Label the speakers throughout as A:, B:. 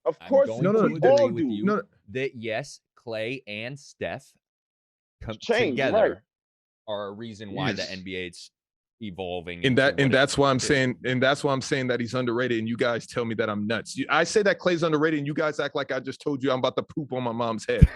A: Of
B: I'm
A: course,
B: going
A: we
B: to
A: all
B: agree with
A: do.
B: you
C: No,
B: that yes, Klay and Steph come
A: Change, right?
B: together are a reason why the
D: Yes.
B: NBA's evolving.
C: and
B: into what
C: that's why I'm
B: it is.
C: saying, that he's underrated, and you guys tell me that I'm nuts. I say that Clay's underrated, and you guys act like I just told you I'm about to poop on my mom's head.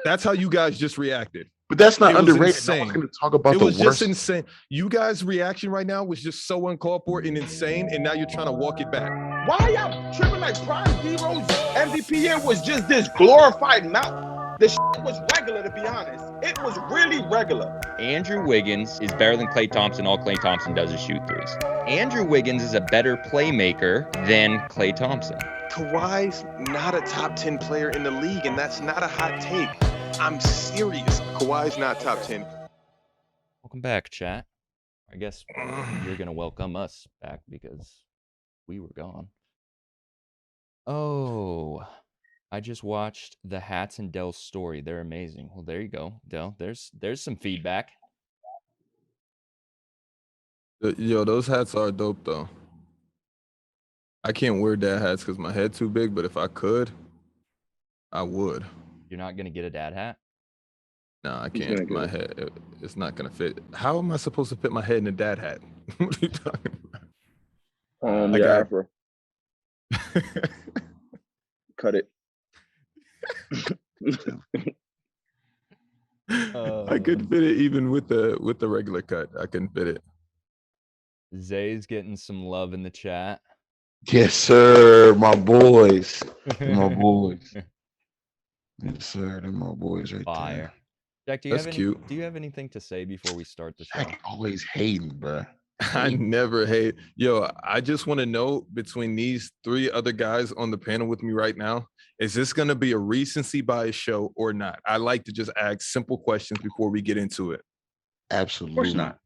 C: That's how you guys just reacted.
D: But that's not
C: It was
D: underrated.
C: insane.
D: No one's going to talk about
C: It
D: the
C: was
D: worst.
C: just insane. You guys' reaction right now was just so uncalled for and insane, and now you're trying to walk it back.
A: Why y'all tripping like Prime D-Rose MVP year was just this glorified mount? The shit was regular, to be honest. It was really regular.
B: Andrew Wiggins is better than Klay Thompson. All Klay Thompson does is shoot threes. Andrew Wiggins is a better playmaker than Klay Thompson.
E: Kawhi's not a top 10 player in the league, and that's not a hot take. I'm serious. Kawhi's not top 10.
B: Welcome back, chat. I guess you're going to welcome us back because we were gone. Oh, I just watched the Hats and Dell's story. They're amazing. Well, there you go, Dell. There's some feedback.
C: Yo, those hats are dope, though. I can't wear dad hats because my head's too big, but if I could, I would.
B: You're not going to get a dad hat?
C: No, I can't. My head, it's not going to fit. How am I supposed to fit my head in a dad hat? What are you talking about?
A: Yeah, Afro. Cut it.
C: I could fit it even with the regular cut. I can fit it.
B: Zay's getting some love in the chat.
D: Yes, sir. My boys. My boys. Yes, sir. They're my boys right
B: Fire.
D: there.
B: Jack, do you have anything to say before we start the show?
D: Jack always hating, bro.
C: I never hate. Yo, I just want to know, between these three other guys on the panel with me right now, is this going to be a recency bias show or not? I like to just ask simple questions before we get into it.
D: Absolutely.
F: Of course not.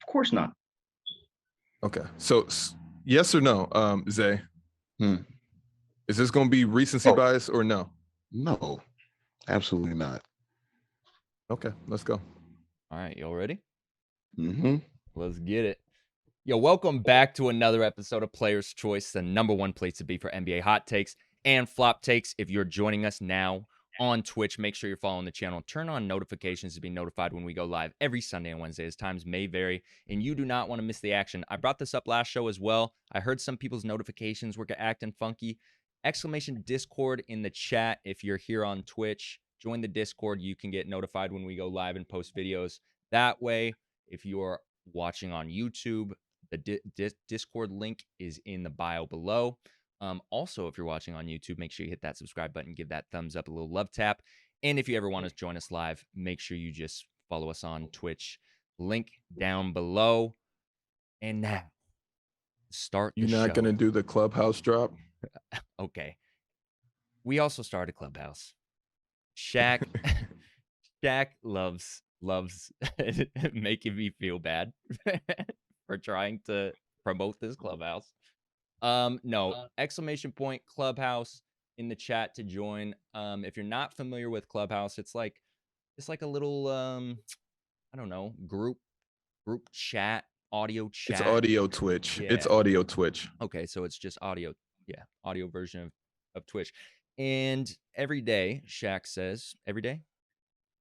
F: Of course not.
C: Okay. So yes or no, Zay? Is this going to be recency bias or no?
D: No, absolutely not.
C: Okay, let's go.
B: All right, y'all ready?
D: Mm-hmm.
B: Let's get it. Yo, welcome back to another episode of Player's Choice, the #1 place to be for NBA hot takes and flop takes. If you're joining us now on Twitch, make sure you're following the channel. Turn on notifications to be notified when we go live every Sunday and Wednesday, as times may vary, and you do not want to miss the action. I brought this up last show as well. I heard some people's notifications were acting funky. Exclamation Discord in the chat if you're here on Twitch. Join the Discord. You can get notified when we go live and post videos. That way, if you're watching on YouTube, the Discord link is in the bio below. Also, if you're watching on YouTube, make sure you hit that subscribe button, give that thumbs up, a little love tap. And if you ever want to join us live, make sure you just follow us on Twitch. Link down below. And now, start the show.
C: You're not going to do the Clubhouse drop?
B: Okay. We also started Clubhouse. Shaq loves making me feel bad for trying to promote this Clubhouse. No, exclamation point Clubhouse in the chat to join. If you're not familiar with Clubhouse, it's like a little I don't know, group chat, audio chat.
C: It's audio Twitch.
B: Yeah.
C: It's audio Twitch.
B: Okay, so it's just audio. Yeah, audio version of Twitch. And every day, Shaq says, every day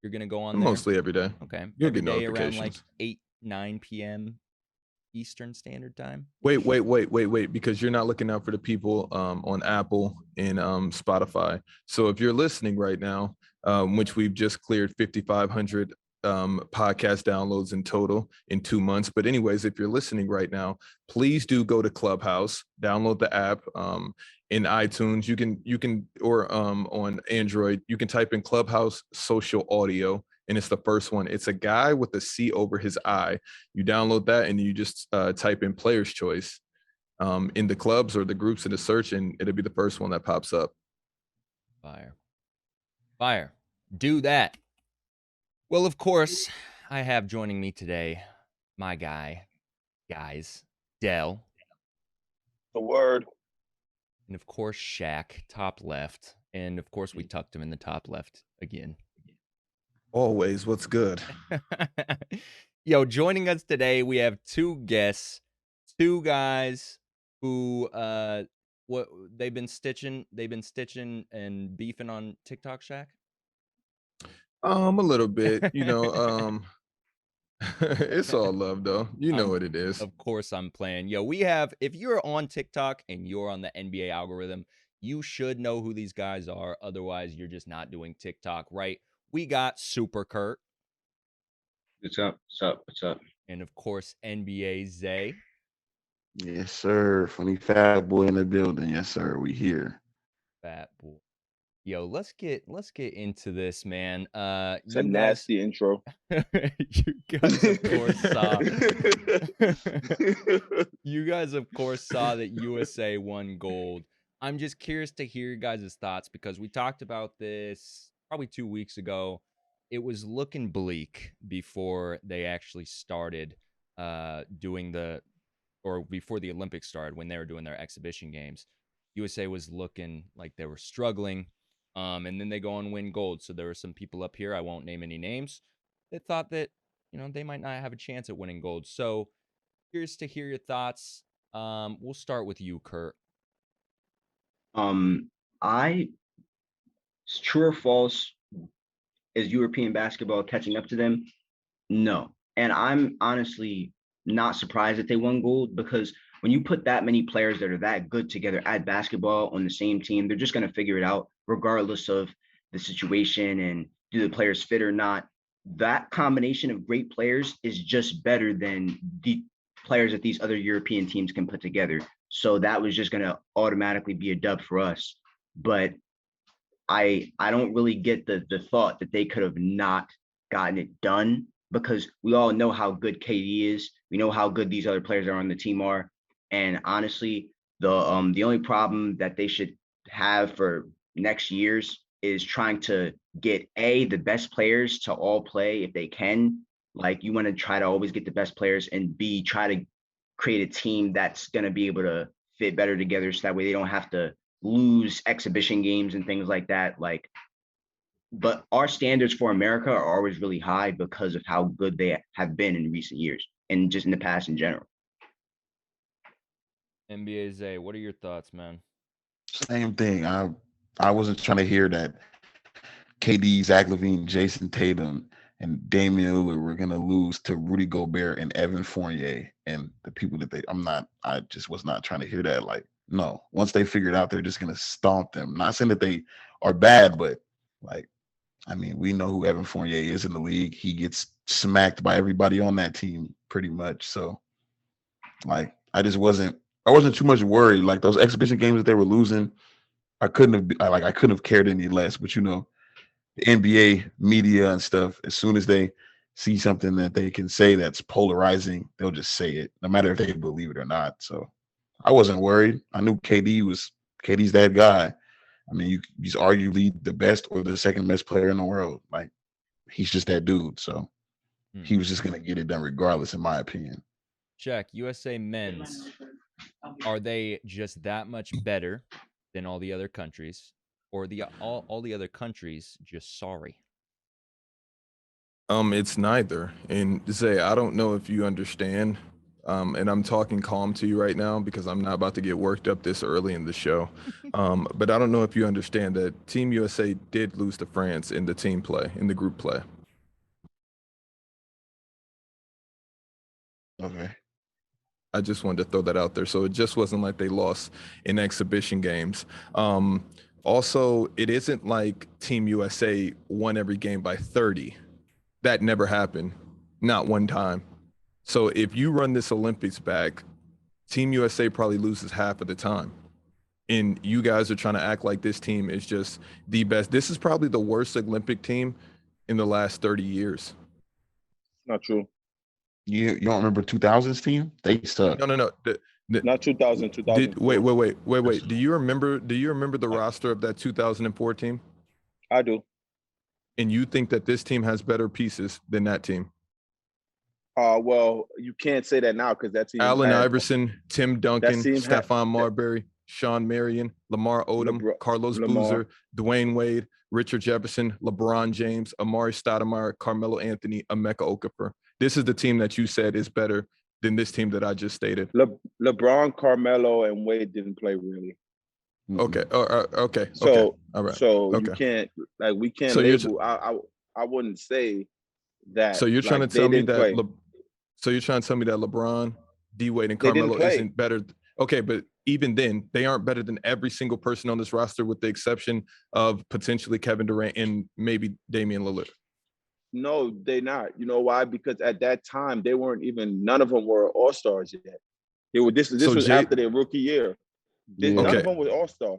B: you're gonna go on there?
C: Mostly every day.
B: Okay.
C: You'll
B: every
C: get
B: day around like
C: notifications.
B: 8-9 p.m. Eastern Standard Time.
C: Wait, because you're not looking out for the people on Apple and Spotify. So if you're listening right now, which we've just cleared 5,500 podcast downloads in total in 2 months. But anyways, if you're listening right now, please do go to Clubhouse, download the app in iTunes. You can or on Android, you can type in Clubhouse Social Audio, and it's the first one. It's a guy with a C over his eye. You download that and you just type in Player's Choice in the clubs or the groups in the search, and it'll be the first one that pops up.
B: Fire. Do that. Well, of course, I have joining me today my guys, Dell.
A: The word.
B: And of course, Shaq, top left. And of course, we tucked him in the top left again.
C: Always, what's good?
B: Yo, joining us today, we have two guests, two guys who What they've been stitching and beefing on TikTok, Shaq?
C: A little bit, it's all love though. You know
B: I'm
C: what it is.
B: Of course I'm playing. Yo, we have, if you're on TikTok and you're on the NBA algorithm, you should know who these guys are. Otherwise, you're just not doing TikTok, right? We got Super Kurt
F: What's up? What's up? What's up?
B: and of course NBA Zay.
D: Yes, sir. Funny fat boy in the building. Yes, sir. We here.
B: Fat boy. Yo, let's get into this, man.
A: It's a
B: You guys
A: nasty intro.
B: you guys of course saw you guys of course saw that USA won gold. I'm just curious to hear your guys' thoughts because we talked about this probably 2 weeks ago. It was looking bleak before they actually started doing or before the Olympics started, when they were doing their exhibition games. USA was looking like they were struggling. And then they go and win gold. So there were some people up here, I won't name any names, that thought that, they might not have a chance at winning gold. So curious to hear your thoughts. We'll start with you, Kurt.
F: I true or false, is European basketball catching up to them? No. And I'm honestly not surprised that they won gold, because when you put that many players that are that good together at basketball on the same team, they're just going to figure it out regardless of the situation and do the players fit or not. That combination of great players is just better than the players that these other European teams can put together. So that was just going to automatically be a dub for us. But I don't really get the thought that they could have not gotten it done, because we all know how good KD is. We know how good these other players are on the team are. And honestly, the only problem that they should have for next year's is trying to get the best players to all play if they can. Like, you want to try to always get the best players, and B, try to create a team that's going to be able to fit better together, so that way they don't have to lose exhibition games and things like that. But our standards for America are always really high because of how good they have been in recent years and just in the past in general.
B: NBA Zay, what are your thoughts, man?
D: Same thing. I wasn't trying to hear that KD, Zach LaVine, Jason Tatum, and Damian Lillard were gonna lose to Rudy Gobert and Evan Fournier and the people that I just was not trying to hear that. Like, no. Once they figure it out, they're just gonna stomp them. Not saying that they are bad, but we know who Evan Fournier is in the league. He gets smacked by everybody on that team pretty much. So I wasn't too much worried. Like, those exhibition games that they were losing, I couldn't have cared any less. But the NBA media and stuff, as soon as they see something that they can say that's polarizing, they'll just say it, no matter if they believe it or not. So I wasn't worried. I knew KD's that guy. He's arguably the best or the second best player in the world. Like, he's just that dude. So he was just gonna get it done regardless, in my opinion.
B: Check. USA men's, are they just that much better than all the other countries, or all the other countries just sorry?
C: It's neither. And Zay, I don't know if you understand. And I'm talking calm to you right now because I'm not about to get worked up this early in the show. But I don't know if you understand that Team USA did lose to France in the team play, in the group play.
D: Okay.
C: I just wanted to throw that out there. So it just wasn't like they lost in exhibition games. Also, it isn't like Team USA won every game by 30. That never happened. Not one time. So if you run this Olympics back, Team USA probably loses half of the time. And you guys are trying to act like this team is just the best. This is probably the worst Olympic team in the last 30 years.
A: Not true.
D: You don't remember 2000s team? They suck.
C: No.
A: Not 2000.
C: Wait. Do you remember the roster of that 2004 team?
A: I do.
C: And you think that this team has better pieces than that team?
A: Well, you can't say that now because that team.
C: Allen Iverson, Tim Duncan,
A: Stephon
C: Marbury, Sean Marion, Lamar Odom, Carlos Boozer, Dwayne Wade, Richard Jefferson, LeBron James, Amari Stoudemire, Carmelo Anthony, Emeka Okafor. This is the team that you said is better than this team that I just stated.
A: LeBron, Carmelo, and Wade didn't play really.
C: Okay. Okay.
A: So,
C: All right.
A: so
C: Okay.
A: you can't we can't
C: So you're
A: label. I wouldn't say that.
C: So you're trying to
A: they
C: tell me
A: didn't
C: that
A: play.
C: so you're trying to tell me that LeBron, D Wade, and
A: They didn't
C: Carmelo
A: play.
C: isn't better. Okay, but even then, they aren't better than every single person on this roster, with the exception of potentially Kevin Durant and maybe Damian Lillard.
A: No, they not. You know why? Because at that time they weren't even. None of them were all-stars yet. They were. This
C: So
A: was after their rookie year.
D: Yeah.
A: None
C: Okay.
A: of them was all-star.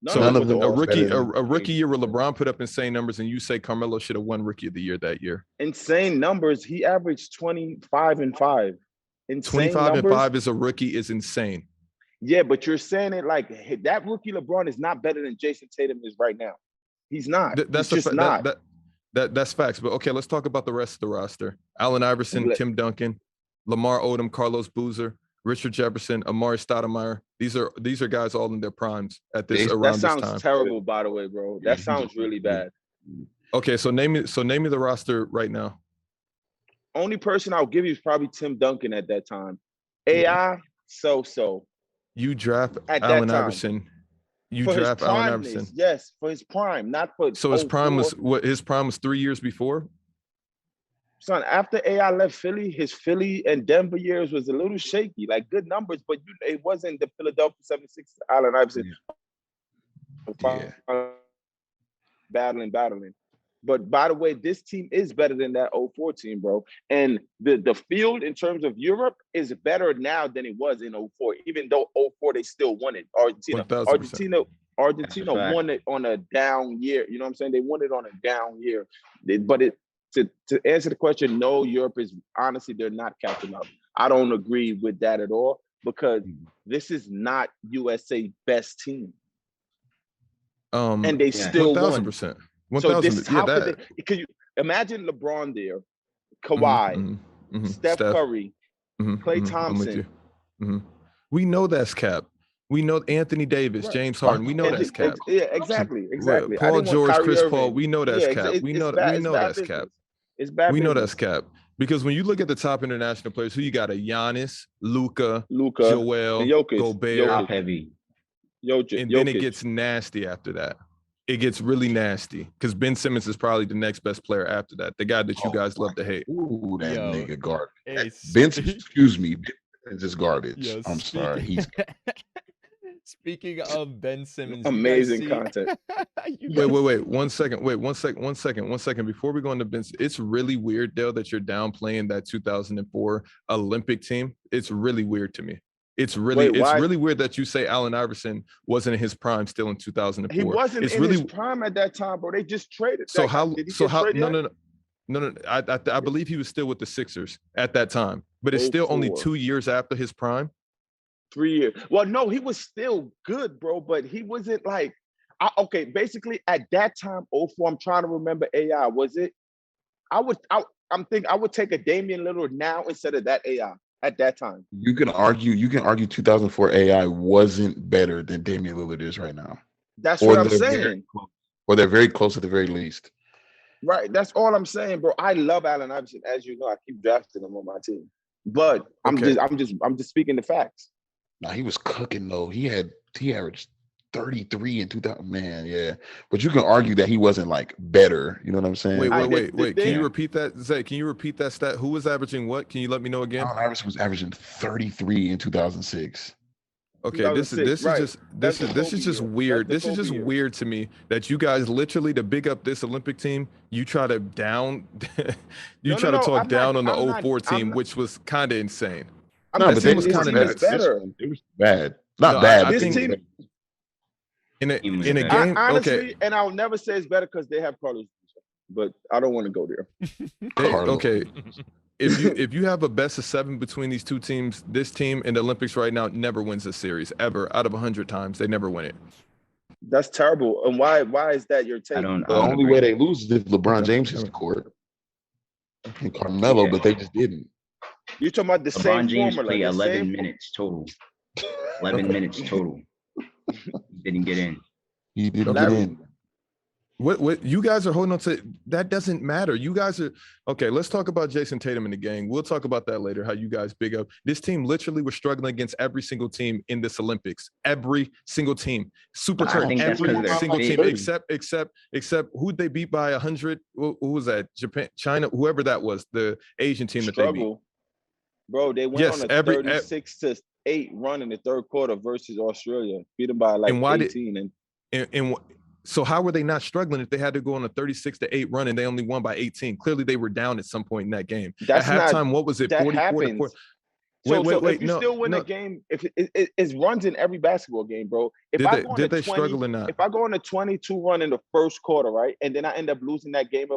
C: So
D: None
A: them
D: of
A: was
D: them
C: a
D: was
C: rookie,
D: better
C: a,
D: than
C: a rookie year where LeBron put up insane numbers, and you say Carmelo should have won Rookie of the Year that year.
A: Insane numbers. He averaged 25 and 5. Insane
C: 25
A: numbers.
C: and 5 as a rookie is insane.
A: Yeah, but you're saying it like hey, that rookie LeBron is not better than Jason Tatum is right now. He's not.
C: That's
A: He's just not.
C: That's facts. But okay, let's talk about the rest of the roster. Allen Iverson, Tim Duncan, Lamar Odom, Carlos Boozer, Richard Jefferson, Amari Stoudemire. These are guys all in their primes at this around this time.
A: That sounds terrible, by the way, bro. That sounds really bad.
C: Okay, so name me the roster right now.
A: Only person I'll give you is probably Tim Duncan at that time. AI, so.
C: You draft
A: At
C: Allen
A: that time.
C: Iverson. You
A: For
C: draft
A: his
C: Allen
A: primeness,
C: Iverson.
A: yes, for his prime, not for.
C: So his prime
A: 04.
C: was what? His prime was 3 years before.
A: Son, after AI left Philly, his Philly and Denver years was a little shaky, like good numbers, but it wasn't the Philadelphia 76 Allen Iverson.
D: Yeah.
A: Battling. But by the way, this team is better than that 04 team, bro. And the field in terms of Europe is better now than it was in 04, even though 04 they still won it.
C: 1000%.
A: Argentina won it on a down year. You know what I'm saying? They won it on a down year. To answer the question, no, Europe is honestly, they're not catching up. I don't agree with that at all because this is not USA best team. And they still
C: 1000%. 1000%.
A: So this can you imagine LeBron there, Kawhi, Steph Curry, Klay Thompson.
C: We know that's cap. We know Anthony Davis, James Harden. We know that's cap.
A: Yeah, exactly.
C: Paul George, Chris Paul. We know that's cap.
A: We know that's cap. It's bad.
C: We know that's cap. Because when you look at the top international players, who you got? A Giannis, Luka, Joel,
A: Jokic,
C: Gobert,
F: top heavy.
C: And then it gets nasty after that. It gets really nasty because Ben Simmons is probably the next best player after that. The guy that you guys love to hate.
D: Ooh, that nigga garbage.
B: Hey,
D: excuse me, Ben is garbage.
B: Yo,
D: I'm sorry. He's
B: Speaking of Ben Simmons,
A: amazing content.
C: Wait. One second. Before we go into Ben, it's really weird, Dale, that you're downplaying that 2004 Olympic team. It's really weird to me. It's really weird that you say Allen Iverson wasn't in his prime still in 2004.
A: He wasn't his prime at that time, bro. They just traded.
C: No. I believe he was still with the Sixers at that time, but it's still only 2 years after his prime.
A: 3 years. Well, no, he was still good, bro, but he wasn't like basically at that time, 04, I'm trying to remember AI. Was it? I would take a Damian Lillard now instead of that AI at that time.
D: You can argue 2004 AI wasn't better than Damian Lillard is right now.
A: That's what I'm saying.
D: Or they're very close at the very least.
A: Right. That's all I'm saying, bro. I love Allen Iverson. As you know, I keep drafting him on my team. But I'm just speaking the facts.
D: Nah, he was cooking though. He averaged 33 in 2000. Man, yeah. But you can argue that he wasn't like better. You know what I'm saying?
C: Wait. Can you repeat that, Zay? Can you repeat that stat? Who was averaging what? Can you let me know again?
D: Allen Iverson was averaging 33 in 2006.
C: Okay, this is just weird. This is just weird to me that you guys literally, to big up this Olympic team, you try to talk down on the 04 team, which was kind of insane.
D: No, but
A: was kind of better.
D: It was bad. Not bad.
A: This team
C: in a game,
A: honestly,
C: okay.
A: And I'll never say it's better because they have Carlos, but I don't want to go there.
C: Okay. If you have a best of 7 between these two teams, this team in the Olympics right now never wins a series ever. Out of 100 times, they never win it.
A: That's terrible. And why is that your take?
D: The only way they lose is if LeBron James hits the court and Carmelo, but they just didn't.
A: You're talking about the
F: LeBron
A: same
F: James
A: formula.
F: played 11 minutes total. 11 minutes total. He didn't get in.
D: He didn't get in.
C: What you guys are holding on to, that doesn't matter. You guys are okay. Let's talk about Jason Tatum in the gang. We'll talk about that later. How you guys big up this team. Literally, was struggling against every single team in this Olympics. Every single team, super
F: I
C: turf.
F: think that's
C: Every
F: 'cause they're
C: single
F: big.
C: team except who'd they beat by 100? Who was that? Japan, China, whoever that was, the Asian team that they beat.
A: Struggle, bro. They went
C: Yes,
A: on a 36-8 run in the third quarter versus Australia, beat them by like
C: And why
A: 18.
C: and so how were they not struggling if they had to go on a 36-8 run and they only won by 18? Clearly, they were down at some point in that game.
A: That's
C: at halftime,
A: not,
C: what was it?
A: that
C: 44 to
A: happens.
C: 4.
A: So
C: Wait,
A: if you still win a game, if it's runs in every basketball game, bro. If
C: Did they struggle or not?
A: If I go on a 22 run in the first quarter, right, and then I end up losing that game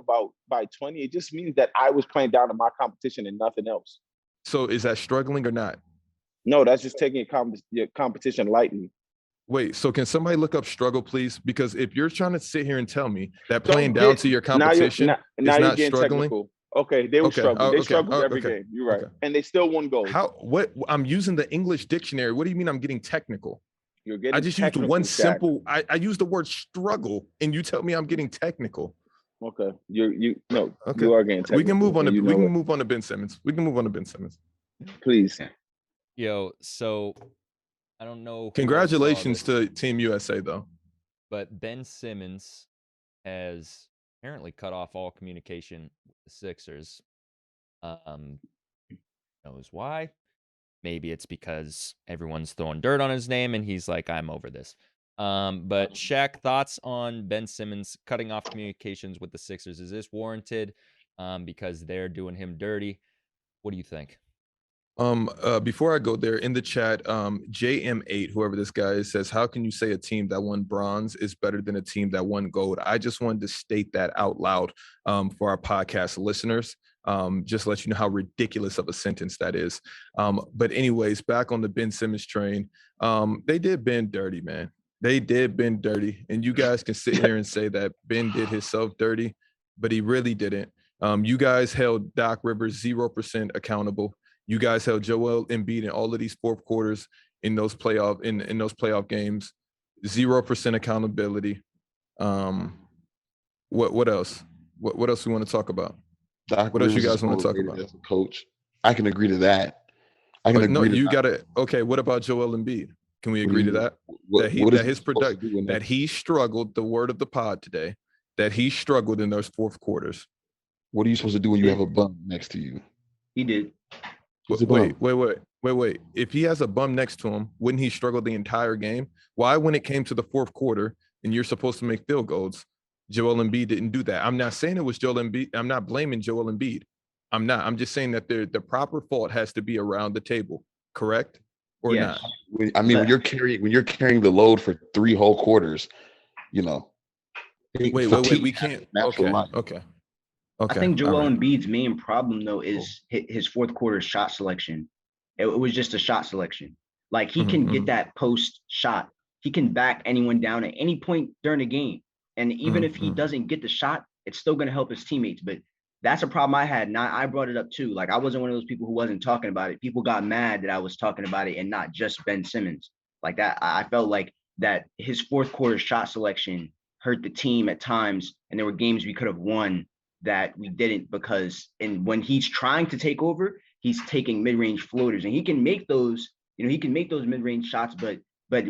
A: by 20, it just means that I was playing down to my competition and nothing else.
C: So is that struggling or not?
A: No, that's just taking your competition lightly.
C: Wait, so can somebody look up struggle, please? Because if you're trying to sit here and tell me that playing down to your competition is not struggling.
A: Technical. Okay, they were struggling. They struggled every
C: okay.
A: game. You're right.
C: Okay.
A: And they still won gold.
C: What? I'm using the English dictionary. What do you mean I'm getting technical?
A: You're getting
C: I just used
A: technical,
C: one
A: Shaq.
C: simple, I used the word struggle, and you tell me I'm getting technical.
A: Okay. You are getting technical.
C: We can move on to
A: we can
C: move on to Ben Simmons. We can move on to Ben Simmons.
A: Please.
B: Yo, so I don't know. who
C: Congratulations
B: saw this,
C: to Team USA, though.
B: but Ben Simmons has apparently cut off all communication with the Sixers. Knows why? Maybe it's because everyone's throwing dirt on his name, and he's like, "I'm over this." But Shaq, thoughts on Ben Simmons cutting off communications with the Sixers? Is this warranted? Because they're doing him dirty. What do you think?
C: Before I go there, in the chat, JM8, whoever this guy is, says, how can you say a team that won bronze is better than a team that won gold? I just wanted to state that out loud for our podcast listeners. Just let you know how ridiculous of a sentence that is. But anyways, back on the Ben Simmons train, they did Ben dirty, man. They did Ben dirty. And you guys can sit here and say that Ben did himself dirty, but he really didn't. You guys held Doc Rivers 0% accountable. You guys held Joel Embiid in all of these fourth quarters in those playoff games. 0% accountability. What else? What else we want to talk about?
D: Doc
C: what else you
D: Rivers
C: guys want to talk
D: overrated
C: about?
D: As a coach, I can agree to that. I can agree.
C: No, you
D: that.
C: gotta. Okay, what about Joel Embiid? Can we agree to that? That he struggled. The word of the pod today. That he struggled in those fourth quarters.
D: What are you supposed to do when you have a bum next to you?
F: He did.
C: Wait. If he has a bum next to him, wouldn't he struggle the entire game? Why, when it came to the fourth quarter and you're supposed to make field goals, Joel Embiid didn't do that? I'm not saying it was Joel Embiid. I'm not blaming Joel Embiid. I'm not. I'm just saying that the proper fault has to be around the table, correct? Or not?
D: When you're carrying the load for 3 whole quarters, you know.
C: Wait. We can't. Okay.
F: I think Joel Embiid's main problem, though, is his fourth quarter shot selection. It was just a shot selection. Like, he can get that post shot. He can back anyone down at any point during the game. And even if he doesn't get the shot, it's still going to help his teammates. But that's a problem I had. And I brought it up, too. Like, I wasn't one of those people who wasn't talking about it. People got mad that I was talking about it and not just Ben Simmons. Like that, I felt like that his fourth quarter shot selection hurt the team at times. And there were games we could have won that we didn't, because when he's trying to take over, he's taking mid-range floaters, and he can make those mid-range shots, but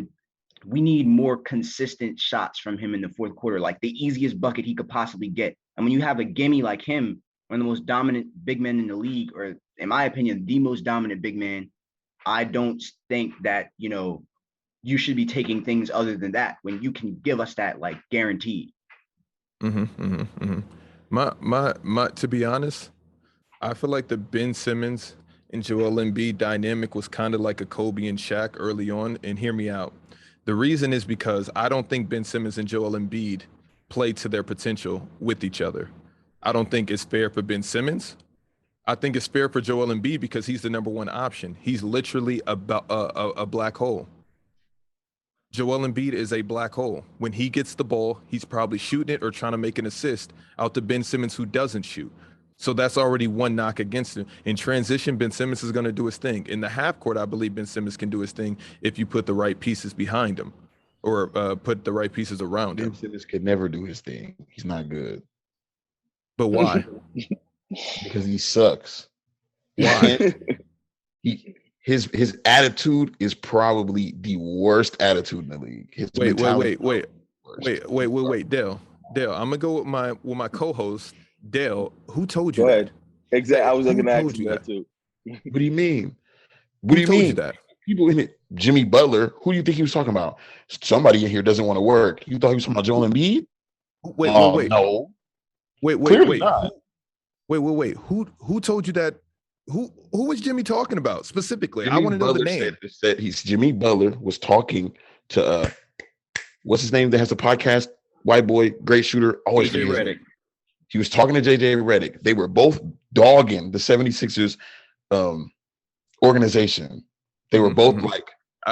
F: we need more consistent shots from him in the fourth quarter, like the easiest bucket he could possibly get. And when you have a gimme like him, one of the most dominant big men in the league, or in my opinion, the most dominant big man, I don't think that, you should be taking things other than that when you can give us that, like, guaranteed.
C: My to be honest, I feel like the Ben Simmons and Joel Embiid dynamic was kind of like a Kobe and Shaq early on. And hear me out. The reason is because I don't think Ben Simmons and Joel Embiid play to their potential with each other. I don't think it's fair for Ben Simmons. I think it's fair for Joel Embiid because he's the number one option. He's literally a black hole. Joel Embiid is a black hole. When he gets the ball, he's probably shooting it or trying to make an assist out to Ben Simmons, who doesn't shoot. So that's already one knock against him. In transition, Ben Simmons is going to do his thing. In the half court, I believe Ben Simmons can do his thing if you put the right pieces behind him. or put the right pieces around him.
D: Ben Simmons could never do his thing. He's not good.
C: But why?
D: Because he sucks.
C: Why?
D: His attitude is probably the worst attitude in the league.
C: Wait, Dale, I'm gonna go with my co-host Dale. Who told you?
A: Go
C: that?
A: ahead. Exactly. I was
C: Who
A: looking at
C: told
A: you
C: you
A: that
C: that?
A: too.
D: What do you mean?
C: Who told you that?
D: People in it. Jimmy Butler. Who do you think he was talking about? Somebody in here doesn't want to work. You thought he was talking about Joel Embiid?
C: Wait.
D: No.
C: Wait.
D: Not.
C: Wait. Who told you that? Who was Jimmy talking about specifically?
D: Jimmy
C: I want to know the
D: Butler
C: name.
D: said Jimmy Butler was talking to what's his name that has the podcast? White boy, great shooter, always
F: JJ Redick.
D: He was talking to JJ Redick. They were both dogging the 76ers organization. They were both like,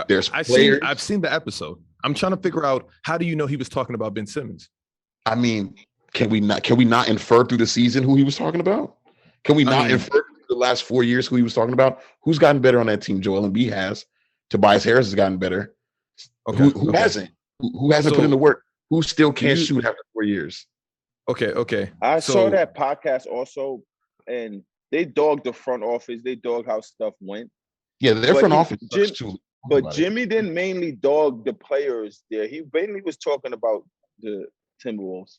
D: there's players.
C: I've seen the episode. I'm trying to figure out, how do you know he was talking about Ben Simmons?
D: I mean, can we not infer through the season who he was talking about? Can we not infer through the last 4 years who he was talking about? Who's gotten better on that team? Joel Embiid has. Tobias Harris has gotten better.
C: Okay.
D: Who hasn't? Who hasn't put in the work? Who still can't shoot after 4 years?
C: Okay.
A: I saw that podcast also, and they dogged the front office. They dogged how stuff went.
D: Yeah, their front office sucks too.
A: But Jimmy didn't mainly dog the players there. He mainly was talking about the Timberwolves.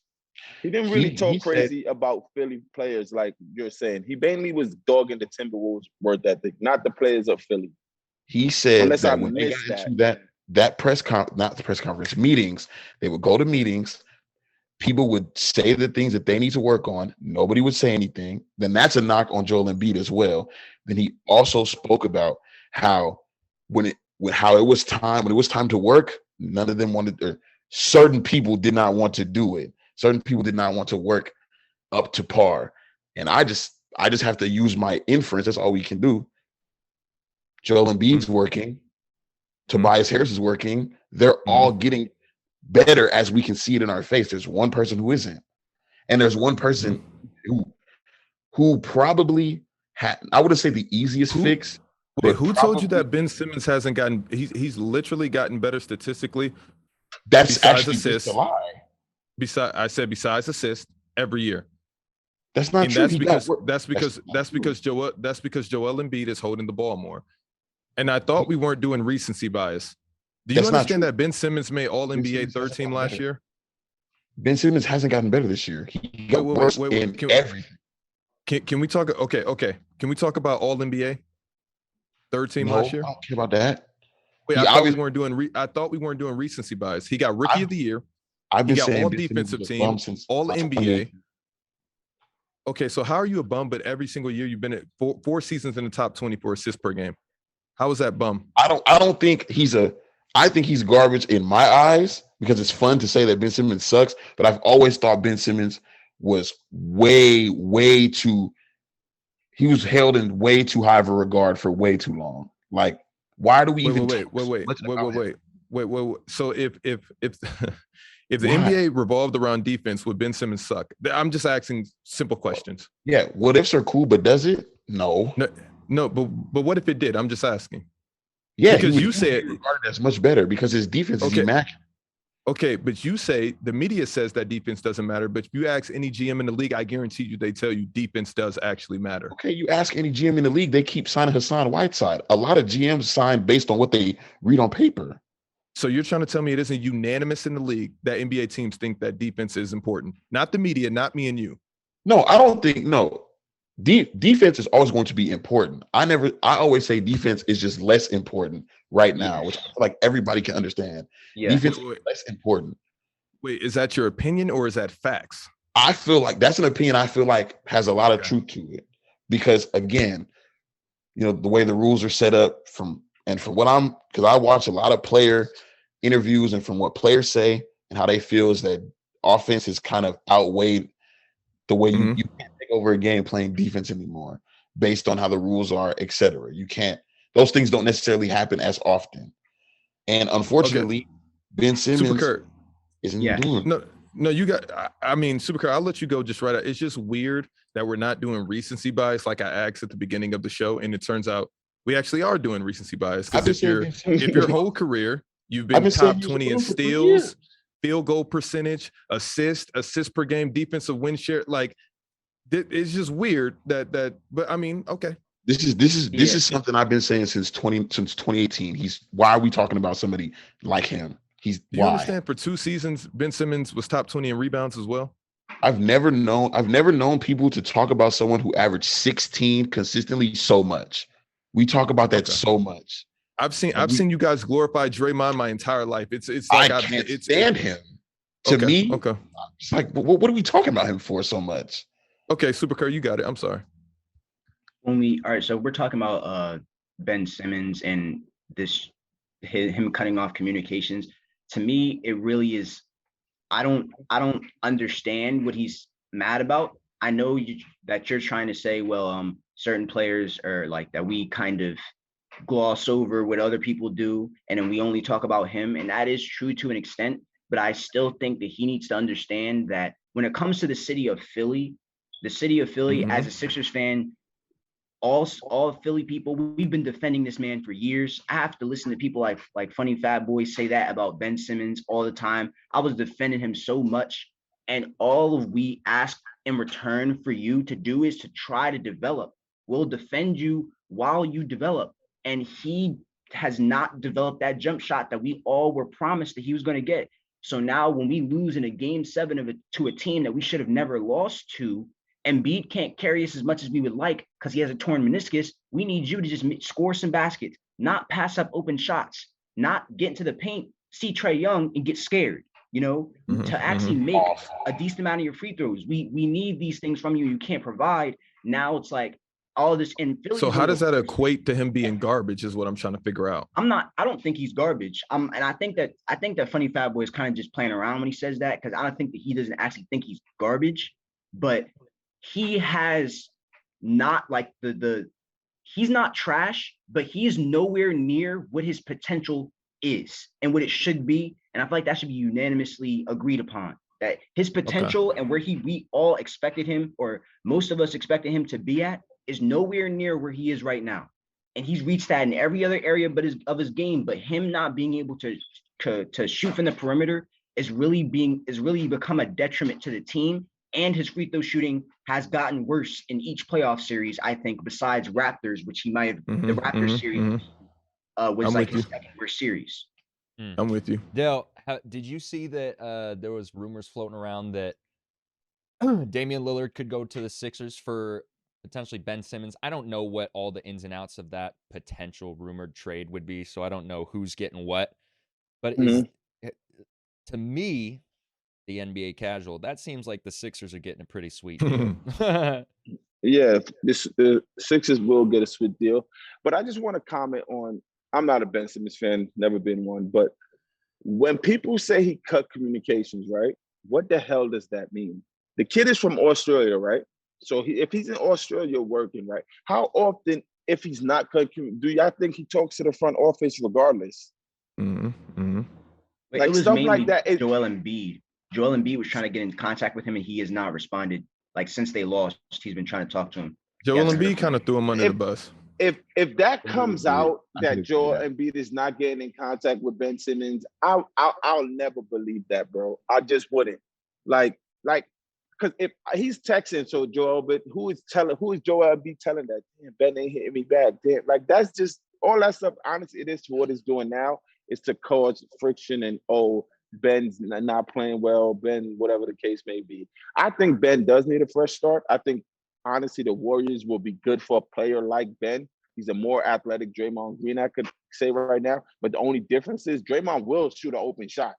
A: He didn't really talk crazy about Philly players like you're saying. He mainly was dogging the Timberwolves worth ethic, not the players of Philly.
D: He said
A: Unless
D: that
A: I
D: when they
A: missed
D: got into that meetings, they would go to meetings. People would say the things that they need to work on. Nobody would say anything. Then that's a knock on Joel Embiid as well. Then he also spoke about how when it was time to work, none of them wanted, or certain people did not want to do it. Certain people did not want to work up to par. And I just have to use my inference. That's all we can do. Joel Embiid's working. Tobias Harris is working. They're all getting better as we can see it in our face. There's one person who isn't. And there's one person who probably had, I wouldn't say the easiest fix.
C: But who told you that Ben Simmons hasn't gotten, he's literally gotten better statistically?
D: That's actually just a lie.
C: Besides assists every year.
D: That's not true.
C: That's because Joel Embiid is holding the ball more. And I thought we weren't doing recency bias. Do you understand that Ben Simmons made All NBA third team last year?
D: Ben Simmons hasn't gotten better this year. He got worse in everything.
C: Can we talk? Okay. Can we talk about All NBA third team last year?
D: I don't care about that.
C: Wait, I thought we weren't doing recency bias. He got Rookie of the Year.
D: I've been
C: saying
D: all
C: defensive team, All NBA. Okay, so how are you a bum? But every single year you've been at four seasons in the top 20 for assists per game. How is that bum?
D: I don't think I think he's garbage in my eyes because it's fun to say that Ben Simmons sucks. But I've always thought Ben Simmons was way too. He was held in way too high of a regard for way too long. Like, why do we even?
C: Wait. So if if the NBA revolved around defense, would Ben Simmons suck? I'm just asking simple questions.
D: Yeah, what ifs are cool, but does it? No,
C: but what if it did? I'm just asking.
D: Yeah,
C: because you said
D: that's much better because his defense is immaculate.
C: Okay, but you say the media says that defense doesn't matter, but if you ask any GM in the league, I guarantee you they tell you defense does actually matter.
D: Okay, you ask any GM in the league, they keep signing Hassan Whiteside. A lot of GMs sign based on what they read on paper.
C: So you're trying to tell me it isn't unanimous in the league that NBA teams think that defense is important? Not the media, not me and you.
D: No, I don't think, no. Defense is always going to be important. I always say defense is just less important right now, which I feel like everybody can understand. Yeah. Defense is less important.
C: Wait, is that your opinion or is that facts?
D: I feel like that's an opinion I feel like has a lot of truth to it. Because again, the way the rules are set up because I watch a lot of player interviews and from what players say and how they feel is that offense is kind of outweighed the way you can't take over a game playing defense anymore based on how the rules are, etc. You can't, those things don't necessarily happen as often. And unfortunately, Ben Simmons isn't doing it.
C: No, you got, I mean, Supercar, I'll let you go just right out. It's just weird that we're not doing recency bias like I asked at the beginning of the show. And it turns out we actually are doing recency bias. Because if your whole career You've
D: I've
C: been
D: been saying
C: top
D: he was
C: 20 in
D: wrong for 3
C: steals,
D: years.
C: field goal percentage, assists per game, defensive win share. Like, it's just weird that. But I mean, okay.
D: This is something I've been saying since 2018. Why are we talking about somebody like him?
C: Do you understand? For 2 seasons, Ben Simmons was top 20 in rebounds as well.
D: I've never known people to talk about someone who averaged 16 consistently so much. We talk about that so much.
C: I've seen you guys glorify Draymond my entire life. It's like
D: I can't stand him. To me, it's like, what are we talking about him for so much?
C: Okay, Super Curry, you got it. I'm sorry.
F: All right, so we're talking about Ben Simmons and him cutting off communications. To me, it really is. I don't understand what he's mad about. I know that you're trying to say, well, certain players are like that. We kind of gloss over what other people do, and then we only talk about him, and that is true to an extent. But I still think that he needs to understand that when it comes to the city of Philly, as a Sixers fan, all Philly people, we've been defending this man for years. I have to listen to people like Funny Fat Boys say that about Ben Simmons all the time. I was defending him so much, and all we ask in return for you to do is to try to develop. We'll defend you while you develop, and he has not developed that jump shot that we all were promised that he was going to get. So now when we lose in a game 7 to a team that we should have never lost to, Embiid can't carry us as much as we would like because he has a torn meniscus. We need you to just score some baskets, not pass up open shots, not get into the paint, see Trae Young and get scared, to actually make a decent amount of your free throws. We need these things from you. You can't provide. Now it's like all of this in Philly.
C: So how does that equate to him being garbage is what I'm trying to figure out.
F: I don't think he's garbage. And I think that Funny Fat Boy is kind of just playing around when he says that, because I don't think that he doesn't actually think he's garbage, but he has not like he's not trash, but he's nowhere near what his potential is and what it should be. And I feel like that should be unanimously agreed upon, that his potential and where we all expected him, or most of us expected him to be at, is nowhere near where he is right now. And he's reached that in every other area of his game, but him not being able to shoot from the perimeter is really become a detriment to the team. And his free throw shooting has gotten worse in each playoff series, I think, besides Raptors, which he might have, the Raptors series was like his second worst series.
C: I'm with you.
B: Dale, did you see that there was rumors floating around that Damian Lillard could go to the Sixers for potentially Ben Simmons? I don't know what all the ins and outs of that potential rumored trade would be, so I don't know who's getting what. But to me, the NBA casual, that seems like the Sixers are getting a pretty sweet deal.
A: Yeah, the Sixers will get a sweet deal. But I just want to comment on, I'm not a Ben Simmons fan, never been one, but when people say he cut communications, right? What the hell does that mean? The kid is from Australia, right? So if he's in Australia working, right? How often, if he's not cut, do y'all think he talks to the front office regardless?
F: Like stuff like that. Joel Embiid was trying to get in contact with him, and he has not responded. Like since they lost, he's been trying to talk to him.
C: Joel Embiid kind of threw him under the bus.
A: If that comes out that Joel Embiid is not getting in contact with Ben Simmons, I'll never believe that, bro. I just wouldn't. Like, because if he's texting, so Joel, but who is Joel Embiid telling that? Damn, Ben ain't hitting me back. Damn, like that's just all that stuff. Honestly, it is what it's doing now. Is to cause friction and Ben's not playing well, Ben, whatever the case may be. I think Ben does need a fresh start. I think, honestly, the Warriors will be good for a player like Ben. He's a more athletic Draymond Green, I could say right now. But the only difference is Draymond will shoot an open shot.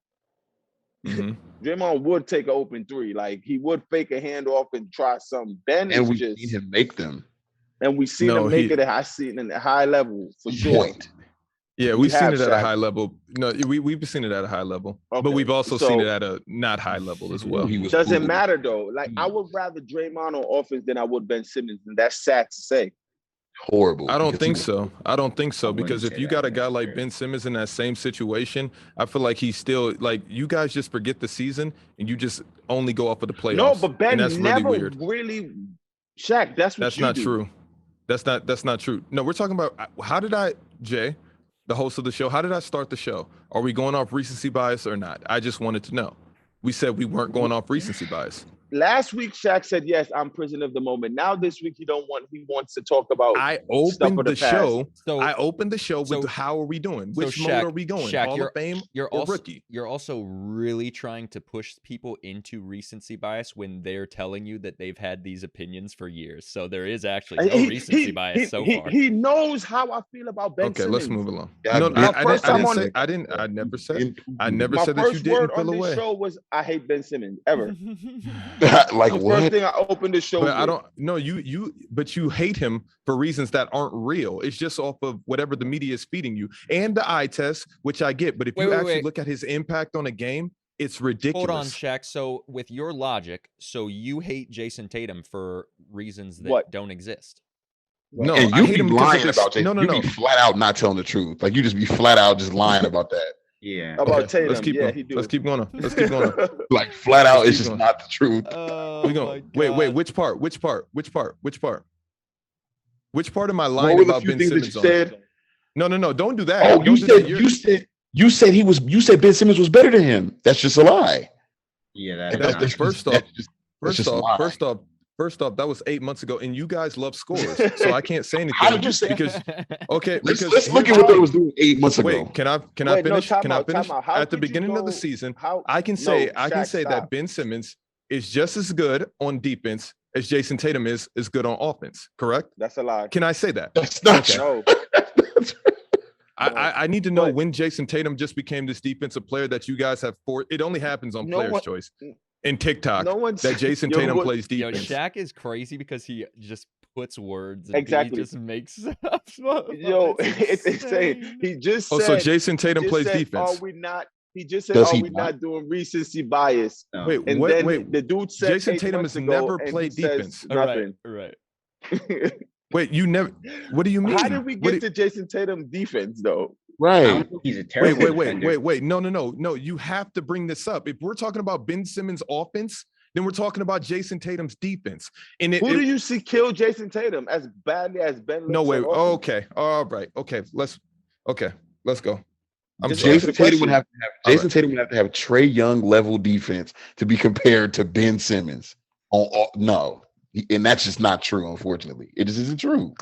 A: Draymond would take an open three. Like, he would fake a handoff and try something. Ben
D: and
A: is
D: we've
A: just...
D: seen him make them.
A: And we've seen him make it. I see it at a high level, for sure.
C: Yeah, we've seen it at a high level. No, we've seen it at a high level, but we've also seen it at a not high level as well.
A: Doesn't matter though. Like I would rather Draymond on offense than I would Ben Simmons, and that's sad to say.
D: Horrible.
C: I don't think so because if you got a guy like Ben Simmons in that same situation, I feel like he's still like you guys just forget the season and you just only go off of the playoffs.
A: No, but Ben
C: that's
A: never
C: really
A: Shaq. That's
C: not true. That's not true. No, we're talking about the host of the show. How did I start the show? Are we going off recency bias or not? I just wanted to know. We said we weren't going off recency bias.
A: Last week, Shaq said, yes, I'm prisoner of the moment. Now this week, he wants to talk about
C: I opened the show.
B: So-
C: I opened the show
B: so-
C: with how are we doing? Which
B: so
C: mode
B: Shaq-
C: are we going?
B: Shaq,
C: Hall of Fame
B: You're
C: or
B: also
C: rookie?
B: you're also really trying to push people into recency bias when they're telling you that they've had these opinions for years. So there is actually no recency bias so far.
A: He knows how I feel about Ben
C: Okay,
A: Simmons.
C: let's move along.
D: Yeah,
C: No,
D: Ben-
C: I
A: first time on-
C: never said
A: My
C: that you
A: first
C: didn't
A: word
C: feel
A: on
C: away.
A: this show was, I hate Ben Simmons, ever.
D: Like
A: The
D: what?
A: first thing I opened the show
C: But I
A: with.
C: don't know but you hate him for reasons that aren't real. It's just off of whatever the media is feeding you and the eye test, which I get. But if you actually look at his impact on a game, it's ridiculous.
B: Hold on, Shaq. So with your logic, so you hate Jason Tatum for reasons that
A: What?
B: don't exist.
C: No,
D: And
C: I
D: you
C: hate
D: be
C: him because of
D: lying
C: his-
D: about Jason.
C: No.
D: You be flat out not telling the truth. Like you just be flat out just lying about that.
F: Yeah.
A: About
C: Okay,
A: Tatum,
C: let's keep
A: yeah,
C: going.
A: he do.
C: Let's keep going on. Let's keep going on.
D: Like flat out,
C: Let's
D: it's
C: keep
D: just
C: going.
D: not the truth.
B: Oh,
C: We go. Wait. Which part? Which part am I
D: What
C: lying
D: were the
C: about
D: few
C: Ben
D: things that
C: Simmons
D: you
C: on?
D: said?
C: No. Don't do that.
D: Oh,
C: Don't
D: you
C: do that.
D: said you said Ben Simmons was better than him. That's just a lie.
F: Yeah,
D: And
F: that's
C: That's-
F: not
C: first
F: true.
C: off-
D: that's just a lie.
C: First off, that was 8 months ago, and you guys love scores, so I can't say anything.
D: How did you say-
C: Because okay,
D: Let's
C: because
D: look at
C: here's
D: what
C: the
D: they was doing 8 months ago.
C: Wait, can I
A: Wait, no,
C: finish?
A: time
C: Can I
A: out, time
C: finish?
A: out. How
C: At the
A: could you
C: beginning of the
A: go-
C: season,
A: How?
C: I can
A: No,
C: say
A: Shaq,
C: that
A: stop.
C: Ben Simmons is just as good on defense as Jason Tatum is good on offense. Correct?
A: That's a lie.
C: Can I say that?
D: That's not
C: Okay.
D: true.
A: No.
C: I need to know
A: But-
C: when Jason Tatum just became this defensive player that you guys have for. It only happens on
A: No
C: Player's
A: one-
C: Choice and TikTok
A: No one's
C: that Jason
A: Yo,
C: Tatum
A: what-
C: plays
B: Yo,
C: defense.
B: Shaq is crazy because he just puts words. And
A: Exactly.
B: He just makes up.
A: Yo, it's insane. He just said.
C: Oh, so Jason Tatum
A: just
C: plays
A: said,
C: defense.
A: Are we not? He just said,
D: Does
A: "Are
D: he
A: we
D: not?
A: not doing recency bias?"
F: No.
C: Wait,
A: And
C: what?
A: then
C: Wait,
A: the dude said
C: Jason
A: 8
C: Tatum
A: months
C: has
A: ago,
C: never
A: and he
C: played
A: says
C: defense.
A: Nothing.
B: Right.
C: wait, you never. What do you mean?
A: How did we
C: What
A: get
C: do-
A: to Jason Tatum defense though?
F: I
D: Right.
F: don't think he's a terrible defender.
C: Wait. No. You have to bring this up. If we're talking about Ben Simmons' offense, then we're talking about Jason Tatum's defense. And
A: Who do you see kill Jason Tatum as badly as Ben?
C: No,
A: looks
C: wait.
A: on offense?
C: Okay. All right. Okay. Let's go. I'm
A: Just
C: sorry.
A: answer
D: Jason
A: the
D: Tatum would
A: question.
D: have to have
C: All
D: Jason
C: right.
D: Tatum would have to have Trey Young level defense to be compared to Ben Simmons. No, and that's just not true. Unfortunately, it just isn't true.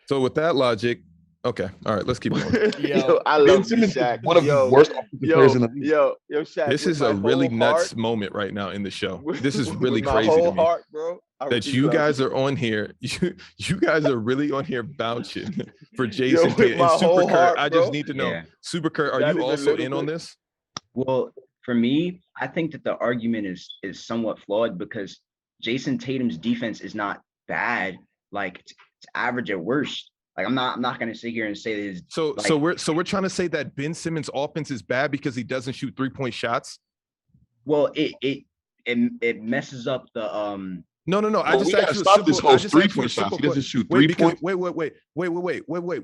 C: So with that logic, okay. All right. Let's keep going.
A: Yo, I
D: Ben
A: love you,
D: Simmons is
A: Shaq.
D: one of
A: Yo,
D: the worst offensive players in the league.
A: Yo, Shaq.
C: This
A: with
C: is
A: my
C: a really
A: whole
C: nuts
A: heart-
C: moment right now in the show.
A: with-
C: This is
A: with
C: really
A: my
C: crazy
A: whole
C: to me.
A: heart, bro. I
C: That
A: really
C: you
A: love
C: guys are on here. You guys are really on here vouching for Jason
A: with
C: Tatum
A: my
C: and Super
A: whole
C: Kerr.
A: heart,
C: I just
A: bro.
C: need to know,
F: Yeah.
C: Super Kerr, are
A: Not
C: you
A: even a
C: also
A: little
C: in on
A: bit.
C: this?
F: Well, for me, I think that the argument is somewhat flawed because Jason Tatum's defense is not bad. Like it's average at worst. Like I'm not gonna sit here and say that his
C: So
F: like-
C: we're trying to say that Ben Simmons' offense is bad because he doesn't shoot 3-point shots.
F: well it messes up the
C: No. I
D: Well,
C: just
D: we gotta
C: asked you a
D: stop this
C: simple. I
D: whole
C: just asked you a
D: 3-point shots.
C: simple
D: He doesn't shoot
C: Wait,
D: 3
C: because
D: points.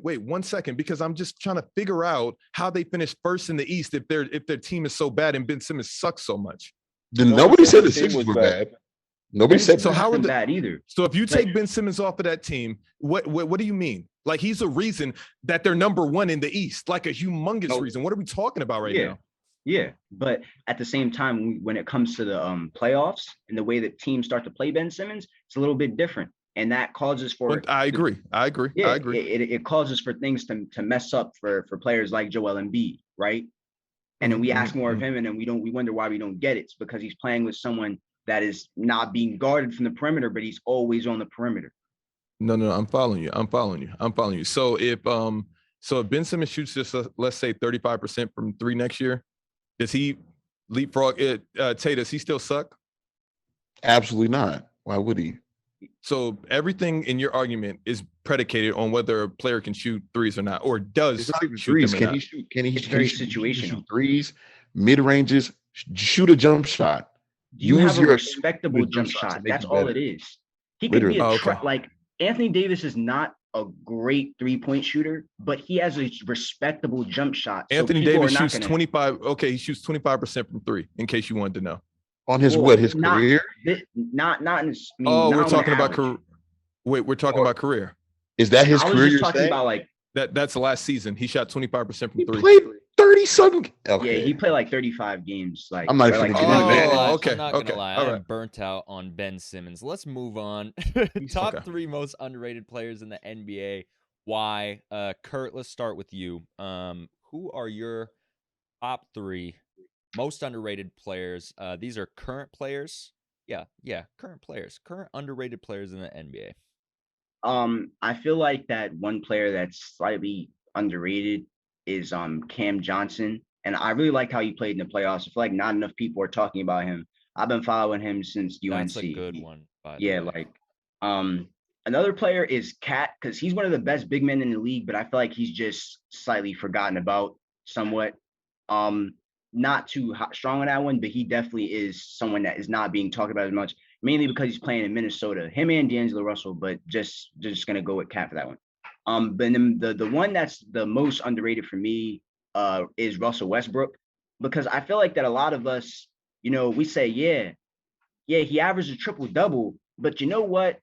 C: wait, 1 second, because I'm just trying to figure out how they finished first in the East if their team is so bad and Ben Simmons sucks so much.
D: Then
A: No,
D: nobody said the
A: the team
D: Sixers
A: was
D: were
A: bad.
D: bad. Nobody said
C: So how are
F: wasn't
C: the
F: bad either.
C: so if you
F: Like-
C: take Ben Simmons off of that team, what do you mean? Like he's a reason that they're number one in the East, like a humongous
F: No.
C: reason. What are we talking about right
F: Yeah.
C: now?
F: Yeah, but at the same time, when it comes to the playoffs and the way that teams start to play Ben Simmons, it's a little bit different, and that causes for
C: But I agree.
F: yeah, it causes for things to mess up for players like Joel Embiid, right? And then we ask more of him, and then we wonder why we don't get it. It's because he's playing with someone that is not being guarded from the perimeter, but he's always on the perimeter.
C: No, I'm following you. So if Ben Simmons shoots just let's say 35% from 3 next year, does he leapfrog it? Tay, does he still suck?
D: Absolutely not. Why would he?
C: So everything in your argument is predicated on whether a player can shoot threes or not, or does
D: It's not even
C: shoot
D: threes.
C: them or
D: Can
C: not.
D: he shoot? Can he?
F: It's
D: can
F: very
D: he shoot-
F: situational.
D: shoot threes, mid ranges, shoot a jump shot.
F: You
D: Use
F: have a
D: your
F: respectable
D: jump
F: jump
D: shot to
F: shot.
D: make
F: That's
D: it
F: all
D: better.
F: it is. He could be
C: Literally. Oh, okay.
F: like Anthony Davis is not a great 3-point shooter, but he has a respectable jump shot. So
C: Anthony
F: people
C: Davis
F: are not
C: shoots
F: gonna-
C: 25. Okay, he shoots 25% from 3. In case you wanted to know.
D: On his
F: Well,
D: what? His
F: not-
D: career?
F: Not in his. I mean,
C: Oh,
F: not
C: we're
F: on
C: talking about
F: average.
C: career. Wait, we're talking about career.
D: Is that his
F: I was
D: career?
F: just
D: You're
F: talking
D: saying?
F: about like
C: That's the last season. He shot 25% from
D: He
C: three.
D: played 30-something. Okay.
F: Yeah, he played like 35 games. Like
D: I'm not
F: or,
D: even
F: like
D: gonna
F: 20
D: get into
F: games.
D: that.
C: Okay,
B: I'm not gonna
C: okay,
B: lie.
C: all
B: I'm
C: right.
B: burnt out on Ben Simmons. Let's move on. Top
C: Okay.
B: 3 most underrated players in the NBA. Why? Kurt, let's start with you. Who are your top 3 most underrated players? These are current players. Yeah, current players. Current underrated players in the NBA.
F: I feel like that one player that's slightly underrated is Cam Johnson. And I really liked how he played in the playoffs. I feel like not enough people are talking about him. I've been following him since UNC.
B: That's a good one, by the
F: Yeah,
B: way.
F: like another player is Cat, because he's one of the best big men in the league, but I feel like he's just slightly forgotten about somewhat. Not too strong on that one, but he definitely is someone that is not being talked about as much, mainly because he's playing in Minnesota. Him and D'Angelo Russell, but just gonna go with Cat for that one. But then the one that's the most underrated for me is Russell Westbrook, because I feel like that a lot of us, we say, yeah, he averaged a triple-double, but you know what?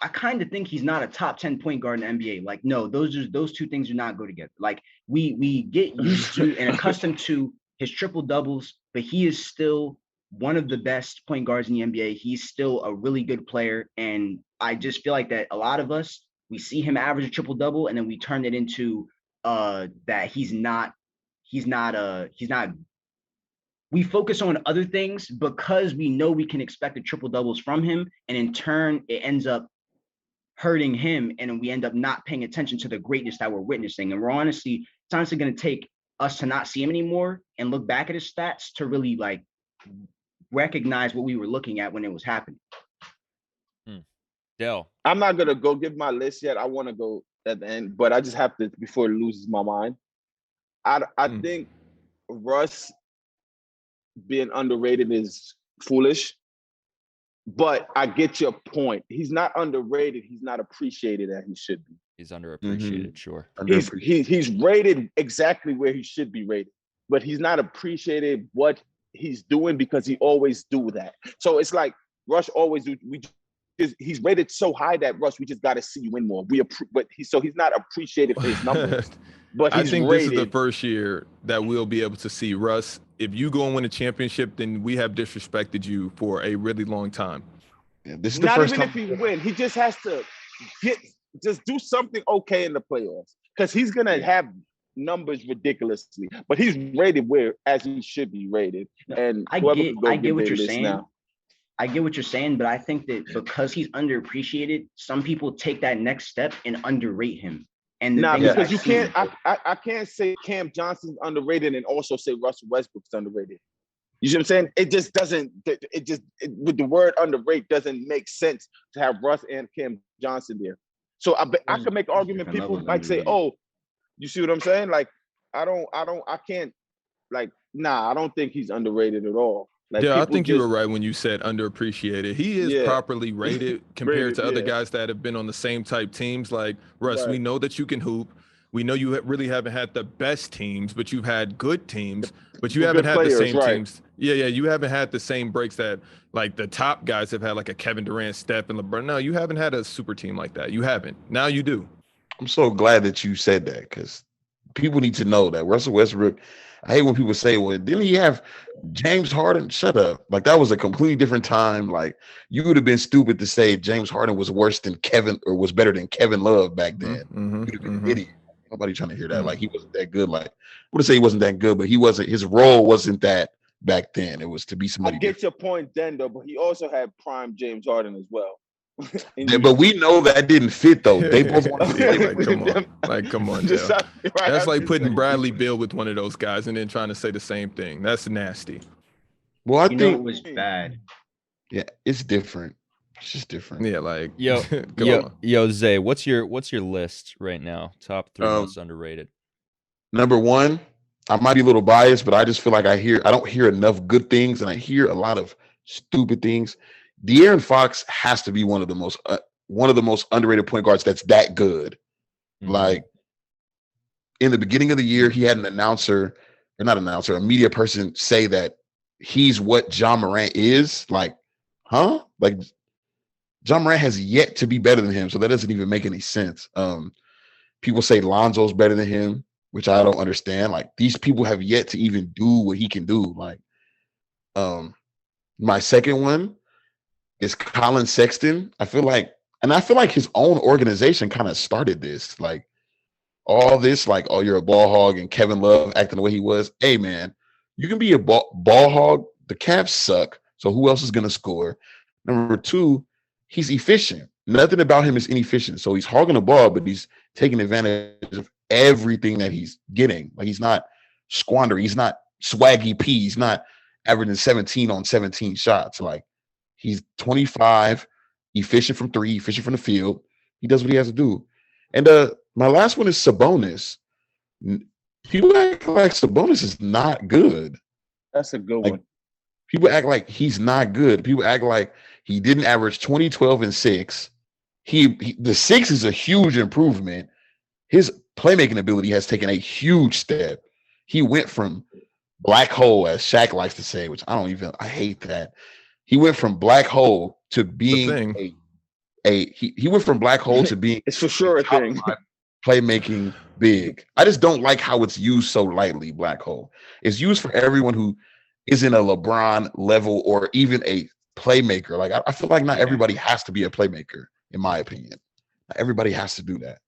F: I kind of think he's not a top 10 point guard in the NBA. Like, no, those two things do not go together. Like, we get used to and accustomed to his triple doubles, but he is still one of the best point guards in the NBA. He's still a really good player. And I just feel like that a lot of us, we see him average a triple double, and then we turn it into that he's not. We focus on other things because we know we can expect the triple doubles from him. And in turn, it ends up hurting him, and we end up not paying attention to the greatness that we're witnessing. And it's honestly going to take us to not see him anymore and look back at his stats to really like recognize what we were looking at when it was happening.
B: Dell.
A: I'm not gonna go give my list yet. I want to go at the end, but I just have to before it loses my mind. I think Russ being underrated is foolish. But I get your point. He's not underrated. He's not appreciated as he should be.
B: He's underappreciated, sure.
A: He's rated exactly where he should be rated, but he's not appreciated what he's doing because he always do that. So it's like Russ always do. He's rated so high that Russ, we just got to see you win more. He's not appreciated for his numbers. But
C: I think
A: rated.
C: This is the first year that we'll be able to see Russ. If you go and win a championship, then we have disrespected you for a really long time.
D: Yeah, this is the
A: not
D: first
A: even
D: time.
A: if he win, he just has to just do something okay in the playoffs, because he's gonna have numbers ridiculously, but he's rated where as he should be rated. And
F: I get what you're saying. Now. I get what you're saying, but I think that because he's underappreciated, some people take that next step and underrate him. And
A: because you can't. I can't say Cam Johnson's underrated and also say Russell Westbrook's underrated. You see what I'm saying? It just doesn't. With the word underrated doesn't make sense to have Russ and Cam Johnson there. So I can make an argument. People might say, "Oh, you see what I'm saying?" Like I can't. Like I don't think he's underrated at all. Like,
C: yeah, I think you were right when you said underappreciated. He is properly rated compared to other guys that have been on the same type teams. Like Russ, we know that you can hoop. We know you really haven't had the best teams, but you've had good teams. But you haven't had the same teams. Yeah, you haven't had the same breaks that like the top guys have had, like a Kevin Durant, Steph, and LeBron. No, you haven't had a super team like that. You haven't. Now you do.
D: I'm so glad that you said that, because people need to know that Russell Westbrook. I hate when people say, well, didn't he have James Harden? Shut up. Like, that was a completely different time. Like, you would have been stupid to say James Harden was worse than Kevin or was better than Kevin Love back then. You'd have been an idiot. Nobody trying to hear that. Like, he wasn't that good. Like, I wouldn't say he wasn't that good, but his role wasn't that back then. It was to be somebody.
A: I get your point then, though, but he also had prime James Harden as well.
D: Yeah, but we know that didn't fit, though. They both want to
C: play. Come on, Joe. That's like putting Bradley Beal with one of those guys and then trying to say the same thing. That's nasty.
D: Well, I think
F: it was bad.
D: Yeah, it's different. It's just different.
C: Yeah, like
B: yo, Zay, what's your list right now? Top 3 most underrated.
D: Number 1, I might be a little biased, but I just feel like I don't hear enough good things, and I hear a lot of stupid things. De'Aaron Fox has to be one of the most underrated point guards that's that good. Mm-hmm. Like, in the beginning of the year, he had a media person say that he's what Ja Morant is. Like, huh? Like, Ja Morant has yet to be better than him, so that doesn't even make any sense. People say Lonzo's better than him, which I don't understand. Like, these people have yet to even do what he can do. Like, my second one is Colin Sexton. I feel like his own organization kind of started this. Like, all this, like, oh, you're a ball hog, and Kevin Love acting the way he was. Hey, man, you can be a ball hog. The Cavs suck. So who else is going to score? Number two, he's efficient. Nothing about him is inefficient. So he's hogging the ball, but he's taking advantage of everything that he's getting. Like, he's not squandering. He's not swaggy P. He's not averaging 17 on 17 shots. Like, he's 25, efficient from three, efficient from the field. He does what he has to do. And my last one is Sabonis. People act like Sabonis is not good.
A: That's a good one.
D: People act like he's not good. People act like he didn't average 20, 12, and 6. The 6 is a huge improvement. His playmaking ability has taken a huge step. He went from black hole, as Shaq likes to say, which I hate that. He went from black hole to being he went from black hole to being
A: it's for sure a thing.
D: Playmaking big. I just don't like how it's used so lightly, black hole. It's used for everyone who isn't a LeBron level or even a playmaker. Like, I feel like not everybody has to be a playmaker, in my opinion. Not everybody has to do that.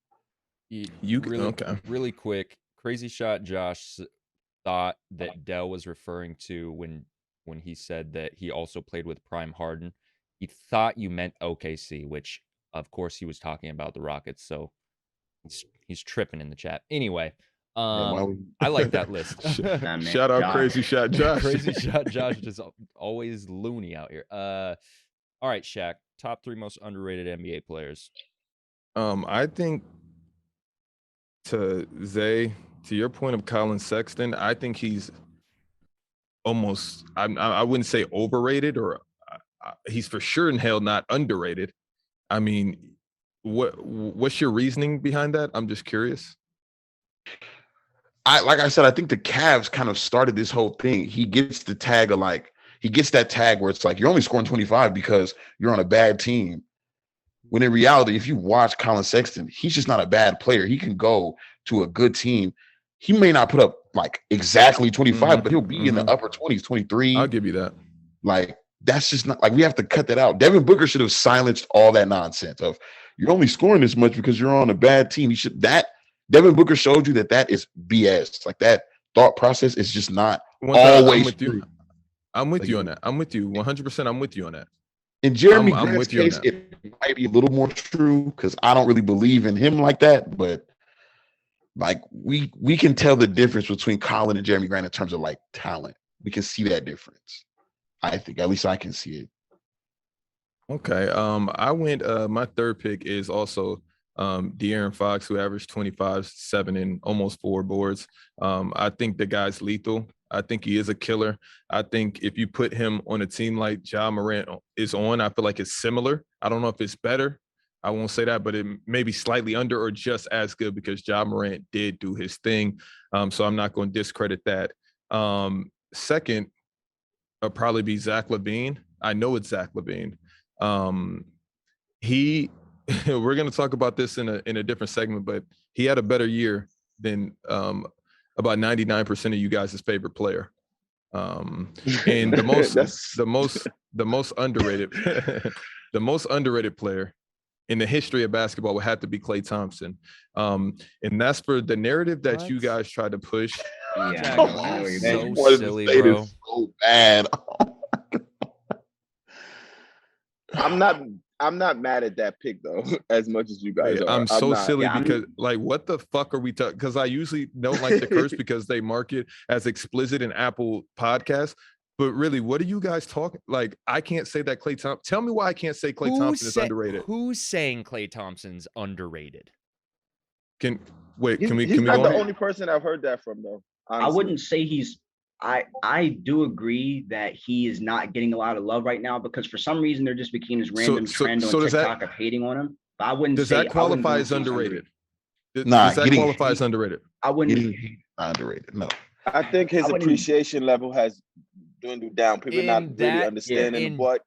B: Really quick, Crazy Shot Josh thought that Dell was referring to when he said that he also played with Prime Harden. He thought you meant OKC, which of course he was talking about the Rockets. So he's tripping in the chat. Anyway, I like that list.
C: Shout out Crazy Shot Josh.
B: Crazy Shot Josh is always loony out here. All right, Shaq, top 3 most underrated NBA players.
C: I think to your point of Colin Sexton, I think he's almost, I wouldn't say overrated, or he's for sure in hell not underrated. I mean, what's your reasoning behind that? I'm just curious.
D: Like I said, I think the Cavs kind of started this whole thing. He gets the tag of he gets that tag where it's like, you're only scoring 25 because you're on a bad team. When in reality, if you watch Colin Sexton, he's just not a bad player. He can go to a good team. He may not put up like exactly 25, but he'll be in the upper 20s, 23.
C: I'll give you that.
D: Like, that's just not, like, we have to cut that out. Devin Booker should have silenced all that nonsense of, you're only scoring this much because you're on a bad team. Devin Booker showed you that is BS. Like, that thought process is just not always true.
C: I'm with you on that. I'm with you 100%. I'm with you on that.
D: In Jeremy Grant's case, it might be a little more true because I don't really believe in him like that. But like, we can tell the difference between Colin and Jeremy Grant in terms of like talent. We can see that difference. I think, at least I can see it.
C: Okay. I went. My third pick is also De'Aaron Fox, who averaged 25, 7, and almost 4 boards. I think the guy's lethal. I think he is a killer. I think if you put him on a team like Ja Morant is on, I feel like it's similar. I don't know if it's better. I won't say that, but it may be slightly under or just as good because Ja Morant did do his thing. So I'm not going to discredit that. Second, it'll probably be Zach LaVine. I know it's Zach LaVine. We're going to talk about this in a different segment, but he had a better year than about 99% of you guys' favorite player. And the most underrated the most underrated player in the history of basketball would have to be Klay Thompson. And that's for the narrative that you guys try to push.
F: Yeah,
B: so silly, bro.
D: So bad.
A: I'm not mad at that pick though, as much as you guys are.
C: I'm so silly because like, what the fuck are we talking? Because I usually don't like to curse because they mark it as explicit in Apple Podcasts. But really, what are you guys talking? Like, I can't say that Klay Thompson. Tell me why I can't say Klay Thompson is underrated.
B: Who's saying Klay Thompson's underrated?
C: Can we
A: He's
C: go
A: not the
C: on?
A: only person I've heard that from though. Honestly.
F: I wouldn't say he's. I do agree that he is not getting a lot of love right now because for some reason there just became this random trend on TikTok of hating on him. But I wouldn't.
C: Does that qualify as underrated? Does that qualify as underrated?
F: I wouldn't.
D: Underrated. No.
A: I think his appreciation level has dwindled down. People not really understanding what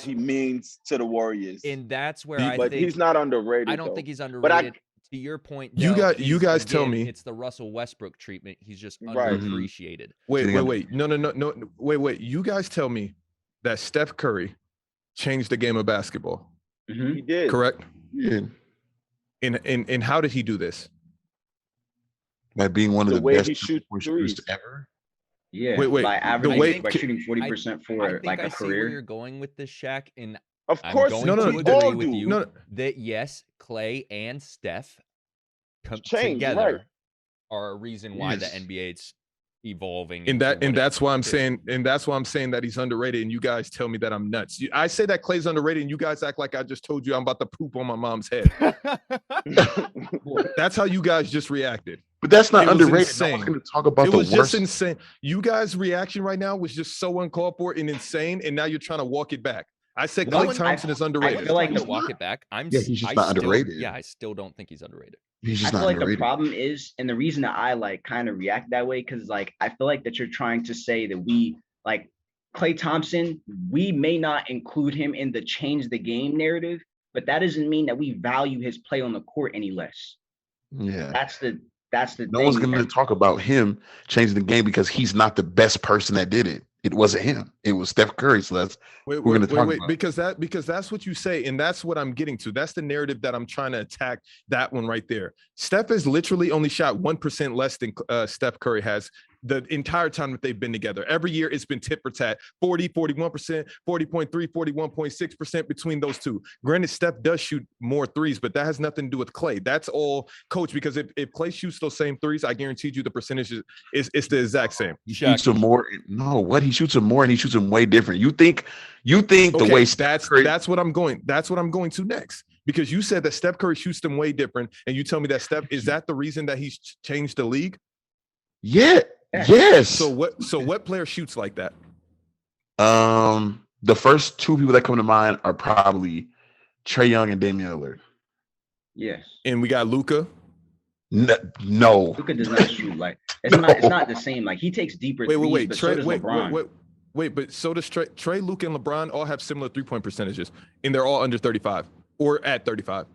A: he means to the Warriors.
B: And that's where
A: but he's not underrated.
B: I don't
A: though.
B: think he's underrated. to your point,
C: You
B: Del,
C: guys tell
B: again,
C: me.
B: it's the Russell Westbrook treatment. He's just
A: Right.
B: underappreciated.
C: Wait. No. Wait. You guys tell me that Steph Curry changed the game of basketball.
A: He did.
C: Correct?
D: Yeah.
C: And how did he do this?
D: By being one of
A: The
D: the
A: way
D: best
A: he shoots
D: shooters
A: threes.
D: ever.
F: Yeah.
C: Wait,
F: By
B: I
F: averaging,
B: think-
F: by shooting 40%
B: I
F: for
B: think
F: like
B: I
F: a
B: see where you're
F: career.
B: going with this, Shaq, and
A: Of
B: I'm
A: course,
B: going
C: No,
B: to
C: no,
B: agree
A: all
B: with
A: do.
B: you
C: No.
B: that yes, Klay and Steph come
A: Change,
B: together
A: right.
B: are a reason why the
D: Yes.
B: NBA is evolving.
C: And
B: into what it
C: that's why I'm
B: is.
C: saying, that he's underrated, and you guys tell me that I'm nuts. I say that Klay's underrated, and you guys act like I just told you I'm about to poop on my mom's head. That's how you guys just reacted.
D: But that's not
C: It was
D: underrated. No
C: insane.
D: one's going to talk about
C: It
D: the
C: was
D: worst.
C: just insane. You guys' reaction right now was just so uncalled for and insane, and now you're trying to walk it back. I said
F: No,
C: Klay Thompson is
B: I
C: underrated.
F: feel like
B: to
F: the-
B: walk it back.
D: Yeah, he's just not underrated.
B: Yeah, I still don't think he's underrated.
D: He's
F: I
D: just
F: feel
D: not
F: like the
D: underrated.
F: problem is, and the reason that I like kind of react that way, because like I feel like that you're trying to say that we like Klay Thompson, we may not include him in the change the game narrative, but that doesn't mean that we value his play on the court any less.
D: Yeah.
F: That's the
D: No
F: thing.
D: one's going to talk about him changing the game because he's not the best person that did it. It wasn't him. It was Steph Curry. So that's we're gonna talk about.
C: because that's what you say, and that's what I'm getting to. That's the narrative that I'm trying to attack. That one right there. Steph has literally only shot 1% less than Steph Curry has the entire time that they've been together. Every year it's been tit for tat, 40, 41%, 40.3, 41.6% between those two. Granted, Steph does shoot more threes, but that has nothing to do with Klay. That's all coach, because if Klay shoots those same threes, I guarantee you the percentage is the exact same.
D: He shoots them more. No, what he shoots them more, and he shoots them way different. You think the way
C: that's what I'm going. That's what I'm going to next, because you said that Steph Curry shoots them way different, and you tell me that Steph is that the reason that he's changed the league?
D: Yeah. Yes.
C: So what player shoots like that?
D: The first two people that come to mind are probably Trae Young and Damian Lillard.
F: Yes.
C: And we got Luka.
D: No.
F: Luka does not shoot like it's not the same. Like he takes deeper threes, but so does LeBron.
C: But so does Trae, Luka, and LeBron all have similar 3-point percentages, and they're all under 35 or at 35.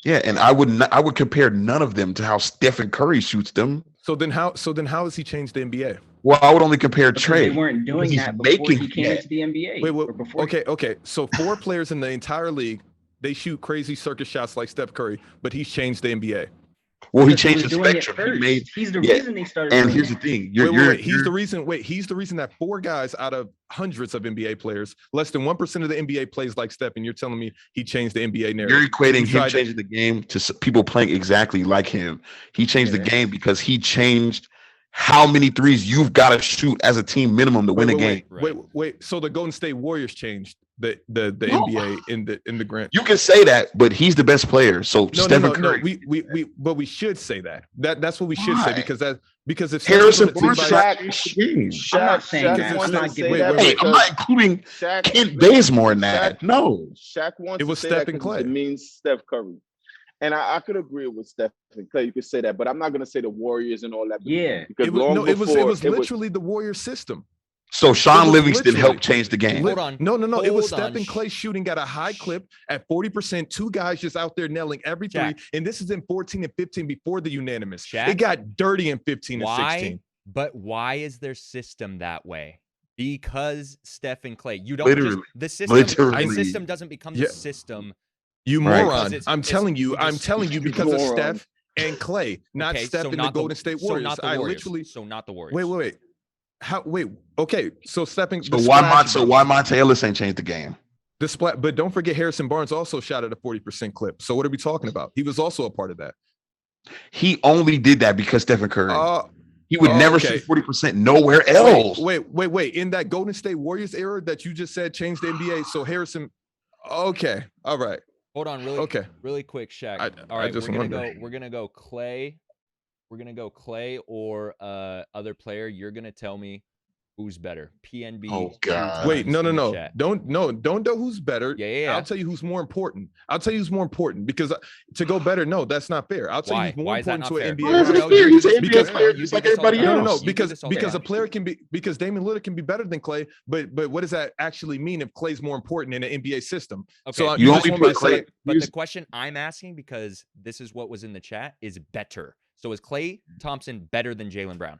D: Yeah, and I would compare none of them to how Stephen Curry shoots them.
C: So then how has he changed the NBA?
D: Well, I would only compare
F: Because
D: Trae.
F: they weren't doing
D: He's
F: that before he
D: making
F: came
D: it.
F: into the NBA.
C: Wait. Okay. So 4 players in the entire league, they shoot crazy circus shots like Steph Curry, but he's changed the NBA.
D: Well, he
F: Because
D: changed
F: was
D: the
F: doing it
D: spectrum. He
F: first.
D: made.
F: He's the
D: yeah.
F: reason they started.
D: And
F: doing
D: here's
F: it.
D: the thing.
C: He's the reason that 4 guys out of hundreds of NBA players, less than 1% of the NBA plays like Steph, and you're telling me he changed the NBA narrative.
D: You're equating him
C: tried
D: changing the game to people playing exactly like him. He changed the game because he changed how many threes you've got to shoot as a team minimum to win a game.
C: Wait. So the Golden State Warriors changed the NBA in the grant.
D: You can say that, but he's the best player. So Stephen Curry.
C: But we should say that. That's what we should say, because if
D: Harrison
C: Barnes,
F: I'm not saying that. I'm not giving that.
D: Hey, I'm not including Kent Bazemore in that. No.
A: Shaq wants
C: it was
A: to say
C: Steph
A: that
C: and
A: 'cause
C: Klay.
A: it means Steph Curry. And I could agree with Steph and Klay. You could say that, but I'm not going to say the Warriors and all that.
F: Yeah.
A: Because
C: it was literally the Warriors system.
D: So Sean Livingston helped change the game.
B: Hold on.
C: No. It was
B: Hold
C: Steph
B: on.
C: and Klay shooting at a high clip at 40%. 2 guys just out there nailing every three.
B: Shaq.
C: And this is in 14 and 15 before the unanimous.
B: Shaq.
C: It got dirty in 15 and 16.
B: But why is their system that way? Because Steph and Klay. You don't
D: Literally.
B: the system.
D: Literally.
B: The system doesn't become the system.
C: You
D: Right.
C: moron.
B: It's-
C: I'm telling you because of
A: moron.
C: Steph and Klay, not
B: Okay,
C: Steph
B: so
C: and
B: not
C: the Golden State
B: So
C: Warriors.
B: not the
C: I
B: Warriors.
C: literally
B: So not the Warriors.
C: wait. Okay. So stepping.
D: So why Monte Ellis ain't changed the game?
C: The splat, but don't forget Harrison Barnes also shot at a 40% clip. So what are we talking about? He was also a part of that.
D: He only did that because Stephen Curry. He would
C: Oh,
D: never
C: okay.
D: shoot 40% nowhere else.
C: Wait. In that Golden State Warriors era that you just said changed the NBA, so Harrison. Okay, all right.
B: Hold on, really quick, Shaq. All right, we're gonna go Klay. We're gonna go Klay or other player. You're gonna tell me Who's better? PNB.
D: Oh, God.
C: Wait, no.
B: Chat.
C: Don't know who's better.
B: Yeah.
C: I'll tell you who's more important. Because to go better, no, that's not fair. I'll tell you who's more
B: Why is that
C: important
B: not
C: to
B: fair?
C: an
D: Why is
C: NBA.
D: it fair? He's an NBA
C: because-
D: player just like everybody else.
C: No,
B: You do this all the
C: because
B: time.
C: a player can be, because Damian Lillard can be better than Klay, but what does that actually mean if Klay's more important in an NBA system?
B: Okay.
C: So
D: You
C: just
D: only
C: want me
D: put
C: to say-
D: Klay.
B: But the question I'm asking, because this is what was in the chat, is better. So is Klay Thompson better than Jaylen Brown?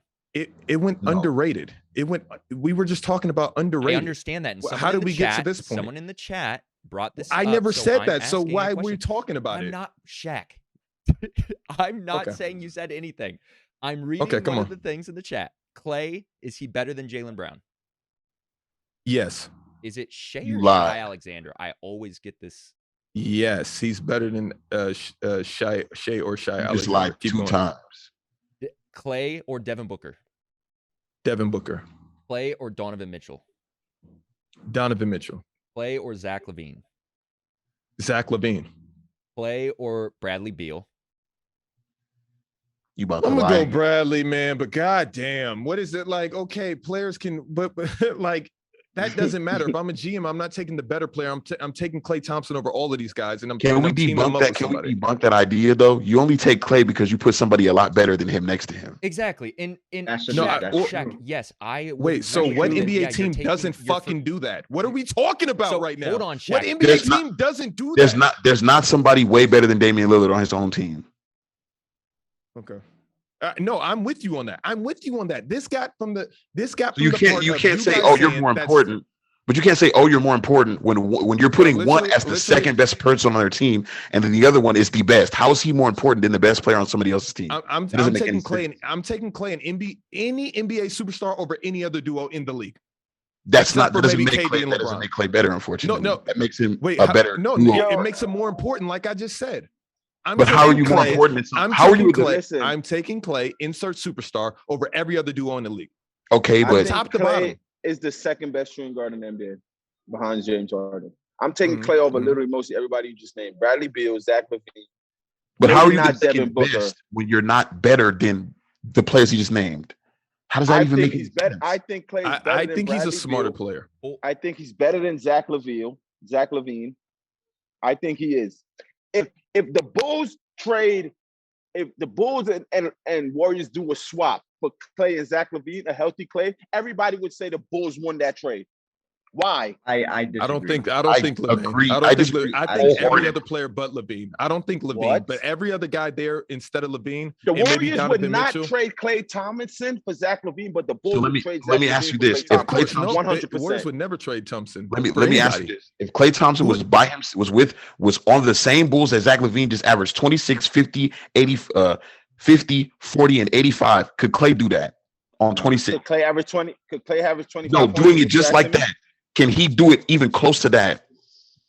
C: It went
D: No.
C: underrated. We were just talking about underrated.
B: I understand that. And
C: Well,
B: someone
C: how
B: in
C: did
B: the
C: we get to
B: chat-
C: this point?
B: Someone in the chat brought this
C: I
B: up,
C: never
B: so
C: said
B: I'm
C: that. So
B: asking a
C: why were you
B: question.
C: talking about
B: I'm
C: it?
B: not Shaq. I'm not
C: Okay.
B: saying you said anything. I'm reading
C: Okay, come
B: one of
C: on.
B: the things in the chat. Klay, is he better than Jaylen Brown?
C: Yes.
B: Is it Shea
D: You
B: or
D: lied.
B: Shai Alexander? I always get this.
C: Yes, he's better than Shea or Shai.
D: You just
C: Alexander.
D: lied
C: Keep
D: 2
C: going.
D: times.
B: Klay or Devin Booker?
C: Devin Booker,
B: Klay or Donovan Mitchell?
C: Donovan Mitchell,
B: Klay or Zach LaVine?
C: Zach LaVine.
B: Klay or Bradley Beal?
D: You about to
C: I'm gonna
D: lie.
C: go Bradley, man. But goddamn, what is it like? Okay, players can, but like that doesn't matter. If I'm a GM, I'm not taking the better player. I'm taking Klay Thompson over all of these guys, and I'm
D: Can we
C: teaming him
D: debunk
C: up
D: that?
C: with
D: Can we
C: somebody.
D: debunk that idea though? You only take Klay because you put somebody a lot better than him next to him.
B: Exactly. In
F: That's
B: Shaq,
F: true.
C: That's
B: Shaq,
F: true.
B: yes, I would
C: Wait, so
B: agree
C: what
B: that,
C: NBA
B: yeah, you're
C: team
B: taking
C: doesn't
B: your
C: fucking do that? What are we talking about
B: So,
C: right now?
B: hold on,
C: What
B: Shaq.
C: NBA
D: There's
C: team
D: not-
C: doesn't do
D: There's
C: that?
D: there's not somebody way better than Damian Lillard on his own team.
C: Okay. No, I'm with you on that. This got from the
D: So you can't say,
C: guys
D: oh, you're
C: saying
D: more
C: that's-
D: important. But you can't say, oh, you're more important when you're putting one
C: literally-
D: as the second best person on their team, and then the other one is the best. How is he more important than the best player on somebody else's team?
C: I'm
D: It doesn't make
C: taking
D: any
C: Klay.
D: sense.
C: I'm taking Klay and any NBA superstar over any other duo in the league.
D: That
C: except for
D: doesn't
C: maybe
D: make
C: KD
D: Klay,
C: and
D: that doesn't
C: LeBron.
D: make Klay better, unfortunately.
C: No.
D: That makes him
C: Wait,
D: a better
C: no,
D: duo.
C: it makes him more important, like I just said.
D: But how are you more
C: Klay-
D: important than
C: I'm
D: how are
C: taking
D: you
C: Klay.
A: Listen.
C: I'm taking Klay, insert superstar, over every other duo in the league.
D: Okay,
A: I
D: but
A: think
C: top to
A: Klay
C: bottom.
A: is the second best shooting guard in the NBA behind James Harden. I'm taking
C: Mhm,
A: Klay over
C: mhm.
A: literally most everybody you just named. Bradley Beal, Zach LaVine.
D: how are
A: maybe
D: you the
A: not Devin
D: second
A: Booker.
D: best when you're not better than the players he just named? How does that
A: I
D: even
A: think
D: make
A: he's
D: any
A: better.
D: sense?
A: I think Klay is better
C: I
A: than
C: think he's a
A: Bradley
C: smarter
A: Beal.
C: player.
A: I think he's better than Zach LaVine. I think he is. If the Bulls trade, if the Bulls and Warriors do a swap for Klay and Zach LaVine, a healthy Klay, everybody would say the Bulls won that trade. Why?
F: I disagree.
C: I don't think
D: I
C: LaVine.
D: agree.
C: I
D: I
C: don't think
D: disagree
C: I think every
D: wholeheartedly.
C: other player but LaVine. I don't think LaVine,
A: What?
C: but every other guy there instead of LaVine.
A: The
C: and maybe
A: Warriors would
C: Donovan
A: not
C: Mitchell.
A: trade Klay Thompson for Zach LaVine, but the Bulls
D: So let
A: would
D: me-
A: trade
D: let
A: Zach
D: me
A: LaVine
D: ask you
A: for
D: this.
A: Klay
D: If
C: Of
A: Thompson.
C: course, no,
A: 100%.
C: the Warriors would never trade Thompson.
D: Let me
C: for
D: ask you
C: anybody.
D: this. If Klay Thompson was by him was on the same Bulls as Zach LaVine, just averaged 26, 50, 80, 50, 40, and 85, could Klay do that on 26?
A: Could Klay average 20? Could Klay average 25?
D: No,
A: points
D: doing it
A: against
D: just
A: Zach
D: like
A: LaVine?
D: that. Can he do it even close to that?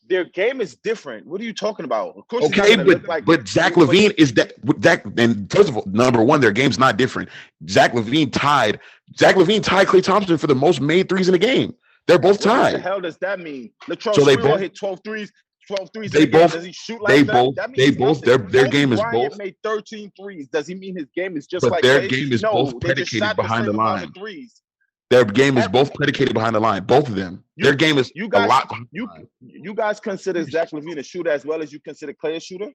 A: Their game is different. What are you talking about? Of course,
D: Okay,
A: it's not gonna look like
D: but Zach LaVine is that Zach. And first of all, number one, their game's not different. Zach LaVine tied Klay Thompson for the most made threes in the game. They're both
A: What the
D: tied.
A: hell does that mean? Latrell
D: So they
A: Sprewell
D: both-
A: hit 12 threes. 12 threes.
D: They
A: in a game.
D: both-
A: Does he shoot
D: they
A: like that?
D: both-
A: That
D: they
A: means
D: both-
A: nothing.
D: their
A: Kobe
D: game is
A: Bryant
D: both-
A: made 13 threes. Does he mean his game is just
D: But
A: like
D: their
A: Klay?
D: game is
A: No,
D: both
A: they just
D: predicated
A: shot the
D: behind
A: same
D: the
A: amount
D: line.
A: of threes.
D: Their game is both predicated behind the line. Both of them. Their game is
A: You
D: a
A: guys,
D: lot behind the
A: you
D: line.
A: you guys consider Zach LaVine a shooter as well as you consider Klay a shooter?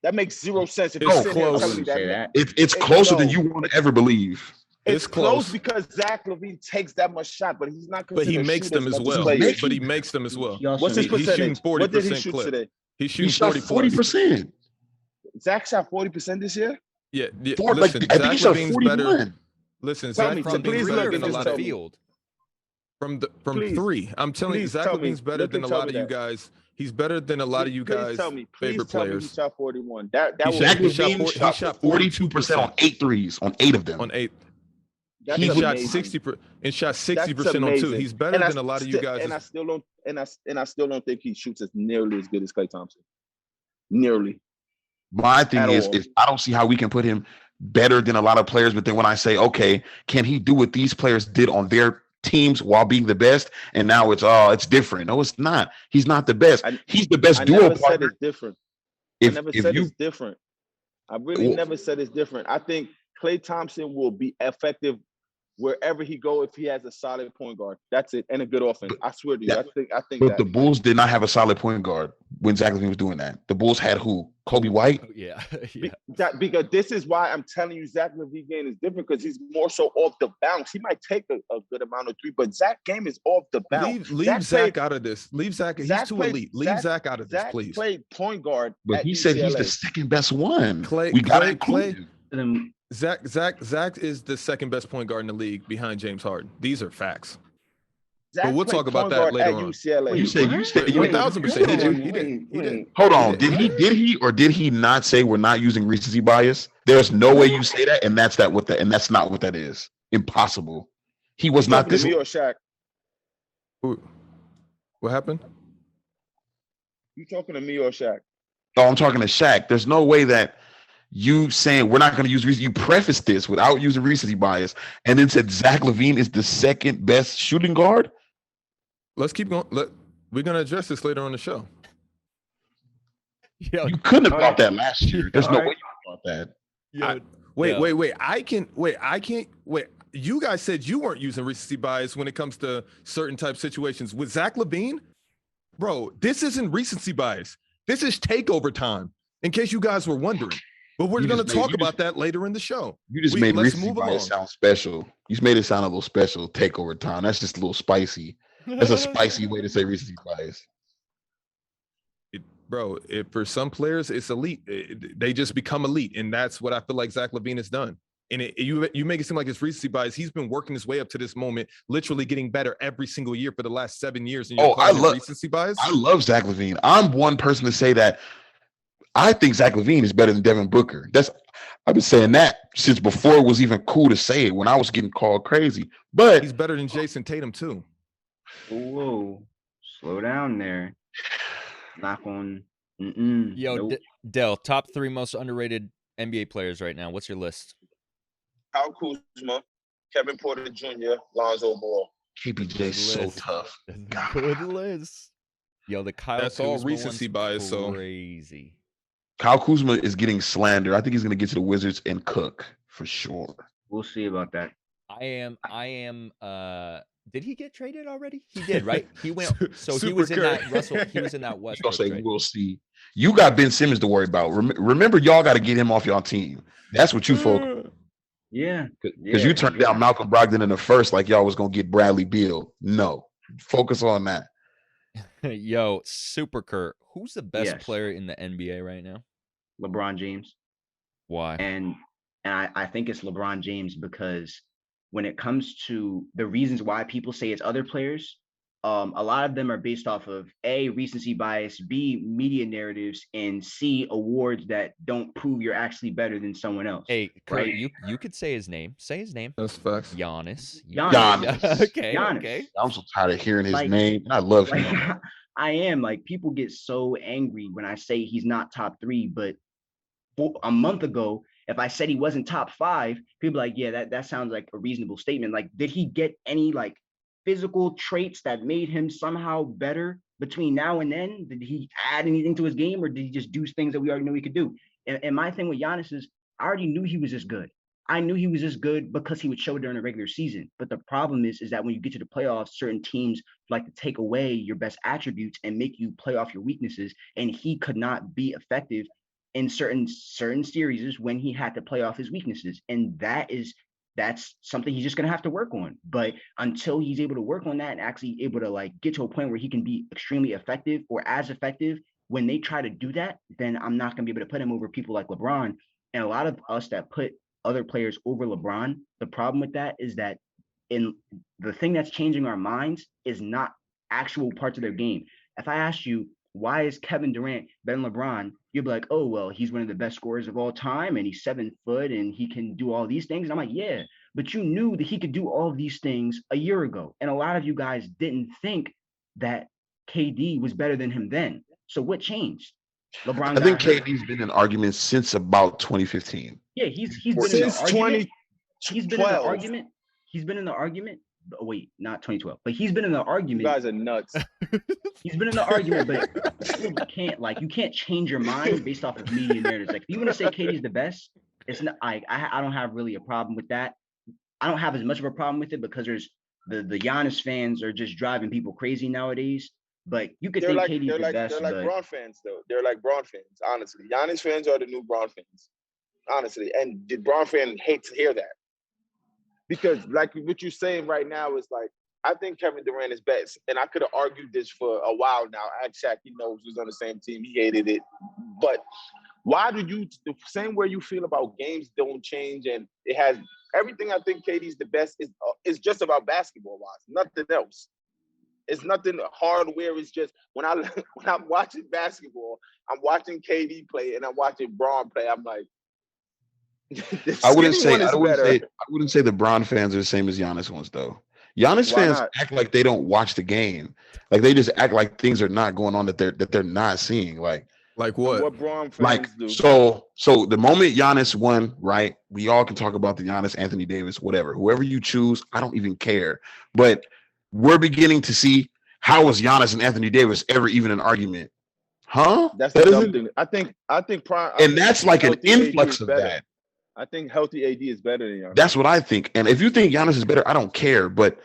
A: That makes zero sense. If
C: It's
A: you sit here and
C: close.
A: tell
F: I
A: me
F: wouldn't say
A: that,
F: that.
D: It's closer than you want to ever believe.
A: it's
C: It's
A: close
C: close.
A: because Zach LaVine takes that much shot, but he's not.
C: But he
A: considered a
C: makes
A: shooter
C: them as
A: much
C: well.
A: Klay is.
C: But he makes them as well.
F: He also
A: What's his
C: He's shooting
A: percentage?
C: 40%
A: What did he shoot
C: clip.
A: today?
C: He's
D: He
C: shooting
D: shot
C: 40 plus.
D: 40%.
A: Zach shot 40% this year.
C: Yeah.
D: I think
C: Zach
D: he shot
C: LaVine's better.
D: 41.
C: Listen,
A: Tell
C: Zach
A: me,
B: From
C: LaVine's
A: please
B: three
A: look
C: better
B: or
C: than
A: at
C: a
A: this,
B: from
C: lot
B: the
C: of
A: tell me.
B: field?
C: from
A: Please.
C: three. I'm telling you,
A: Please
C: Zach
A: tell me.
C: LaVine's better
A: Look
C: than a
A: and tell
C: lot
A: me
C: of you
A: that.
C: guys. He's better than a lot of you
A: Please
C: guys'
A: tell me.
C: favorite
A: Please tell me he
C: players.
A: shot 41. That will
D: Zach
C: he shot
D: LaVine
C: four- he
D: shot
C: shot
D: 42% on 8 threes, on 8 of them.
C: On 8.
A: That's
C: He shot
A: amazing.
C: 60% and shot
A: That's
C: 60% on 2.
A: amazing.
C: He's better
A: And I
C: than a lot of you
A: sti-
C: guys.
A: And I still don't. And I still don't think he shoots as nearly as good as Klay Thompson. Nearly.
D: My thing
A: At
D: is
A: all.
D: I don't see how we can put him better than a lot of players. But then when I say, okay, can he do what these players did on their teams while being the best? And now it's different. No, it's not. He's not the best. He's the best
A: I
D: duo
A: never said
D: partner.
A: it's different.
D: If
A: I never
D: if
A: said
D: you
A: it's different. I really
D: Well-
A: never said it's different. I think Klay Thompson will be effective wherever he go, if he has a solid point guard, that's it, and a good offense. I swear to you, I think
D: But
A: that.
D: the Bulls did not have a solid point guard when Zach LaVine was doing that. The Bulls had who? Kobe White?
B: Yeah.
A: Because this is why I'm telling you Zach LaVine game is different, because he's more so off the bounce. He might take a good amount of three, but Zach game is off the bounce.
C: Leave Zach out of this. Leave Zach. He's too elite. Leave Zach out of this, please.
A: Played point guard.
D: But he said he's the second best one.
C: Clay,
D: we got
C: Clay. Zach is the second best point guard in the league behind James Harden. These are facts.
A: Zach
C: but we'll talk about that later on.
A: UCLA.
D: You said
C: 1,000%. He did.
D: Hold on. Did he or did he not say we're not using recency bias? There's no way you say that, and that's not what that is. Impossible. He was not this.
A: Me or Shaq?
C: What happened?
A: You talking to me or Shaq?
D: Oh, I'm talking to Shaq. There's no way that you saying we're not going to use recency. You prefaced this without using recency bias, and then said Zach LaVine is the second best shooting guard.
C: Let's keep going. We're going to address this later on the show.
B: Yeah.
D: You couldn't have thought that last year. There's no way you thought that.
C: Wait. I can't. You guys said you weren't using recency bias when it comes to certain type situations. With Zach LaVine, bro, this isn't recency bias. This is takeover time, in case you guys were wondering. But we're going to talk about that later in the show.
D: You just made recency bias sound special. You just made it sound a little special. Takeover time. That's just a little spicy. That's a spicy way to say recency bias.
C: For some players, it's elite. They just become elite, and that's what I feel like Zach LaVine has done. And you make it seem like it's recency bias. He's been working his way up to this moment, literally getting better every single year for the last 7 years. And
D: I love
C: recency bias.
D: I love Zach LaVine. I'm one person to say that I think Zach LaVine is better than Devin Booker. I've been saying that since before it was even cool to say it, when I was getting called crazy. But
C: he's better than Jason Tatum too.
F: Whoa, slow down there. Not on.
B: Yo,
F: nope.
B: Dell, top 3 most underrated NBA players right now. What's your list?
A: Kyle Kuzma, Kevin Porter Jr., Lonzo Ball.
D: KPJ's so tough.
B: Good list. Yo, the Kyle
C: That's
B: Kuzma
C: all recency bias.
B: Crazy.
D: Kyle Kuzma is getting slandered. I think he's going to get to the Wizards and cook for sure.
F: We'll see about that.
B: I am. Did he get traded already? He did, right? He went. So he was in
C: Curry.
B: that Russell. He was in that Westbrook
D: I'll say
B: trade.
D: we'll see. You got Ben Simmons to worry about. Remember, y'all got to get him off your team. That's what you focus.
F: Yeah,
D: because you turned down Malcolm Brogdon in the first, like y'all was gonna get Bradley Beal. No, focus on that.
B: Yo, Super Kurt, who's the best player in the NBA right now?
F: LeBron James.
B: Why?
F: And I think it's LeBron James because when it comes to the reasons why people say it's other players, a lot of them are based off of A, recency bias, B, media narratives, and C, awards that don't prove you're actually better than someone else.
B: Hey, Kurt,
F: right?
B: you could say his name. Say his name.
C: That's facts.
B: Giannis.
F: Okay.
D: Okay. I'm so tired of hearing his name. I love him.
F: I am. Like, people get so angry when I say he's not top 3, but a month ago, if I said he wasn't top 5, people are like, yeah, that sounds like a reasonable statement. Like, did he get any like physical traits that made him somehow better between now and then? Did he add anything to his game, or did he just do things that we already know he could do? And my thing with Giannis is I already knew he was this good. I knew he was this good because he would show during the regular season. But the problem is that when you get to the playoffs, certain teams like to take away your best attributes and make you play off your weaknesses. And he could not be effective in certain series when he had to play off his weaknesses. And that's something he's just going to have to work on. But until he's able to work on that and actually able to like get to a point where he can be extremely effective or as effective when they try to do that, then I'm not going to be able to put him over people like LeBron. And a lot of us that put other players over LeBron, the problem with that is that in the thing that's changing our minds is not actual parts of their game. If I asked you, why is Kevin Durant better than LeBron? You'd be like, oh, well, he's one of the best scorers of all time, and he's 7 foot, and he can do all these things. And I'm like, yeah, but you knew that he could do all of these things a year ago. And a lot of you guys didn't think that KD was better than him then. So what changed? LeBron.
D: I think KD's been in arguments since about 2015.
F: Yeah, he's been
A: since
F: in the argument.
A: He's been in the
F: argument. He's been in the argument. Oh, wait, not 2012, but he's been in the argument.
A: You guys are nuts.
F: He's been in the argument, but you can't change your mind based off of media narratives. Like, if you want to say KD's the best, it's not. I don't have really a problem with that. I don't have as much of a problem with it because there's the Giannis fans are just driving people crazy nowadays. But you could think KD's the best.
A: They're like Bron fans, though. They're like Bron fans, honestly. Giannis fans are the new Bron fans, honestly. And the Bron fan hate to hear that. Because like what you're saying right now is like, I think Kevin Durant is best. And I could have argued this for a while now. Shaq, he knows who's on the same team. He hated it. But why do you, the same way you feel about games don't change and it has everything I think KD's the best is just about basketball-wise, nothing else. It's nothing hardware. It's just when I'm watching basketball, I'm watching KD play and I'm watching Bron play. I'm like,
D: I wouldn't say the Bron fans are the same as Giannis ones though. Giannis fans act like they don't watch the game. Like they just act like things are not going on that they're not seeing. Like
C: what?
A: What Bron fans do.
D: So the moment Giannis won, right? We all can talk about the Giannis, Anthony Davis, whatever. Whoever you choose, I don't even care. But we're beginning to see how was Giannis and Anthony Davis ever even an argument? Huh?
A: That's the dumb thing. I think
D: and that's like an influx of that.
A: I think healthy AD is better than Giannis.
D: That's what I think. And if you think Giannis is better, I don't care. But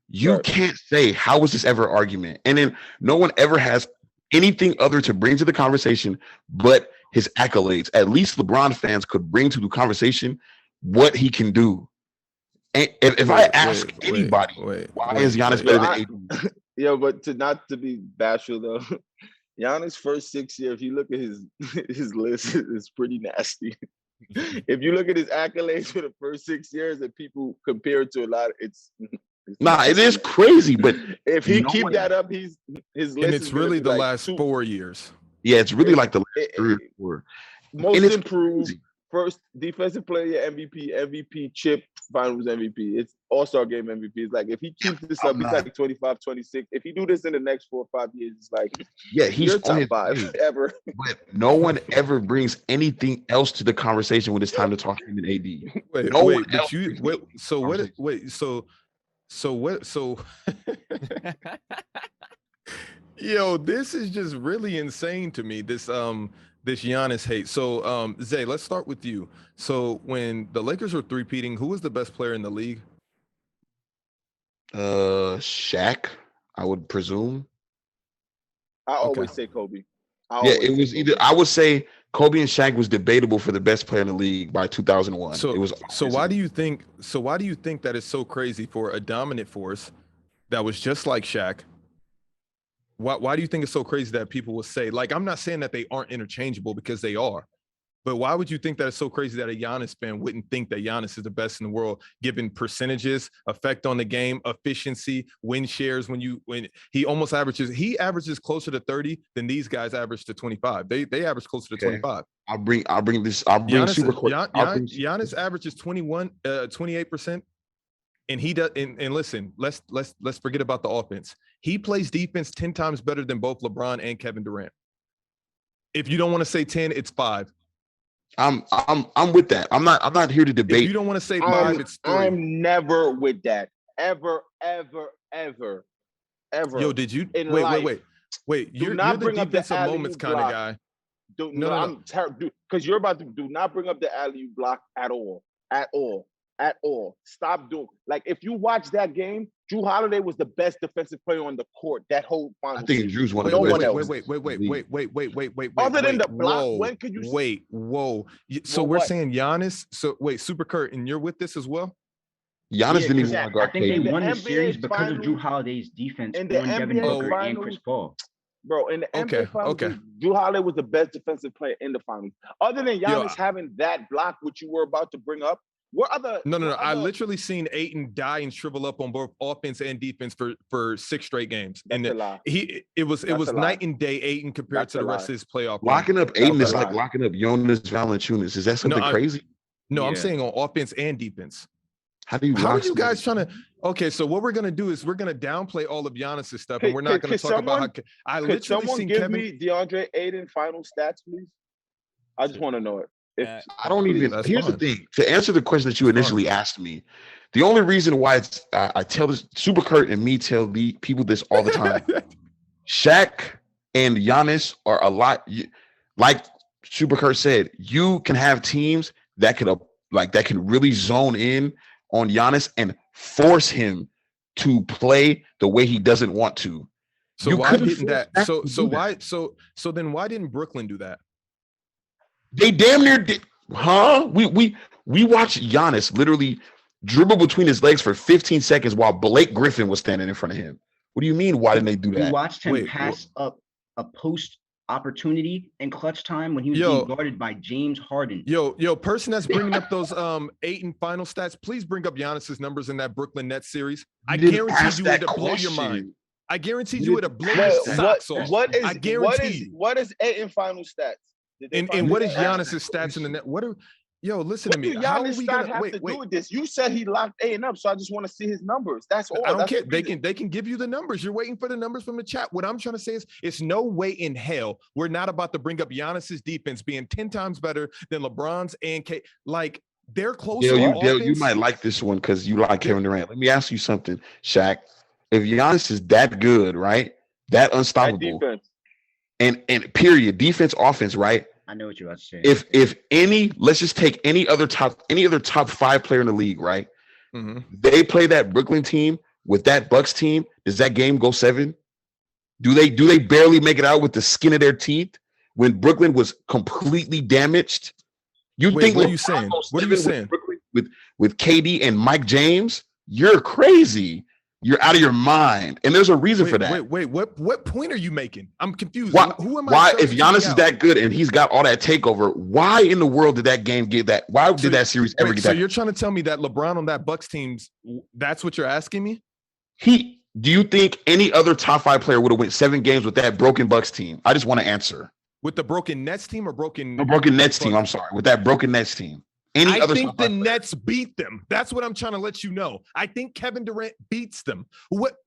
D: you can't say, how was this ever an argument? And then no one ever has anything other to bring to the conversation but his accolades. At least LeBron fans could bring to the conversation what he can do. And if I ask anybody, why is Giannis better than AD?
A: Yeah, but not to be bashful though, Giannis' first 6 years, if you look at his list, it's pretty nasty. If you look at his accolades for the first 6 years that people compare it to a lot, it's
D: it is crazy. But
A: if he keep that up, his list.
C: And it's really the last 4 years.
D: Yeah, it's really like the last 3 or 4.
A: Most improved, first defensive player MVP, chip, finals MVP. It's all-star game MVP. It's like if he keeps this up, he's like 25, 26. If he do this in the next 4 or 5 years, it's like
D: he's
A: top 5 ever.
D: But no one ever brings anything else to the conversation when it's time to talk to him in AD.
C: Yo, this is just really insane to me. This Giannis hate. So Zay, let's start with you. So when the Lakers were three-peating, who was the best player in the league?
D: Shaq, I would presume.
A: I always say Kobe.
D: It was either I would say Kobe and Shaq was debatable for the best player in the league by 2001.
C: So why do you think that is so crazy for a dominant force that was just like Shaq? Why do you think it's so crazy that people will say, like, I'm not saying that they aren't interchangeable because they are, but why would you think that it's so crazy that a Giannis fan wouldn't think that Giannis is the best in the world, given percentages, effect on the game, efficiency, win shares? When he averages closer to 30 than these guys average to 25. They average closer to 25.
D: I'll bring
C: Giannis,
D: super quick.
C: Giannis averages 28%. And he does. And listen, let's forget about the offense. He plays defense 10 times better than both LeBron and Kevin Durant. If you don't want to say 10, it's 5.
D: I'm with that. I'm not here to debate.
C: If you don't want to say 5, it's 3.
A: I'm never with that. Ever.
C: Yo, did you wait? You're
A: not
C: the defensive moments kind of guy.
A: No. Because you're about to do not bring up the alley-oop block at all. Stop doing like if you watch that game, Jrue Holiday was the best defensive player on the court that whole final.
D: I think Drew's one of
A: the
C: best. Wait.
A: Other than the block, when could you
C: whoa. So we're saying Giannis. So wait, Super Kurt, and you're with this as well?
D: Giannis didn't even want to guard.
F: I think they won the series because of Jrue Holiday's defense on Devin Booker and Chris Paul.
A: Bro, in the NBA finals, Jrue Holiday was the best defensive player in the finals. Other than Giannis having that block, which you were about to bring up, I
C: literally seen Ayton die and shrivel up on both offense and defense for 6 straight games.
A: That's a lie.
C: It was night and day Ayton compared to the rest of his playoff.
D: Locking up Ayton is like locking up Jonas Valanciunas. Is that something crazy?
C: No, I'm saying on offense and defense.
D: How are you
C: guys trying to? Okay, so what we're gonna do is we're gonna downplay all of Giannis's stuff, and we're not gonna talk about how. I literally seen Kevin.
A: Me DeAndre Ayton final stats, please? I just want to know it.
D: I don't even. Here's the thing. To answer the question that you initially asked me, the only reason why I tell this, Super Kurt and me tell people this all the time. Shaq and Giannis are a lot. Like Super Kurt said, you can have teams that can really zone in on Giannis and force him to play the way he doesn't want to.
C: So why didn't that? So then why didn't Brooklyn do that?
D: They damn near did. Huh? We watched Giannis literally dribble between his legs for 15 seconds while Blake Griffin was standing in front of him. What do you mean? Why didn't they do that?
F: We watched him pass up a post opportunity in clutch time when he was being guarded by James Harden.
C: Person that's bringing up those 8 and final stats, please bring up Giannis's numbers in that Brooklyn Nets series. I guarantee you it'd blow your mind. I guarantee you it'd blow your socks off.
A: What is 8 and final stats?
C: And what is Giannis's stats in the net? Listen to me. How are we gonna
A: do with this? You said he locked A and up, so I just want to see his numbers. That's all.
C: I don't care. They can give you the numbers. You're waiting for the numbers from the chat. What I'm trying to say is, it's no way in hell we're not about to bring up Giannis's defense being 10 times better than LeBron's and K. Like, they're close.
D: You might like this one because you like Kevin Durant. Let me ask you something, Shaq. If Giannis is that good, right? That unstoppable. That defense. And period, defense, offense, right?
F: I know what you're about to say.
D: If any, let's just take any other top 5 player in the league, right?
C: Mm-hmm.
D: They play that Brooklyn team with that Bucks team. Does that game go 7? Do they barely make it out with the skin of their teeth when Brooklyn was completely damaged? Think
C: what are you saying? What are you saying?
D: With KD and Mike James? You're crazy. You're out of your mind, and there's a reason for that.
C: Wait, what point are you making? I'm confused.
D: Why, if Giannis is that good and he's got all that takeover, why in the world did that game get that? Why did that series ever get that?
C: So you're trying to tell me that LeBron on that Bucks teams, that's what you're asking me?
D: Do you think any other top 5 player would have went 7 games with that broken Bucks team? I just want to answer.
C: With the broken Nets team or broken?
D: The broken Nets team. I'm sorry, with that broken Nets team.
C: I think the Nets beat them. That's what I'm trying to let you know. I think Kevin Durant beats them.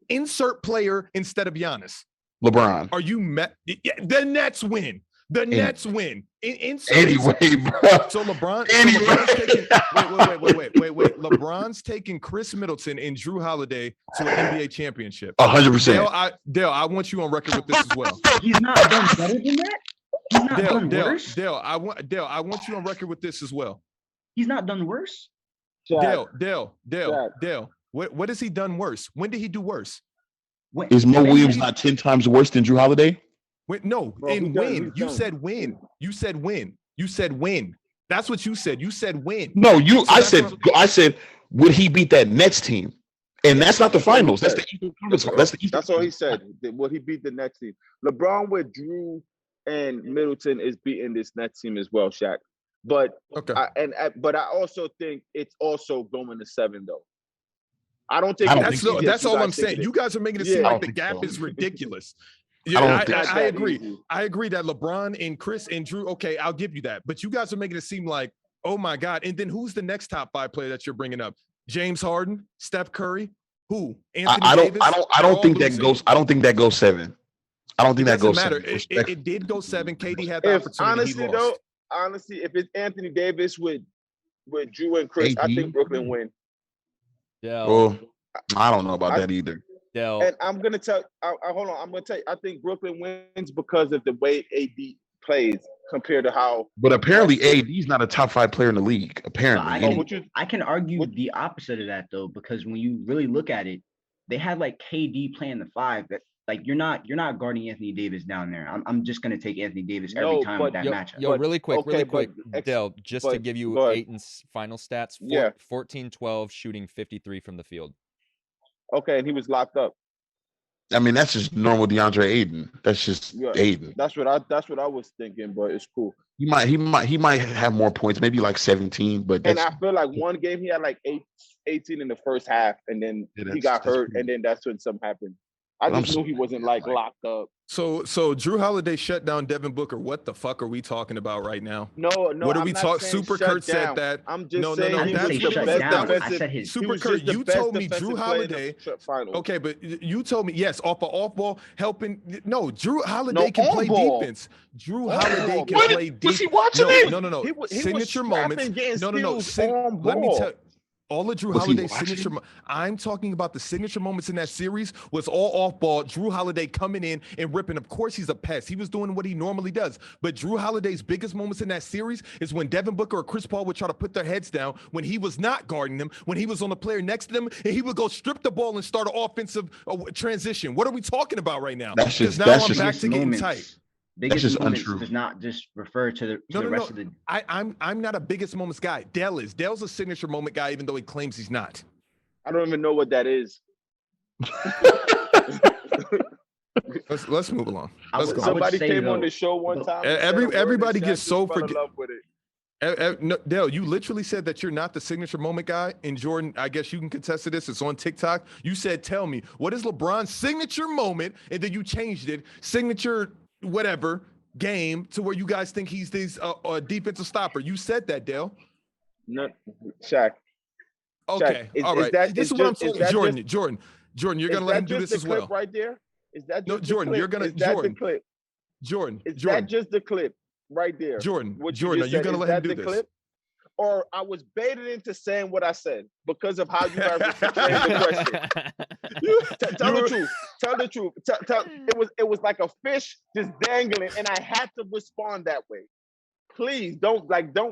C: Insert player instead of Giannis?
D: LeBron.
C: Are you the Nets win? The Nets win.
D: Anyway, bro.
C: So LeBron. Wait. LeBron's taking Chris Middleton and Drew Holiday to an NBA championship.
D: 100%.
C: Dale, I want you on record with this as well.
F: He's not done better than that. He's not done worse.
C: Dale, I want you on record with this as well.
F: He's not done worse.
C: Dale. What has he done worse? When did he do worse?
D: Is Mo Williams not 10 times worse than Drew Holiday?
C: No, you said win. You said win. That's what you said. You said win.
D: No, I said, would he beat that Nets team? And that's not the finals. That's the Eastern Conference.
A: That's all he said. Would he beat the Nets team? LeBron with Drew and Middleton is beating this Nets team as well, Shaq. But but I also think it's also going to 7 though. I don't think
C: that's all I'm saying. You guys are making it seem like the gap is ridiculous. I agree. Easy. I agree that LeBron and Chris and Drew. Okay, I'll give you that. But you guys are making it seem like, oh my God. And then who's the next top 5 player that you're bringing up? James Harden, Steph Curry, who? Anthony Davis.
D: I don't think that goes. I don't think that goes 7. I don't think that goes.
C: Matter. It did go 7. KD had the opportunity.
A: Honestly, if it's Anthony Davis with Drew and Chris, I think Brooklyn win.
B: Yeah.
D: Well, I don't know about that either.
B: Yeah.
A: And I'm gonna tell. Hold on. I'm gonna tell you. I think Brooklyn wins because of the way AD plays compared to how.
D: But apparently, AD's not a top 5 player in the league. Apparently,
F: I can argue the opposite of that though, because when you really look at it, they had like KD playing the 5. That like you're not guarding Anthony Davis down there. I'm just gonna take Anthony Davis every time with that matchup.
B: Really quick, Dale, just to give you 8 and final stats. 14-12 shooting 53 from the field.
A: Okay, and he was locked up.
D: I mean, that's just normal DeAndre Ayton. That's just Ayton.
A: That's what I was thinking, but it's cool.
D: He might have more points, maybe like 17. But
A: I feel like one game he had like 18 in the first half, and then he got hurt, and then that's when something happened. I just knew he wasn't like locked up.
C: So Drew Holiday shut down Devin Booker. What the fuck are we talking about right now?
A: No.
C: What are we talking? Super Kurt said that.
A: I'm just saying
F: he was the best defensive.
C: Super Kurt, you told me Drew Holiday. Okay, but you told me yes, off ball helping. No, Drew Holiday can play defense. Drew Holiday can play defense.
D: Was he watching it?
C: No. Signature moments. No. Let me tell. All of Drew
D: Was he
C: Holiday's
D: watching?
C: signature. I'm talking about the signature moments in that series was all off ball. Drew Holiday coming in and ripping. Of course, he's a pest. He was doing what he normally does. But Drew Holiday's biggest moments in that series is when Devin Booker or Chris Paul would try to put their heads down when he was not guarding them, when he was on the player next to them, and he would go strip the ball and start an offensive transition. What are we talking about right now?
D: That's just
C: now
D: that's
C: I'm
D: just
C: back to getting tight.
F: Biggest
D: just
F: moments
D: untrue.
F: does not just refer to the rest of the.
C: I'm not a biggest moments guy. Dell is. Dell's a signature moment guy, even though he claims he's not.
A: I don't even know what that is.
C: Let's move along. Let's go.
A: Somebody came on the show one time.
C: Everybody gets so
A: fell in love with it.
C: No, Dell, you literally said that you're not the signature moment guy. And Jordan, I guess you can contest to this. It's on TikTok. You said, tell me, what is LeBron's signature moment? And then you changed it. Signature whatever game to where you guys think he's this defensive stopper. You said that, Dell.
A: No, Shaq.
C: Okay.
A: Shaq,
C: all right. This is what I'm saying. Jordan, you're going to let him do this as well.
A: Right there? Is that just
C: Jordan, you're going to Jordan. Jordan.
A: Is that just the clip right there?
C: Jordan,
A: are
C: you going to let him do this? Clip?
A: Or I was baited into saying what I said because of how you guys framed the question. Tell the truth. Tell the truth. It was like a fish just dangling, and I had to respond that way. Please don't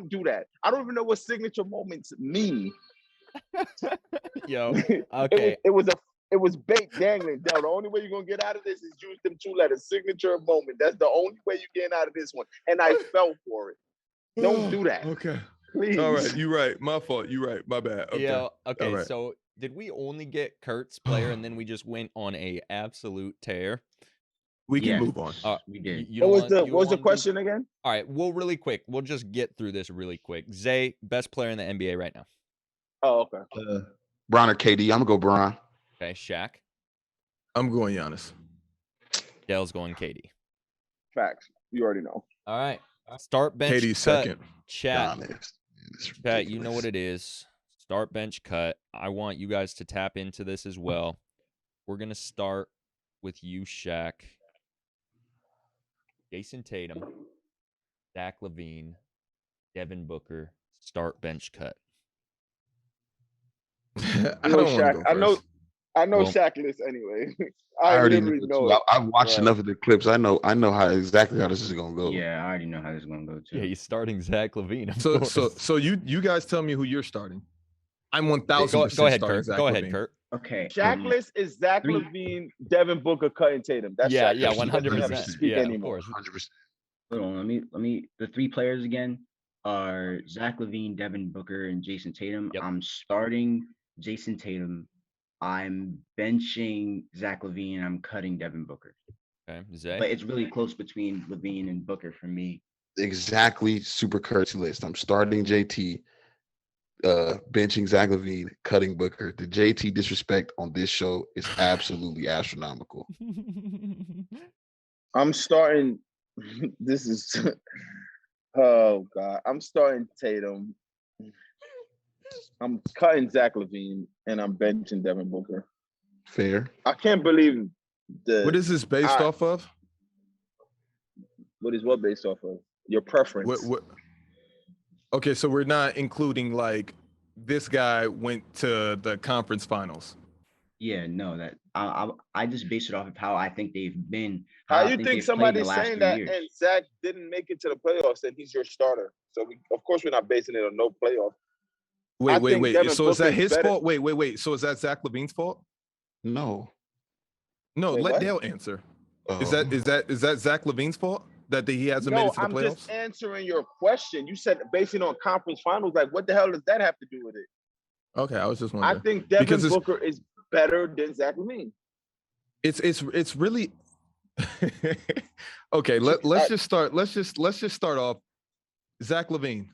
A: do that. I don't even know what signature moments mean.
B: Yo, okay.
A: It was bait dangling. The only way you're gonna get out of this is use them 2 letters. Signature moment. That's the only way you're getting out of this one. And I fell for it. Don't do that.
C: Okay.
A: Please.
C: All right, you're right. My fault. You're right. My bad. Okay.
B: Yeah. Okay.
C: Right.
B: So did we only get Kurt's player and then we just went on a absolute tear?
C: We can move on.
F: We did.
A: What was the question again?
B: All right. Well, really quick. We'll just get through this really quick. Zay, best player in the NBA right now.
A: Oh, okay.
D: Bron or KD? I'm gonna go Bron.
B: Okay. Shaq.
C: I'm going Giannis.
B: Dell's going KD.
A: Facts. You already know.
B: All right. Start bench.
C: KD's second.
B: Chat. Chat, you know what it is. Start bench cut. I want you guys to tap into this as well. We're going to start with you, Shaq. Jason Tatum, Zach LaVine, Devin Booker, start bench cut.
C: I don't
A: Shaq. I know
B: Well,
A: Shaq list anyway.
D: I already
A: literally
D: know.
A: it.
D: I've watched enough of the clips. I know how exactly how this is gonna go.
F: Yeah, I already know how this is gonna go too.
B: Yeah, he's starting Zach LaVine.
C: So you guys tell me who you're starting. I'm 1,000%.
B: Go ahead, Kurt. Go ahead, Kurt.
F: Okay.
A: Shaq list is Zach LaVine, Devin Booker, Cut, and Tatum. That's
B: Yeah,
A: Shaq list.
B: 100%. Yeah, of course.
D: 100%.
F: Hold on. Let me. The 3 players again are Zach LaVine, Devin Booker, and Jason Tatum.
B: Yep.
F: I'm starting Jason Tatum. I'm benching Zach LaVine. I'm cutting Devin Booker.
B: Okay, Zay.
F: But it's really close between LaVine and Booker for me.
D: Exactly. Super Kurt's list. I'm starting JT, benching Zach LaVine, cutting Booker. The JT disrespect on this show is absolutely astronomical.
A: I'm starting. This is. Oh God! I'm starting Tatum. I'm cutting Zach LaVine and I'm benching Devin Booker.
D: Fair.
A: I can't believe
C: What is this based off of?
A: What is what based off of? Your preference.
C: What? Okay, so we're not including like this guy went to the conference finals.
F: Yeah, no, that I just base it off of how I think they've been.
A: How you think somebody's saying that and Zach didn't make it to the playoffs and he's your starter? So of course we're not basing it on no playoff.
C: Wait.
A: Devin
C: So is that
A: Booker's
C: his
A: better.
C: fault? Wait. So is that Zach LaVine's fault?
D: No.
C: No,
A: Wait,
C: let
A: what?
C: Dale answer. Is that Zach LaVine's fault that he hasn't made it to the
A: I'm
C: playoffs?
A: just answering your question. You said basing on conference finals. Like, what the hell does that have to do with it?
C: Okay, I was just wondering.
A: I think Devin Booker is better than Zach LaVine.
C: It's really okay. Let's just start off. Zach LaVine,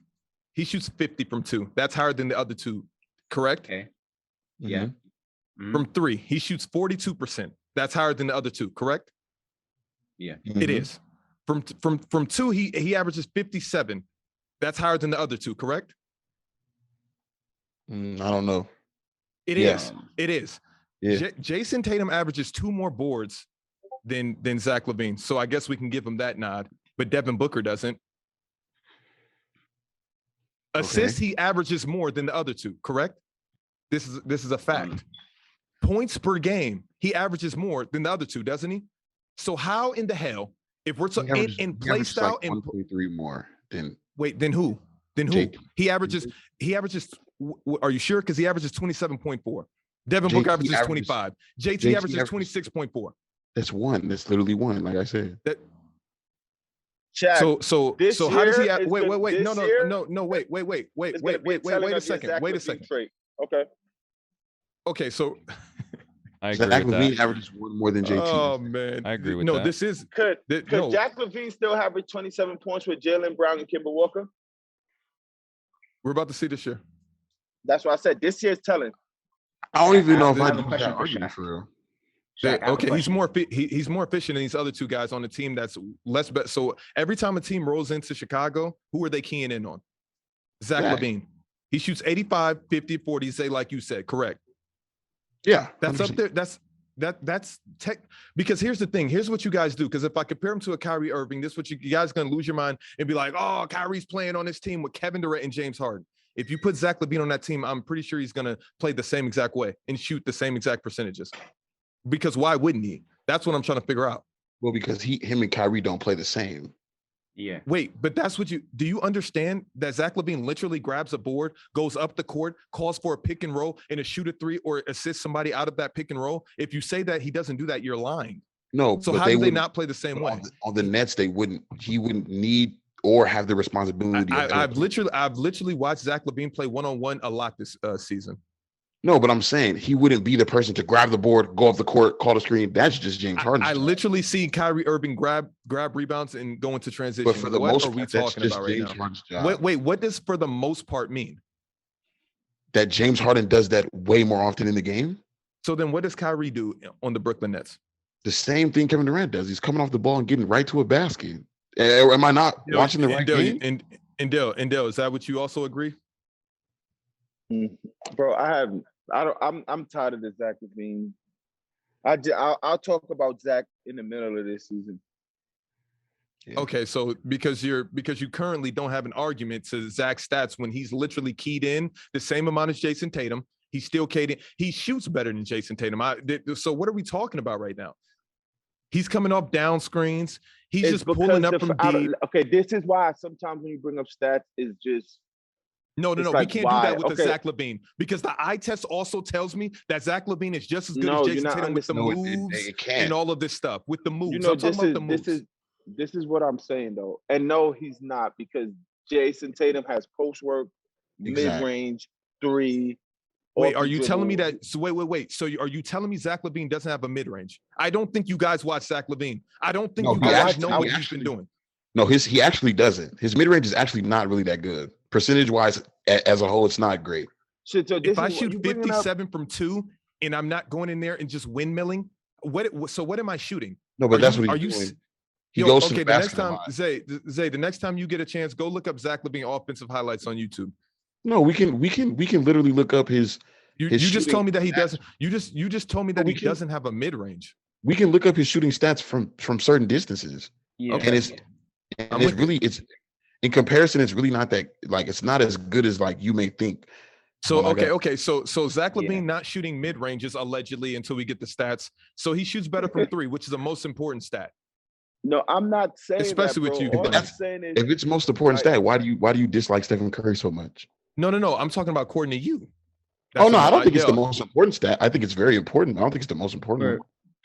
C: he shoots 50 from 2. That's higher than the other 2, correct?
F: Okay.
C: Mm-hmm.
F: Yeah. Mm-hmm.
C: From 3, he shoots 42%. That's higher than the other 2, correct?
F: Yeah.
D: Mm-hmm.
C: It is. From 2, he averages 57. That's higher than the other 2, correct?
D: I don't know.
C: It
D: Yeah.
C: is. It is.
D: Yeah.
C: Jason Tatum averages 2 more boards than Zach LaVine. So I guess we can give him that nod. But Devin Booker doesn't. Assists, he averages more than the other 2, correct? This is a fact. Points per game, he averages more than the other two, doesn't he? So how in the hell, if we're in play style
D: like
C: and
D: 1.3 more than
C: then who?
D: JT.
C: He averages. Are you sure? Because he averages 27.4. Devin Booker averages 25. JT averages 26.4.
D: That's one. That's literally one. Like I said.
A: Chad,
C: So how does he? Wait.
A: Wait
C: a second. Okay, so
B: I agree with
D: LaVine
B: that.
D: averages one more than JT.
C: Oh man,
B: I agree with that.
C: This is
A: could Jack LaVine still average 27 points with Jaylen Brown and Kemba Walker?
C: We're about to see this year.
A: That's why I said this year's telling.
D: I don't even know if I
F: have a
D: do
F: question
D: that
F: for
D: argument
F: Shaq.
D: for real.
F: Shaq, I have a
C: Okay, he's
F: question.
C: he's more efficient than these other two guys on the team that's less bet. So every time a team rolls into Chicago, who are they keying in on? Zach LaVine. He shoots 85, 50, 40, say like you said, correct.
D: Yeah.
C: That's
D: 100%.
C: up there. That's tech. Because here's the thing. Here's what you guys do. Because if I compare him to a Kyrie Irving, this is what you guys gonna lose your mind and be like, oh, Kyrie's playing on this team with Kevin Durant and James Harden. If you put Zach LaVine on that team, I'm pretty sure he's gonna play the same exact way and shoot the same exact percentages. Because why wouldn't he? That's what I'm trying to figure out.
D: Well, because him and Kyrie don't play the same.
F: Yeah.
C: Wait, but that's what do you understand that Zach LaVine literally grabs a board, goes up the court, calls for a pick and roll and a shoot a three or assists somebody out of that pick and roll? If you say that he doesn't do that, you're lying.
D: No,
C: So
D: but
C: how do they not play the same way?
D: On the Nets, he wouldn't need or have the responsibility.
C: I've literally watched Zach LaVine play one-on-one a lot this season.
D: No, but I'm saying he wouldn't be the person to grab the board, go off the court, call the screen. That's just James Harden.
C: I literally see Kyrie Irving grab rebounds and go into transition.
D: But for the
C: what
D: most
C: are we
D: part, that's
C: talking
D: just
C: about right
D: James
C: now?
D: Harden's job.
C: Wait, what does for the most part mean?
D: That James Harden does that way more often in the game.
C: So then what does Kyrie do on the Brooklyn Nets?
D: The same thing Kevin Durant does. He's coming off the ball and getting right to a basket. Am I not watching the right game?
C: And Dale, is that what you also agree?
A: Bro, I'm tired of the Zach LaVine. I'll talk about Zach in the middle of this season.
D: Yeah.
C: Okay, so because you currently don't have an argument to Zach's stats when he's literally keyed in the same amount as Jason Tatum. He's still keyed in. He shoots better than Jason Tatum. So what are we talking about right now? He's coming off down screens. He's just pulling up from deep.
A: Okay, this is why sometimes when you bring up stats, it's just
C: No.
A: Like,
C: we can't do that with the
A: okay.
C: Zach LaVine because the eye test also tells me that Zach LaVine is just as good
A: No,
C: as
A: you're
C: Jason
A: not
C: Tatum with the
D: understanding.
C: moves
D: It can't.
C: and all of this stuff. With the moves,
A: you know,
C: I'm talking about the moves.
A: this is what I'm saying though. And no, he's not because Jason Tatum has post work,
D: Exactly.
A: mid-range, three.
C: Wait,
A: off
C: are
A: the
C: you telling me
A: dribble.
C: that? So wait. So are you telling me Zach LaVine doesn't have a mid range? I don't think you guys watch Zach LaVine. I don't think
D: No,
C: you
D: he
C: guys
D: actually-
C: know what
D: he
C: he's
D: actually-
C: been doing.
D: No, he actually doesn't. His mid range is actually not really that good. Percentage wise, as a whole, it's not great.
A: Shit, so this
C: If I
A: is what
C: shoot
A: you bringing up-
C: 57 from two and I'm not going in there and just windmilling, what am I shooting?
D: No, but
C: Are
D: that's
C: you-
D: what
C: are
D: he's
C: you
D: doing.
C: s-
D: He
C: Yo,
D: goes to
C: okay,
D: the
C: the next
D: basket a
C: time,
D: lot.
C: Zay, the next time you get a chance, go look up Zach LaVine offensive highlights on YouTube.
D: No, we can literally look up his.
C: You
D: His
C: just told me that he
D: stats.
C: doesn't. You just told me that
D: we
C: he
D: can-
C: doesn't have a mid range.
D: We can look up his shooting stats from certain distances,
F: Yeah.
C: Okay.
D: and it's really in comparison, it's really not that it's not as good as you may think.
C: So
D: Oh my God.
C: okay. So Zach
F: Yeah.
C: LaVine not shooting mid ranges allegedly until we get the stats. So he shoots better from three, which is the most important stat.
A: No, I'm not saying
C: Especially
A: that,
C: with
A: bro.
C: you
A: All I'm
C: guys.
A: saying is
D: If it's most important
A: Right.
D: stat, why do you dislike Stephen Curry so much?
C: No. I'm talking about according to you.
D: Oh no, I don't think it's the
C: Dale,
D: most important stat. I think it's very important. I don't think it's the most important.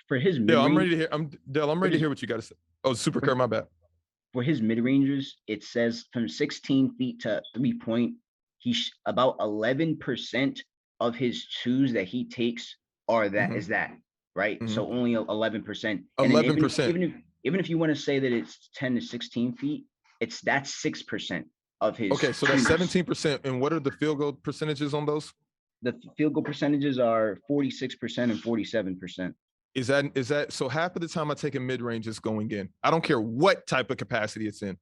F: For his
C: Dale, I'm
F: mid-range,
C: ready to hear. I'm ready to hear what you got to say. Oh, Super Kerr, my bad.
F: for his mid-rangers, it says from 16 feet to 3-point, about 11% of his twos that he takes are that
C: Mhm.
F: is that, right? So only 11%.
C: 11%.
F: Even if you want to say that it's 10 to 16 feet, that's 6% of his.
C: Okay, so that's
F: twos.
C: 17%. And what are the field goal percentages on those?
F: The field goal percentages are 46% and 47%.
C: Is that so? Half of the time I take a mid range is going in. I don't care what type of capacity it's in.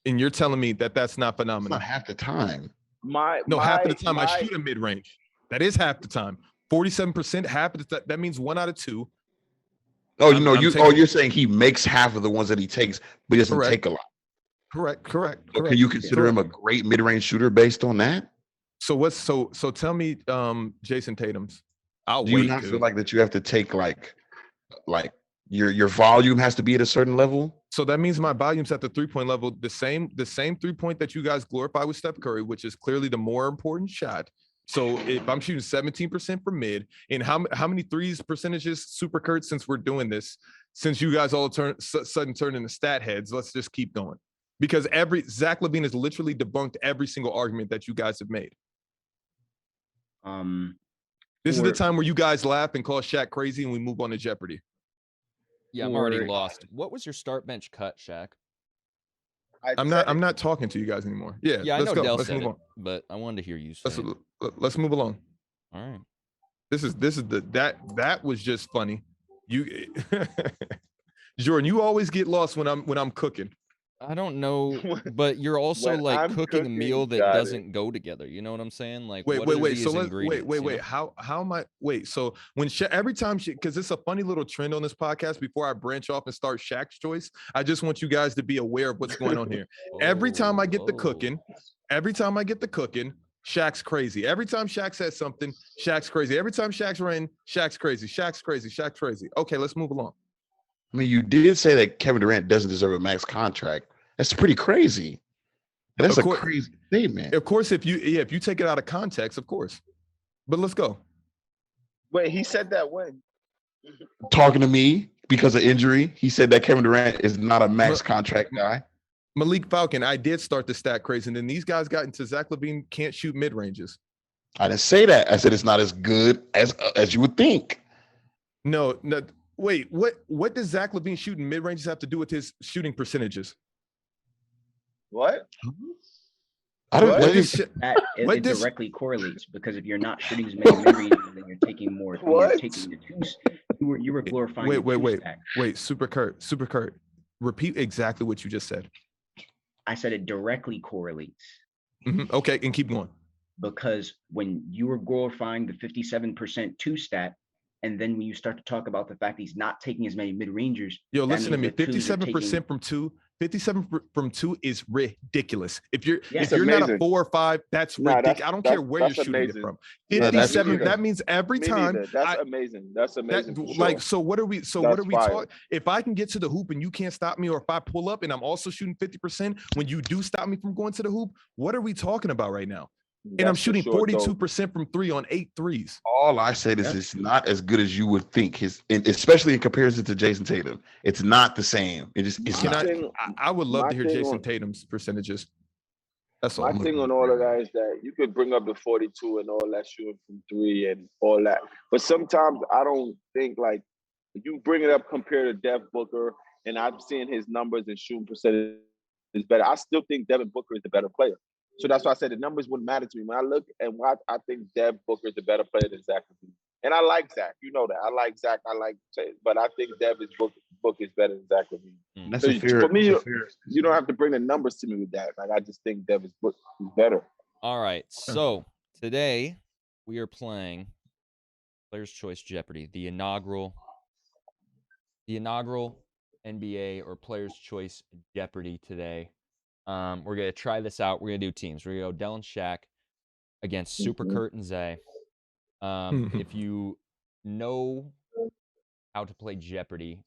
C: And you're telling me that that's not
D: It's
C: phenomenal.
D: not half the time.
C: Half of the time I shoot a mid range. That is half the time. 47%, half of the that means 1 out of 2.
D: Oh,
C: I'm
D: you're saying he makes half of the ones that he takes, but he doesn't
C: Correct.
D: take a lot.
C: Correct.
D: So can you consider him a great mid-range shooter based on that?
C: So tell me, Jason Tatum's. I'll
D: Do you
C: wait.
D: not feel like that you have to take like your volume has to be at a certain level?
C: So that means my volume's at the 3-point level, the same 3-point that you guys glorify with Steph Curry, which is clearly the more important shot. So if I'm shooting 17% from mid, and how many threes percentages, Super Kurt, since we're doing this, since you guys all sudden turn into stat heads, let's just keep going. Because Zach LaVine has literally debunked every single argument that you guys have made. This is the time where you guys laugh and call Shaq crazy, and we move on to Jeopardy.
B: Yeah, I'm already lost. What was your start bench cut, Shaq?
C: I'm not talking to you guys anymore. Yeah,
B: I
C: let's
B: know
C: go.
B: Dell
C: Let's
B: said
C: move
B: it,
C: on.
B: but I wanted to hear you say it.
C: Let's move along.
B: All right.
C: This is that was just funny. You Jordan, you always get lost when I'm cooking.
B: I don't know, but you're also
A: When
B: like
A: I'm
B: cooking a meal that
A: got it.
B: doesn't go together. You know what I'm saying? Like,
C: Wait.
B: what are
C: So
B: these
C: let's
B: ingredients,
C: wait.
B: you know?
C: How am I? Wait. So when every time because it's a funny little trend on this podcast. Before I branch off and start Shaq's choice, I just want you guys to be aware of what's going on here. Every time I get the cooking, Shaq's crazy. Every time Shaq says something, Shaq's crazy. Every time Shaq's running, Shaq's crazy. Shaq's crazy. Shaq's crazy. Okay, let's move along.
D: I mean, you did say that Kevin Durant doesn't deserve a max contract. That's pretty crazy. That's a crazy statement.
C: Of course, if you take it out of context, of course. But let's go.
A: Wait, he said that when?
D: Talking to me because of injury, he said that Kevin Durant is not a max contract guy.
C: Malik Falcon, I did start the stat crazy, and then these guys got into Zach LaVine can't shoot mid ranges.
D: I didn't say that. I said it's not as good as you would think.
C: No. Wait, what does Zach LaVine shooting mid ranges have to do with his shooting percentages?
A: What?
D: I don't.
F: It directly correlates because if you're not shooting as many mid-ranges, then you're taking more. You're taking the twos. You were glorifying.
C: Wait. Super Kurt. Repeat exactly what you just said.
F: I said it directly correlates.
C: Mm-hmm. Okay, and keep going.
F: Because when you were glorifying the 57% two stat, and then when you start to talk about the fact he's not taking as many mid-rangers.
C: Yo, listen to me. 57% from two. 57 from two is ridiculous. If you're not a 4 or 5, that's ridiculous. I don't care where you're shooting it from. 57. That means every time.
A: That's amazing. That's amazing.
C: So what are we talking? If I can get to the hoop and you can't stop me, or if I pull up and I'm also shooting 50% when you do stop me from going to the hoop, what are we talking about right now? And I'm shooting 42% from 3 on 8 threes.
D: All I said is it's not as good as you would think. Especially in comparison to Jason Tatum, it's not the same. It's not.
C: I would love to hear Jason Tatum's percentages. That's all.
A: My thing on all of that is that you could bring up the 42 and all that shooting from 3 and all that, but sometimes I don't think like you bring it up compared to Devin Booker, and I'm seeing his numbers and shooting percentage is better. I still think Devin Booker is the better player. So that's why I said the numbers wouldn't matter to me. When I look and watch, I think Devin Booker is a better player than Zach LaVine. And I like Zach. You know that. I like Zach. But I think Devin Booker is better than Zach LaVine.
D: That's so for me,
A: you don't have to bring the numbers to me with that. Like I just think Devin Booker is better.
B: All right. So today we are playing Player's Choice Jeopardy, the inaugural NBA or Player's Choice Jeopardy today. We're going to try this out. We're going to do teams. We're going to go Del and Shaq against Super Kurt and Zay. If you know how to play Jeopardy,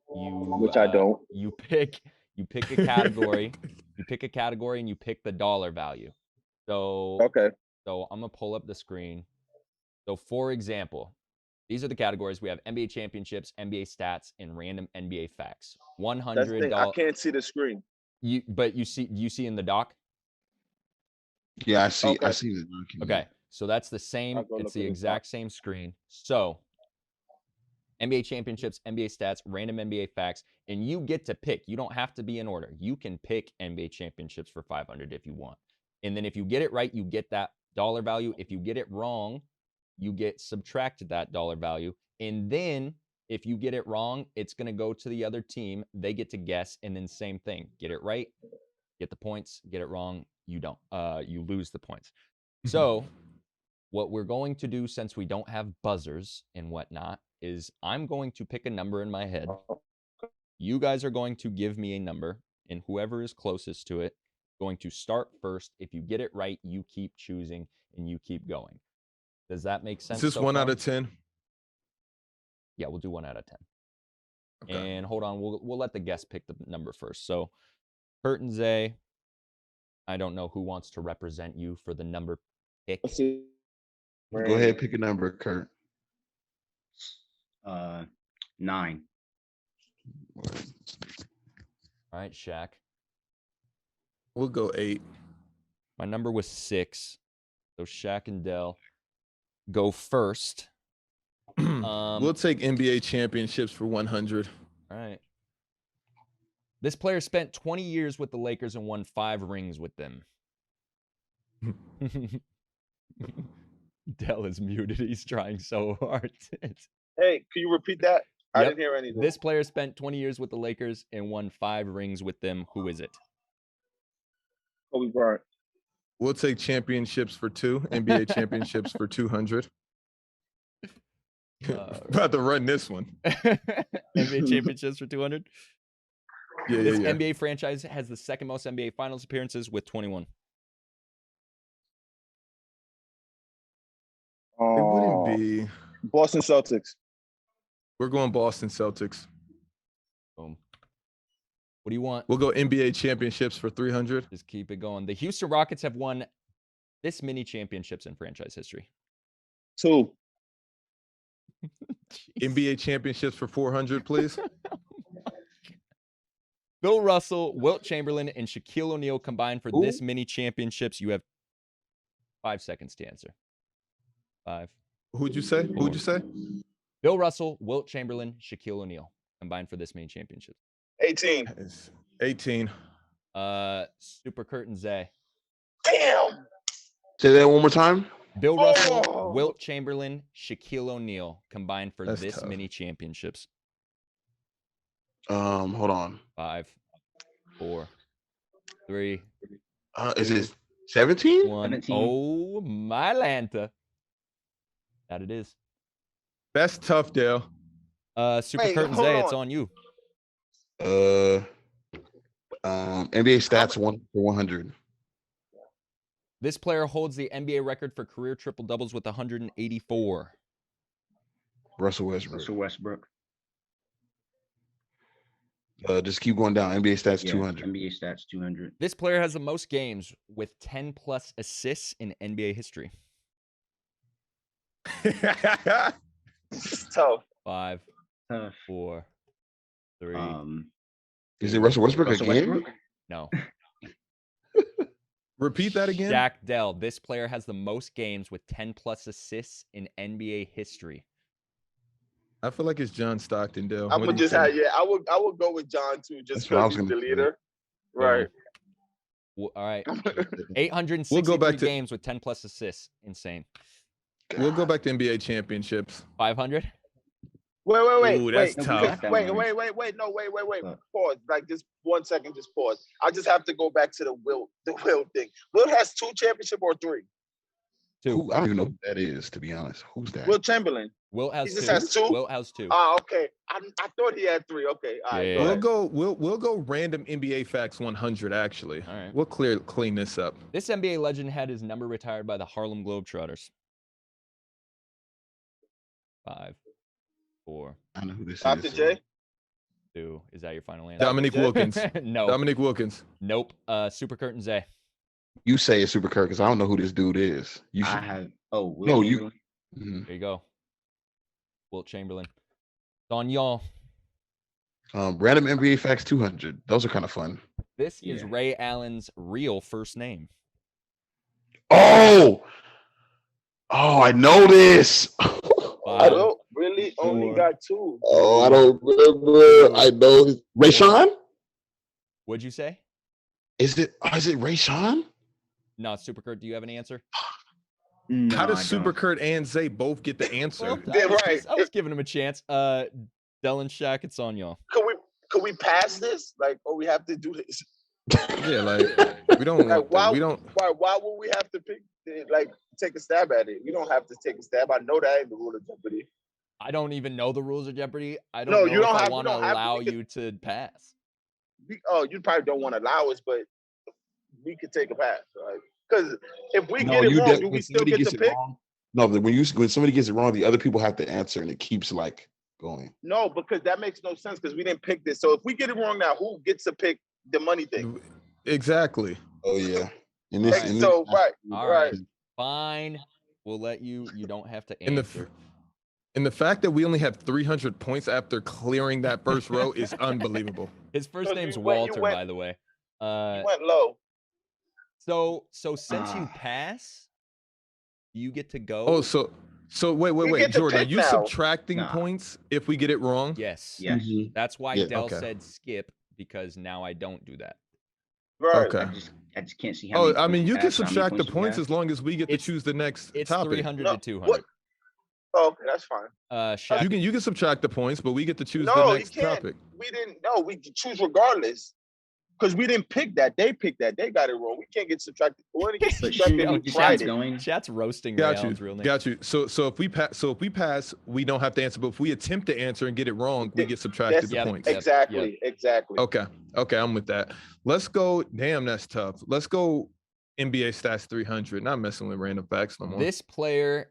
A: which I don't.
B: You pick a category. You pick a category and you pick the dollar value. So
A: okay.
B: So I'm going to pull up the screen. So for example, these are the categories. We have NBA championships, NBA stats, and random NBA facts. $100.
A: I can't see the screen.
B: You see in the doc?
D: Yeah, I see.
A: Okay.
D: I see the doc.
B: Okay, so that's the same. It's the exact same screen. So NBA championships, NBA stats, random NBA facts, and you get to pick. You don't have to be in order. You can pick NBA championships for 500 if you want. And then if you get it right, you get that dollar value. If you get it wrong, you get subtracted that dollar value. And then if you get it wrong, it's going to go to the other team. They get to guess, and then same thing. Get it right, get the points. Get it wrong, you don't. You lose the points. So what we're going to do, since we don't have buzzers and whatnot, is I'm going to pick a number in my head. You guys are going to give me a number, and whoever is closest to it going to start first. If you get it right, you keep choosing and you keep going. Does that make sense?
C: Is this
B: so
C: 1
B: far?
C: out of 10?
B: Yeah, we'll do 1 out of 10.
C: Okay.
B: And hold on, we'll let the guest pick the number first. So, Curtin Zay, I don't know who wants to represent you for the number pick.
D: Go ahead, pick a number, Kurt.
F: 9.
B: All right, Shaq.
C: We'll go 8.
B: My number was 6. So Shaq and Dell go first.
C: We'll take NBA championships for 100.
B: All right. This player spent 20 years with the Lakers and won 5 rings with them. Dell is muted. He's trying so hard.
A: Hey, can you repeat that? I
B: Yep.
A: didn't hear anything.
B: This player spent 20 years with the Lakers and won 5 rings with them. Who is it?
A: Kobe Bryant.
C: We'll take championships for 2. NBA championships for 200. About to run this one.
B: NBA championships for 200.
C: Yeah,
B: This
C: yeah.
B: NBA franchise has the second most NBA Finals appearances with 21.
C: It wouldn't be.
A: Boston Celtics.
C: We're going Boston Celtics.
B: Boom. What do you want?
C: We'll go NBA championships for 300.
B: Just keep it going. The Houston Rockets have won this many championships in franchise history.
A: 2.
C: NBA championships for 400, please.
B: Bill Russell, Wilt Chamberlain, and Shaquille O'Neal combined for this many championships. You have 5 seconds to answer. 5.
C: Who'd you say? Who'd you say?
B: Bill Russell, Wilt Chamberlain, Shaquille O'Neal combined for this many championships.
A: 18.
C: It's 18.
B: Super Curtin Zay.
A: Damn.
D: Say that one more time.
B: Bill Russell,
A: Oh.
B: Wilt Chamberlain, Shaquille O'Neal combined for
C: That's
B: this
C: tough.
B: many championships.
D: Hold on.
B: 5, 4, 3,
D: Is it 17?
B: 1.
F: 17.
B: Oh, my Lanta. That it is.
C: That's tough, Dale.
B: Super
A: Wait,
B: Curtin
A: hold
B: Zay, it's
A: on.
B: on you.
D: NBA stats 1 for 100.
B: This player holds the NBA record for career triple doubles with 184.
D: Russell Westbrook.
F: Russell Westbrook.
D: Just keep going down. NBA stats
F: Yeah,
D: 200.
F: NBA stats 200.
B: This player has the most games with 10 plus assists in NBA history.
A: It's tough.
B: 5,
F: Tough.
B: 4, 3.
D: Is it Russell Westbrook
F: Russell
D: again?
F: Westbrook?
B: No.
C: Repeat that again.
B: Shaq Dell. This player has the most games with 10 plus assists in NBA history.
C: I feel like it's John Stockton, Dale.
A: I'm
C: What
A: gonna
C: do you
A: just have
C: think?
A: I would go with John too, just
D: That's what I
A: because
D: was
A: he's the
D: gonna say.
A: leader. Right.
B: All right. 863
C: We'll go back to-
B: games with 10 plus assists. Insane.
C: We'll go back to NBA championships.
B: 500?
A: Wait.
C: Ooh, that's
F: No, we
C: tough.
F: got that one.
A: Wait.
F: What?
A: Pause. Like just 1 second, just pause. I just have to go back to the Wilt thing. Wilt has 2 championships or 3.
B: 2.
D: I don't even know who that is, to be honest. Who's that?
A: Wilt Chamberlain.
B: Wilt has
A: He just
B: 2.
A: has 2?
B: Wilt has 2.
A: Okay. I thought he had 3. Okay. All right.
B: Yeah.
A: Go ahead.
C: We'll go random NBA facts 100 actually.
B: All right.
C: We'll clean this up.
B: This NBA legend had his number retired by the Harlem Globetrotters. 5, 4,
D: I know who this
A: Dr.
D: is.
A: J.
B: 2. Is that your final answer?
C: Dominique Wilkins.
B: No.
C: Dominique Wilkins.
B: Nope. Super Curtin Zay.
D: You say it's Super Kirk because I don't know who this dude is. You
F: I
D: should.
F: have. Oh, Wilt
D: No, you-
F: Chamberlain.
D: Mhm.
B: There you go. Wilt Chamberlain. It's on y'all.
D: Random NBA facts 200. Those are kind of fun.
B: This is
F: Yeah.
B: Ray Allen's real first name.
D: Oh, I know this.
B: Five.
A: Wilt really only
F: 4.
A: got 2.
D: Oh, I don't remember. I know his Rayshawn.
B: What'd you say?
D: Is it Rayshawn?
B: No, Super Kurt, do you have an answer?
F: No,
C: How
F: I
C: does Super
F: don't.
C: Kurt and Zay both get the answer?
B: Well,
A: Yeah,
B: I was
A: right.
B: I was giving him a chance. Dell and Shaq, it's on y'all.
A: Could we pass this? Like, or we have to do this?
C: Yeah, like we don't.
A: Like, why
C: we don't.
A: Why would we have to take a stab at it? We don't have to take a stab. I know that ain't the rule of Jeopardy.
B: I don't even know the rules of Jeopardy. I don't
A: No,
B: know
A: you don't
B: if I
A: have- you
B: want to
A: don't have to
B: allow
A: make it-
B: you to pass.
A: You probably don't want to allow us, but we could take a pass, right? Because if we
D: No,
A: get it
D: you
A: wrong,
D: did
A: do we
D: when
A: still
D: somebody
A: get
D: gets
A: to
D: it
A: pick?
D: wrong. No, when somebody gets it wrong, the other people have to answer, and it keeps like going.
A: No, because that makes no sense because we didn't pick this. So if we get it wrong now, who gets to pick the money thing?
C: Exactly.
D: Oh yeah. In
A: Right.
D: this,
A: So right,
B: All
A: right.
B: right. Fine. We'll let you. You don't have to
C: And
B: answer.
C: the fact that we only have 300 points after clearing that first row is unbelievable.
B: His first
A: Because
B: name's
A: you went-
B: Walter, by the way.
A: You went low.
B: So since you pass, you get to go.
C: Oh, so
A: We
C: wait,
A: get to
C: Jordan, are
A: pick
C: you
A: now.
C: subtracting
F: Nah.
C: points if we get it wrong?
B: Yes.
F: Yes.
D: Mhm.
B: That's why
D: Yeah.
B: Dell
C: Okay.
B: said skip, because now I don't do that.
A: Right.
C: Okay.
F: I just can't see how
C: Oh,
F: many
C: I mean,
F: points
C: you
F: we
C: can
F: have, so how many
C: subtract the
F: we
C: points
F: have.
C: as long as we get to
B: It's-
C: choose the next
B: It's
C: topic.
B: 300
A: No,
B: to 200.
A: Oh, okay, that's fine.
B: Shaq,
C: You can subtract the points, but we get to choose the
A: No, you
C: next
A: can't.
C: topic.
A: We didn't. No, we choose regardless. Because we didn't pick that. They picked that. They got it wrong. We can't get subtracted. We only get
F: But
A: subtracted.
B: Yo,
A: We
F: Chat's
A: tried it.
F: going.
B: Chat's roasting
C: Got
B: Rayon's real
C: you.
B: name.
C: Got you. So if we pass, we don't have to answer. But if we attempt to answer and get it wrong, we get subtracted the
B: Yep.
C: points.
B: Yep.
A: Exactly. Exactly.
C: Okay, I'm with that. Let's go. Damn, that's tough. Let's go NBA stats 300. Not messing with random facts no more.
B: This player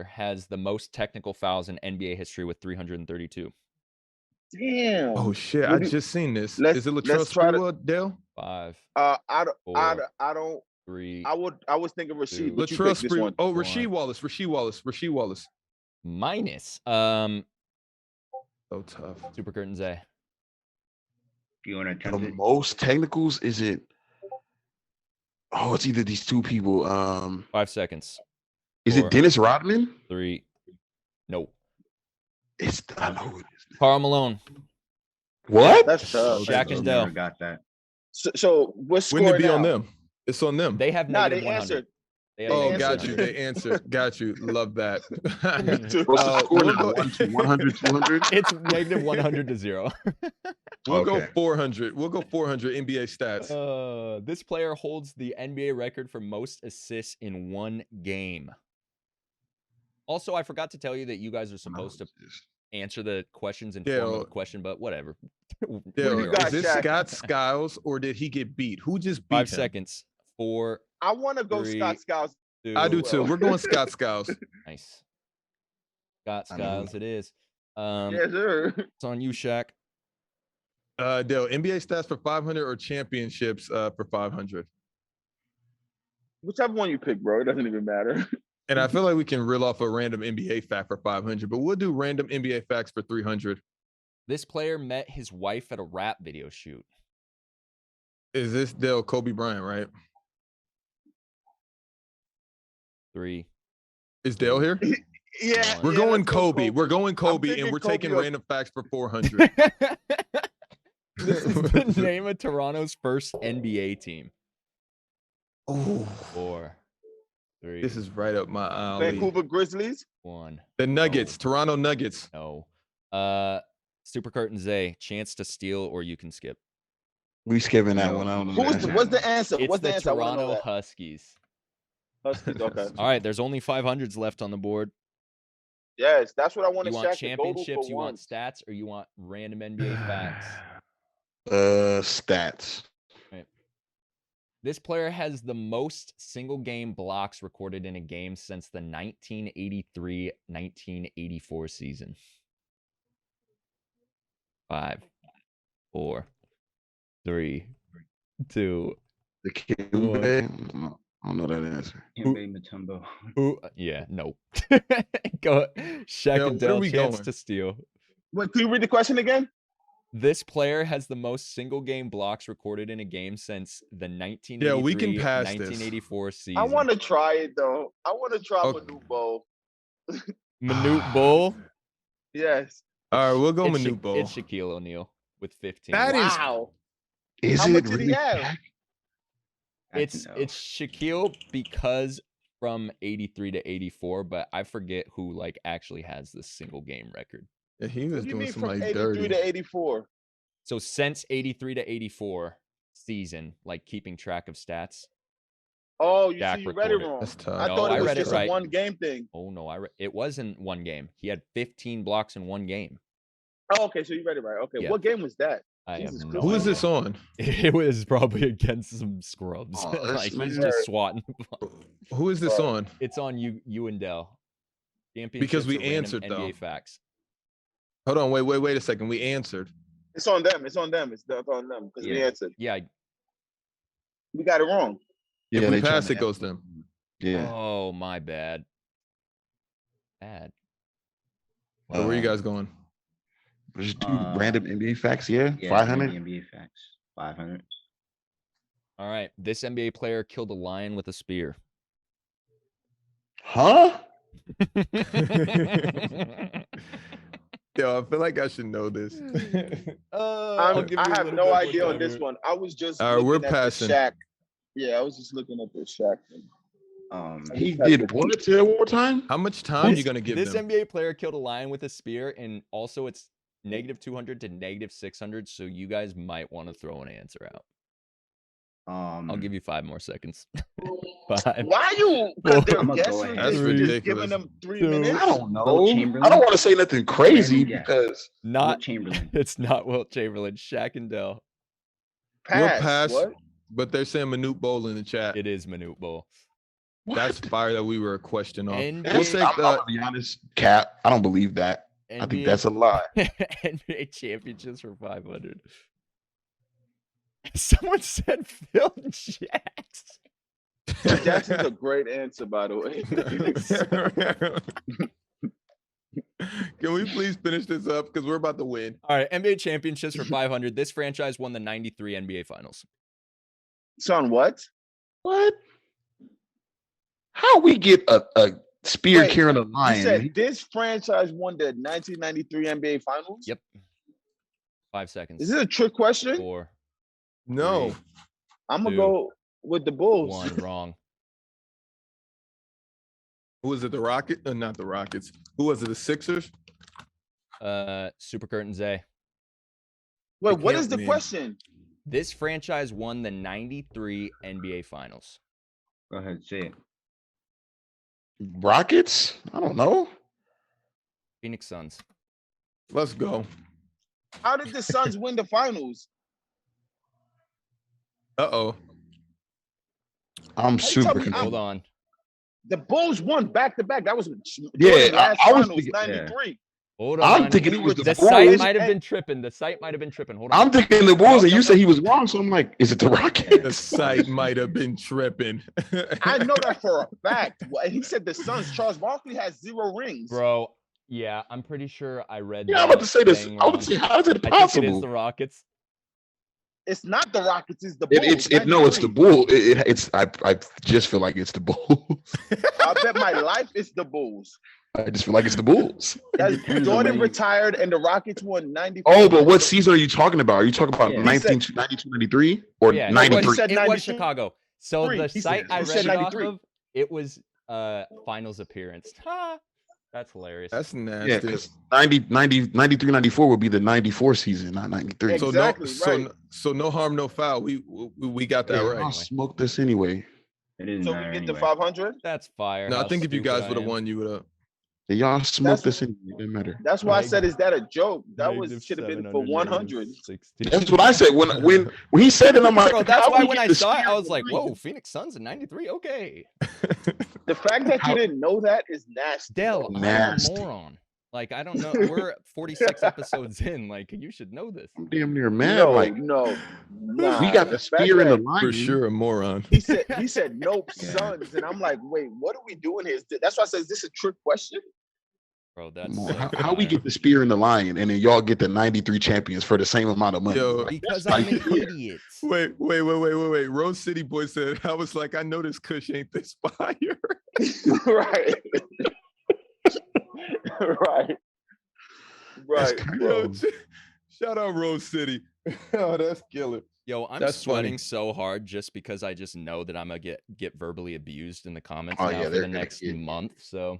B: has the most technical fouls in NBA history with 332.
A: Damn.
C: Oh shit!
A: What
C: I
A: do you-
C: just seen this.
A: let's-
C: Is it
A: let's
C: Latrell
A: try to-
C: Sprewell, Dale?
B: 5,
A: I
B: Four.
A: don't.
B: 3,
A: I was thinking Rasheed, but you
C: Latrell
A: picked this
C: Sprewell.
A: one.
C: Oh,
B: One.
C: Rasheed Wallace.
B: minus.
C: So tough.
B: Super Curtains A.
F: If you want to
D: The
F: attempt it.
D: most technicals is it? Oh, it's either these two people.
B: 5 seconds.
D: Is
B: Four.
D: it Dennis Rodman?
B: 3. Nope.
D: I know who it is.
B: Karl Malone.
D: What?
A: That's tough.
B: Shaq and Dell.
F: Never got that.
A: So what's
C: Wouldn't
A: score
C: it be
A: now?
C: on them? It's on them.
B: They have
A: Nah,
B: negative
A: they
B: 100.
A: answered.
B: They have
C: Oh,
B: negative
C: got
B: 100.
C: you. They answered. Got you. Love that.
D: What's the score
C: we'll
D: now?
C: go-
D: 100, 200?
B: It's negative 100 to 0.
C: We'll go
D: Okay.
C: 400. We'll go 400 NBA stats.
B: This player holds the NBA record for most assists in one game. Also, I forgot to tell you that you guys are supposed to answer the questions in form of a question, but whatever.
C: Dale,
A: you got,
C: is this
A: Shaq?
C: Scott Skiles or did he get beat? Who just beat
B: 5
C: him?
B: seconds. 4,
A: I want to go
B: 3,
A: Scott Skiles.
B: 2.
C: I do too. We're going Scott Skiles.
B: Nice. Scott
D: I know.
B: Skiles it is.
A: Yes, sir.
B: It's on you, Shaq.
C: Dale, NBA stats for 500 or championships for 500?
A: Whichever one you pick, bro. It doesn't even matter.
C: And I feel like we can reel off a random NBA fact for 500, but we'll do random NBA facts for 300.
B: This player met his wife at a rap video shoot.
C: Is this Dale Kobe Bryant, right?
B: 3.
C: Is Dale here?
A: Yeah.
C: We're
A: yeah,
C: going
A: let's go
C: Kobe. We're going Kobe, and
A: thinking
C: we're taking
A: Kobe or-
C: random facts for 400.
B: This is the name of Toronto's first NBA team.
C: Oh,
B: 4, 3,
C: this is right up my alley.
A: Vancouver Grizzlies.
B: 1.
C: The Nuggets,
B: No.
C: Toronto Nuggets.
B: No. Super Curtains A. Chance to steal, or you can skip.
D: We skipping that one. I don't know.
A: What's the answer?
B: It's
A: What's the
B: the
A: answer? I wanna know
B: Toronto
A: that.
B: Huskies.
A: Huskies. Okay.
B: All right, there's only 500s left on the board.
A: Yes, that's what I want
B: You
A: to
B: want
A: Shaq to go to
B: championships,
A: for
B: you want
A: once.
B: stats, or you want random NBA facts?
D: Stats.
B: This player has the most single game blocks recorded in a game since the 1983-1984 season. 5, 4, 3, 2.
D: The Kimbe. I don't know that answer.
F: Kimbe Mutombo.
B: Who? Yeah, no. Go, Shaq
C: Yo,
B: and
C: where are
B: Dell,
C: we
B: chance
C: going?
B: to steal.
A: Wait, can you read the question again?
B: This player has the most single game blocks recorded in a game since the 1983
C: we can pass this.
B: 1984 season.
A: I want to try it though. I want to try
C: Okay.
A: Manute Bol.
B: Manute Bull.
A: Yes.
C: All right, we'll go
B: It's
C: Manute Bol.
B: It's Shaquille O'Neal with 15.
C: That is-
A: Wow.
D: Is
A: How
D: it
A: much did he
D: really?
A: have?
B: It's Shaquille because from 83 to 84, but I forget who like actually has this single game record.
C: Yeah, he was
A: What do you
C: doing
A: mean from
C: somebody
A: 83
C: dirty.
A: to 84?
B: So since 83 to 84 season, like keeping track of stats.
A: Oh, you
B: Jack
A: see, you read it
B: recorded.
A: wrong.
C: That's tough.
A: I
B: No,
A: thought
B: I
A: it was
B: read it
A: just
B: right.
A: a one game thing.
B: Oh no, it wasn't one game. He had 15 blocks in one game.
A: Oh, okay, so you read it right. Okay,
B: Yeah.
A: what game was that?
B: I have
A: Jesus
B: no
A: Christ.
C: Who is
B: idea.
C: this on?
B: It was probably against some scrubs.
D: Oh, that's
B: Like he's
D: man.
B: just swatting.
C: Who is this on?
B: It's on you and Dell.
C: Because we
B: Championships or random
C: answered,
B: NBA
C: though.
B: facts.
C: Hold on, wait a second. We answered.
A: It's on them. It's on them. It's on them because we
F: Yeah.
A: answered.
B: Yeah.
A: We got it wrong.
C: If
D: Yeah,
C: we
D: they tried
C: pass,
D: to
C: it goes to them.
D: Yeah.
B: Oh, my bad. Bad.
C: So where you guys going?
D: Just do random NBA facts. Yeah,
F: Yeah,
D: 500.
F: NBA facts. 500.
B: All right. This NBA player killed a lion with a spear.
D: Huh?
C: Yo, I feel like I should know this.
B: I'll give you a
A: I have
B: little
A: no
B: bit more
A: idea on
B: time
A: this
B: here.
A: one. I was just
C: All right, we're
A: looking at the
C: passing.
A: Shaq. Yeah, I was just looking at the Shaq thing.
D: He did what? Say that one more time.
C: How much time you gonna give
B: This
C: them?
B: NBA player killed a lion with a spear, and also it's -200 to -600. So you guys might want to throw an answer out. I'll give you 5 more seconds. 5.
A: Why you? Because they're
F: I'ma go
A: guessing.
F: ahead.
C: That's
A: Just
C: ridiculous.
A: giving them 3
B: Two.
A: minutes.
D: I don't know.
F: Wilt Chamberlain?
D: I don't want to say nothing crazy
F: Yeah.
D: because
B: Not
F: Wilt Chamberlain.
B: It's not Wilt Chamberlain. Shaq and Dell.
C: We'll
A: Pass.
C: pass,
A: What?
C: but they're saying Manute Bowl in the chat.
B: It is Manute Bowl.
C: That's fire that we were a question on.
B: NBA,
C: We'll take
D: I'm gonna be honest, Cap. I don't believe that. I think that's a lie.
B: NBA championships for 500. Someone said Phil Jackson.
A: Jackson's a great answer, by the way.
C: Can we please finish this up because we're about to win?
B: All right, NBA championships for 500. This franchise won the 93 NBA Finals.
A: Son, what?
D: What? How we get a spear
A: Wait,
D: carrying a
A: You
D: lion?
A: said this franchise won the 1993 NBA Finals?
B: Yep. 5 seconds.
A: Is this a trick question?
B: 4,
C: No.
B: 3,
A: I'm going
B: two,
A: to go with the Bulls.
B: 1. Wrong.
C: Who was it? The Rocket? Not the Rockets. Who was it? The Sixers?
B: Super Curtain Zay.
A: Wait,
C: They
A: what
C: can't
A: is the
C: win.
A: question?
B: This franchise won the 93 NBA Finals.
F: Go ahead, say it.
D: Rockets? I don't know.
B: Phoenix Suns.
C: Let's go.
A: How did the Suns win the finals?
C: Uh-oh.
D: I'm
A: Hey,
D: super
A: tell me,
D: confused.
B: Hold on.
A: The Bulls won back to back. That was
D: Yeah,
A: during the last
D: I was
A: finals,
D: thinking-
A: 93.
B: Hold
D: I'm
B: on.
D: thinking it was the
B: The
D: Bulls.
B: site might have been tripping. The site might have been tripping. Hold on.
D: I'm thinking the Bulls, and you said he was wrong, so I'm like, is it the
C: The
D: Rockets?
C: site might have been tripping.
A: I know that for a fact. He said the Suns. Charles Barkley has 0 rings.
B: Bro, yeah, I'm pretty sure I read
D: Yeah, I'm
B: that
D: about to say this.
B: thing
D: I was about
B: wrong.
D: to say, how is it
B: I think it is
D: possible?
B: the Rockets.
A: It's not the Rockets. It's the Bulls.
D: It's the
A: 93.
D: Bull. It's I just feel like it's the Bulls.
A: I bet my life it's the Bulls.
D: I just feel like it's the Bulls.
A: That's
F: depends on
A: Jordan
F: when you-
A: retired and the Rockets won 94.
D: Oh, but what season are you talking about? Are you talking about
F: Yeah.
D: 1992, 93, or
B: Yeah,
A: no, what he
D: 93?
A: said-
B: It was
A: 93?
B: Chicago. So the
A: He
B: site
A: said-
B: I
A: he
B: read
A: said
B: it off
A: 93.
B: of, it was finals appearance. Ha! That's hilarious.
C: That's nasty.
D: Yeah, because 93, 94 would be the 94 season, not 93.
A: Ex-
C: so
A: exactly,
C: no,
A: right.
C: so no harm, no foul. We got that
D: Yeah,
C: right.
D: I'll smoke this anyway.
F: It didn't
A: So we
F: matter
A: get the
F: anyway.
A: 500.
B: That's fire.
C: No,
B: How
C: I think if you
B: stupid
C: guys
B: I
C: would have
B: am.
C: won, you would have.
D: Yeah, y'all smoke
A: That's-
D: this anyway. It didn't matter.
A: That's why I
B: Negative-
A: said, is that a joke? That was
B: Negative
A: should have been for 100.
B: 760.
D: That's what I said when he said it. I'm like,
B: Bro, that's
D: how
B: why
D: we
B: when
D: get
B: I
D: the
B: saw it, I
D: spear
B: was like,
D: in
B: whoa, Phoenix Suns in 93? Okay.
A: The fact that
D: How-
A: you didn't know that is nasty.
B: Dell, I'm a
D: Nasty.
B: moron. Like, I don't know. We're 46 episodes in. Like, you should know this.
D: I'm damn near mad.
A: No,
D: like
A: no. Nah.
D: we got the
A: fact
D: spear in the
A: that
D: line.
C: For sure, a moron.
A: He said nope,
D: Yeah.
A: Suns, and I'm like, wait, what are we doing here? That's why I said, is this a trick question?
B: Bro, that's
D: Come on,
B: so
D: how we
B: fire.
D: get the spear in the lion, and then y'all get the 93 champions for the same amount of money?
C: Yo.
D: Like,
B: Because
D: that's
B: I'm an
D: like-
B: idiot.
C: Wait. Rose City Boy said, I was like, I know this Kush ain't this fire.
A: Right. Right.
D: That's
A: Right.
D: kind
C: Yo,
D: of-
C: shout out Rose City. Oh, that's killer.
B: Yo, I'm
C: That's
B: sweating
C: funny.
B: so hard just because I just know that I'm gonna get verbally abused in the comments
D: Oh,
B: now
D: yeah,
B: for
D: they're
B: the
D: gonna
B: next
D: get you.
B: month. So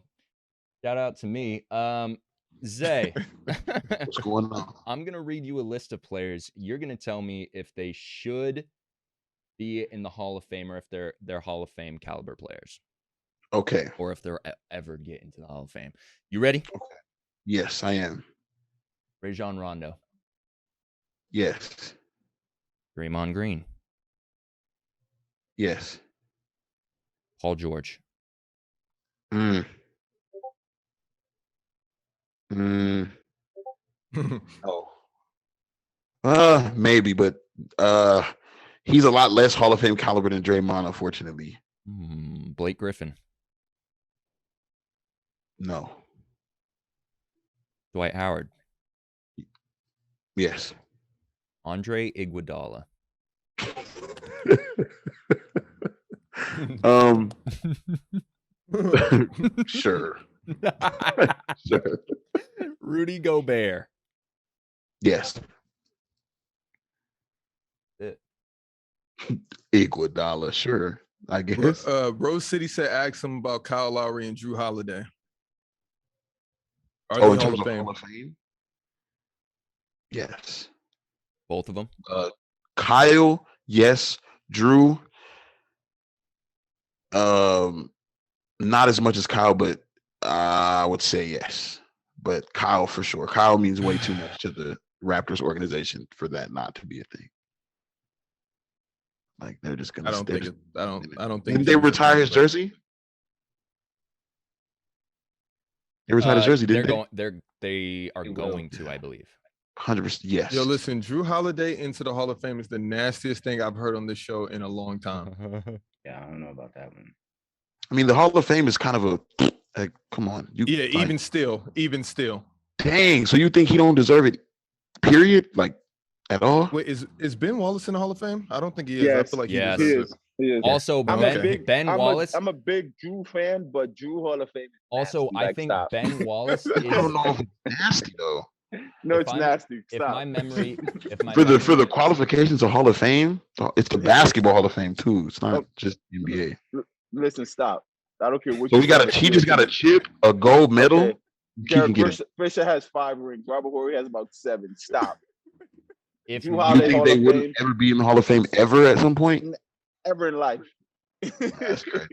B: shout out to me. Zay.
D: What's going on?
B: I'm gonna read you a list of players. You're gonna tell me if they should be in the Hall of Fame or if they're Hall of Fame caliber players,
D: Okay.
B: or if they're ever get into the Hall of Fame. You ready?
D: Yes, I am.
B: Rajon Rondo.
D: Yes.
B: Draymond Green.
D: Yes.
B: Paul George.
D: Mm. Oh. Maybe, but he's a lot less Hall of Fame caliber than Draymond, unfortunately.
B: Blake Griffin.
D: No.
B: Dwight Howard.
D: Yes.
B: Andre Iguodala.
D: Sure. Sure.
B: Rudy Gobert.
D: Yes. Iguodala, sure. I guess.
C: Rose City said ask him about Kyle Lowry and Drew Holiday. Are
D: Oh,
C: they
D: in
C: Hall
D: terms
C: of
D: of
C: Fame?
D: Hall of Fame? Yes.
B: Both of them.
D: Kyle, yes. Drew, not as much as Kyle, but I would say yes. But Kyle for sure. Kyle means way too much to the Raptors organization for that not to be a thing. Like they're just gonna.
C: I don't think.
D: Didn't they
C: Drew's a
D: retire his
C: player.
D: jersey? They retired his jersey, didn't they?
B: They are
F: They will.
B: going to, I believe.
D: 100%. Yes.
C: Yo, listen, Drew Holiday into the Hall of Fame is the nastiest thing I've heard on this show in a long time.
F: Yeah, I don't know about that one.
D: I mean, the Hall of Fame is kind of a. Like, come on.
C: Even still.
D: Dang. So you think he don't deserve it? Period. Like at all?
C: Wait, is Ben Wallace in the Hall of Fame? I don't think he is.
A: Yes.
C: I feel like
B: Yes.
C: he
A: He
C: deserves
A: is.
C: it.
A: He is.
B: Also, Ben Wallace.
A: I'm a big Drew fan, but Drew Hall of Fame is
B: Also,
A: nasty.
B: I
A: Like,
B: think
A: stop.
B: Ben Wallace is.
D: I don't know if it's nasty though.
A: No,
B: if
A: it's
B: I'm-
A: nasty.
B: If
A: Stop.
B: my memory,
D: For the qualifications of Hall of Fame, it's the basketball Hall of Fame too. It's not just NBA.
A: Listen, stop. I don't care what.
D: So
A: you
D: we got
A: say.
D: he just got a chip, a gold medal.
A: Okay.
D: He can
A: Derek
D: get it.
A: Fisher has 5 rings. Robert Horry has about 7. Stop.
B: if
A: Drew
D: You
A: Holiday
D: think
A: Hall
D: they
A: of
D: wouldn't
A: Fame
D: ever be in the Hall of Fame ever at some point?
A: ever in life.
D: That's crazy.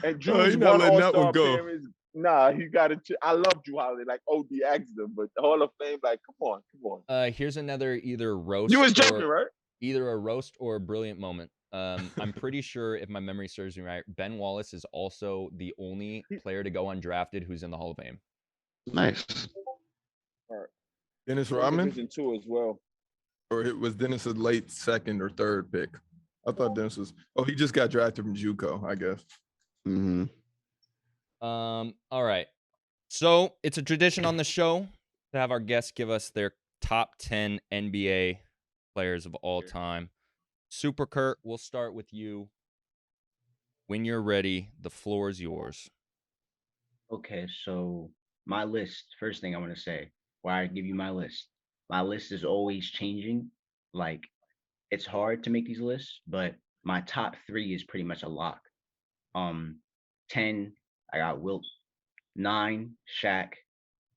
A: And Drew's
C: you're not
A: one
C: letting that
A: All-Star
C: one go.
A: appearance. Nah, he got it. I love Drew Holiday. Like OD asked him, but the Hall of Fame, like, come on.
B: here's another either roast.
A: You was
B: or-
A: joking, right?
B: Either a roast or a brilliant moment. I'm pretty sure, if my memory serves me right, Ben Wallace is also the only player to go undrafted who's in the Hall of Fame.
D: Nice.
C: Dennis Rodman,
A: Division 2 as well.
C: or was Dennis a late second or third pick? I thought Dennis was. Oh, he just got drafted from JUCO, I guess.
D: Mm-hmm.
B: All right. So it's a tradition on the show to have our guests give us their top 10 NBA players of all time. Super Kurt, we'll start with you. When you're ready, the floor is yours.
F: Okay, so my list, first thing I want to say, why I give you my list is always changing. Like, it's hard to make these lists, but my top 3 is pretty much a lock. 10, I got Wilt. 9, Shaq.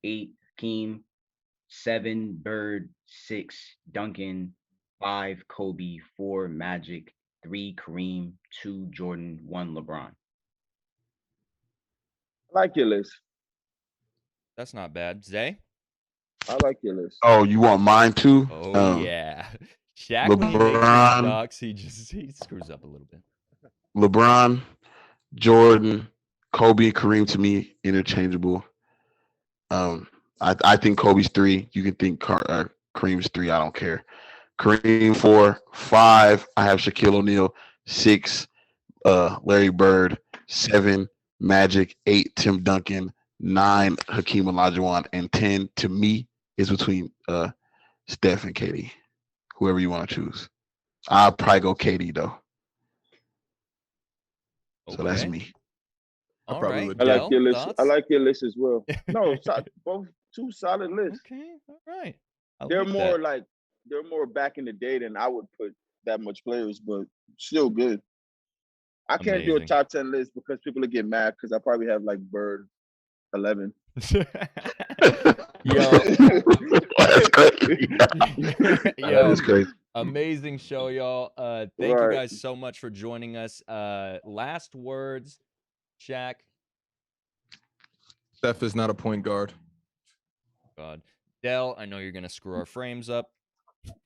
F: 8, Hakeem. 7, Bird. 6, Duncan. 5, Kobe. 4, Magic. 3, Kareem. 2, Jordan. 1, LeBron.
A: I like your list.
B: That's not bad. Zay?
A: I like your list.
D: Oh, you want mine too?
B: Oh, yeah. Shaq, when he makes these
D: LeBron.
B: ducks, he screws up a little bit.
D: LeBron, Jordan, Kobe, and Kareem to me interchangeable. I think Kobe's 3. You can think Kareem's 3. I don't care. Kareem 4, 5. I have Shaquille O'Neal. 6, Larry Bird. 7, Magic. 8, Tim Duncan. 9, Hakeem Olajuwon, and 10 to me is between Steph and KD. Whoever you want to choose. I'll probably go KD though. So that's
B: Okay.
D: me.
B: All
C: probably
B: right.
C: would-
A: I like
B: Del,
A: your list.
B: thoughts?
A: I like your list as well. No, both 2 solid lists.
B: Okay. All right. I
A: They're
B: like
A: more
B: that.
A: like they're more back in the day than I would put that much players, but still good. I can't do a
B: Amazing.
A: top 10 list because people will get mad because I probably have like Bird 11.
B: Yo,
D: That's crazy. That
B: yo,
D: is crazy.
B: amazing show, y'all. Thank you
A: Right.
B: guys so much for joining us. Last words, Shaq.
C: Steph is not a point guard.
B: God. Dell, I know you're going to screw our frames up.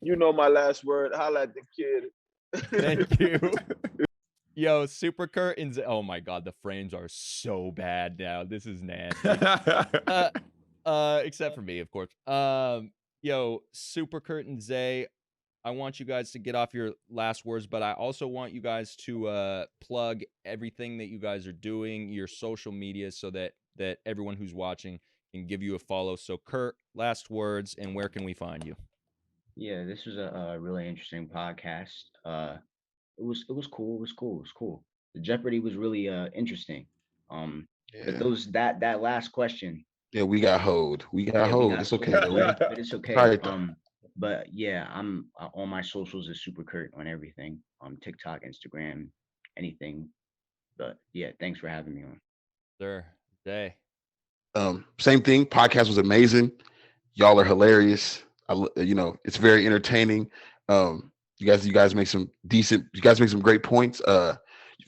A: You know my last word. Holla at the kid.
B: Thank you. Yo, Super Curtains. Oh my God, the frames are so bad now. This is nasty. Except for me, of course. Yo, Super Curtain Zay, I want you guys to get off your last words, but I also want you guys to plug everything that you guys are doing, your social media, so that everyone who's watching can give you a follow. So, Kurt, last words, and where can we find you?
F: Yeah, this was a really interesting podcast. It was cool. It was cool. The Jeopardy was really interesting. But that last question.
D: Yeah, we got hold. It's okay though.
F: But it's okay.
D: All right, though.
F: But yeah, I'm on my socials is Super Kurt on everything. TikTok, Instagram, anything. But yeah, thanks for having me on.
B: Sir, Zay.
D: Same thing. Podcast was amazing. Y'all are hilarious. It's very entertaining. You guys make some great points.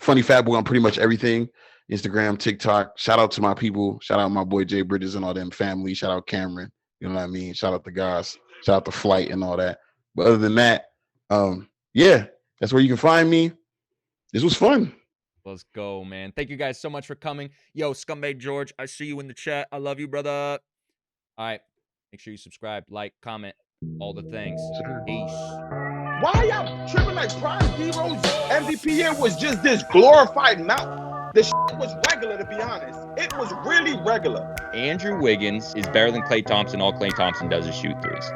D: Funny fat boy on pretty much everything. Instagram, TikTok. Shout out to my people. Shout out my boy Jay Bridges and all them family. Shout out Cameron. You know what I mean? Shout out the guys. Shout out the flight and all that. But other than that, yeah, that's where you can find me. This was fun.
B: Let's go, man. Thank you guys so much for coming. Yo, Scumbag George, I see you in the chat. I love you, brother. All right. Make sure you subscribe, like, comment, all the things. Peace.
A: Why y'all tripping like Prime D-Rose MVP year was just this glorified mouth? The shit was regular, to be honest. It was really regular.
B: Andrew Wiggins is better than Klay Thompson. All Klay Thompson does is shoot threes.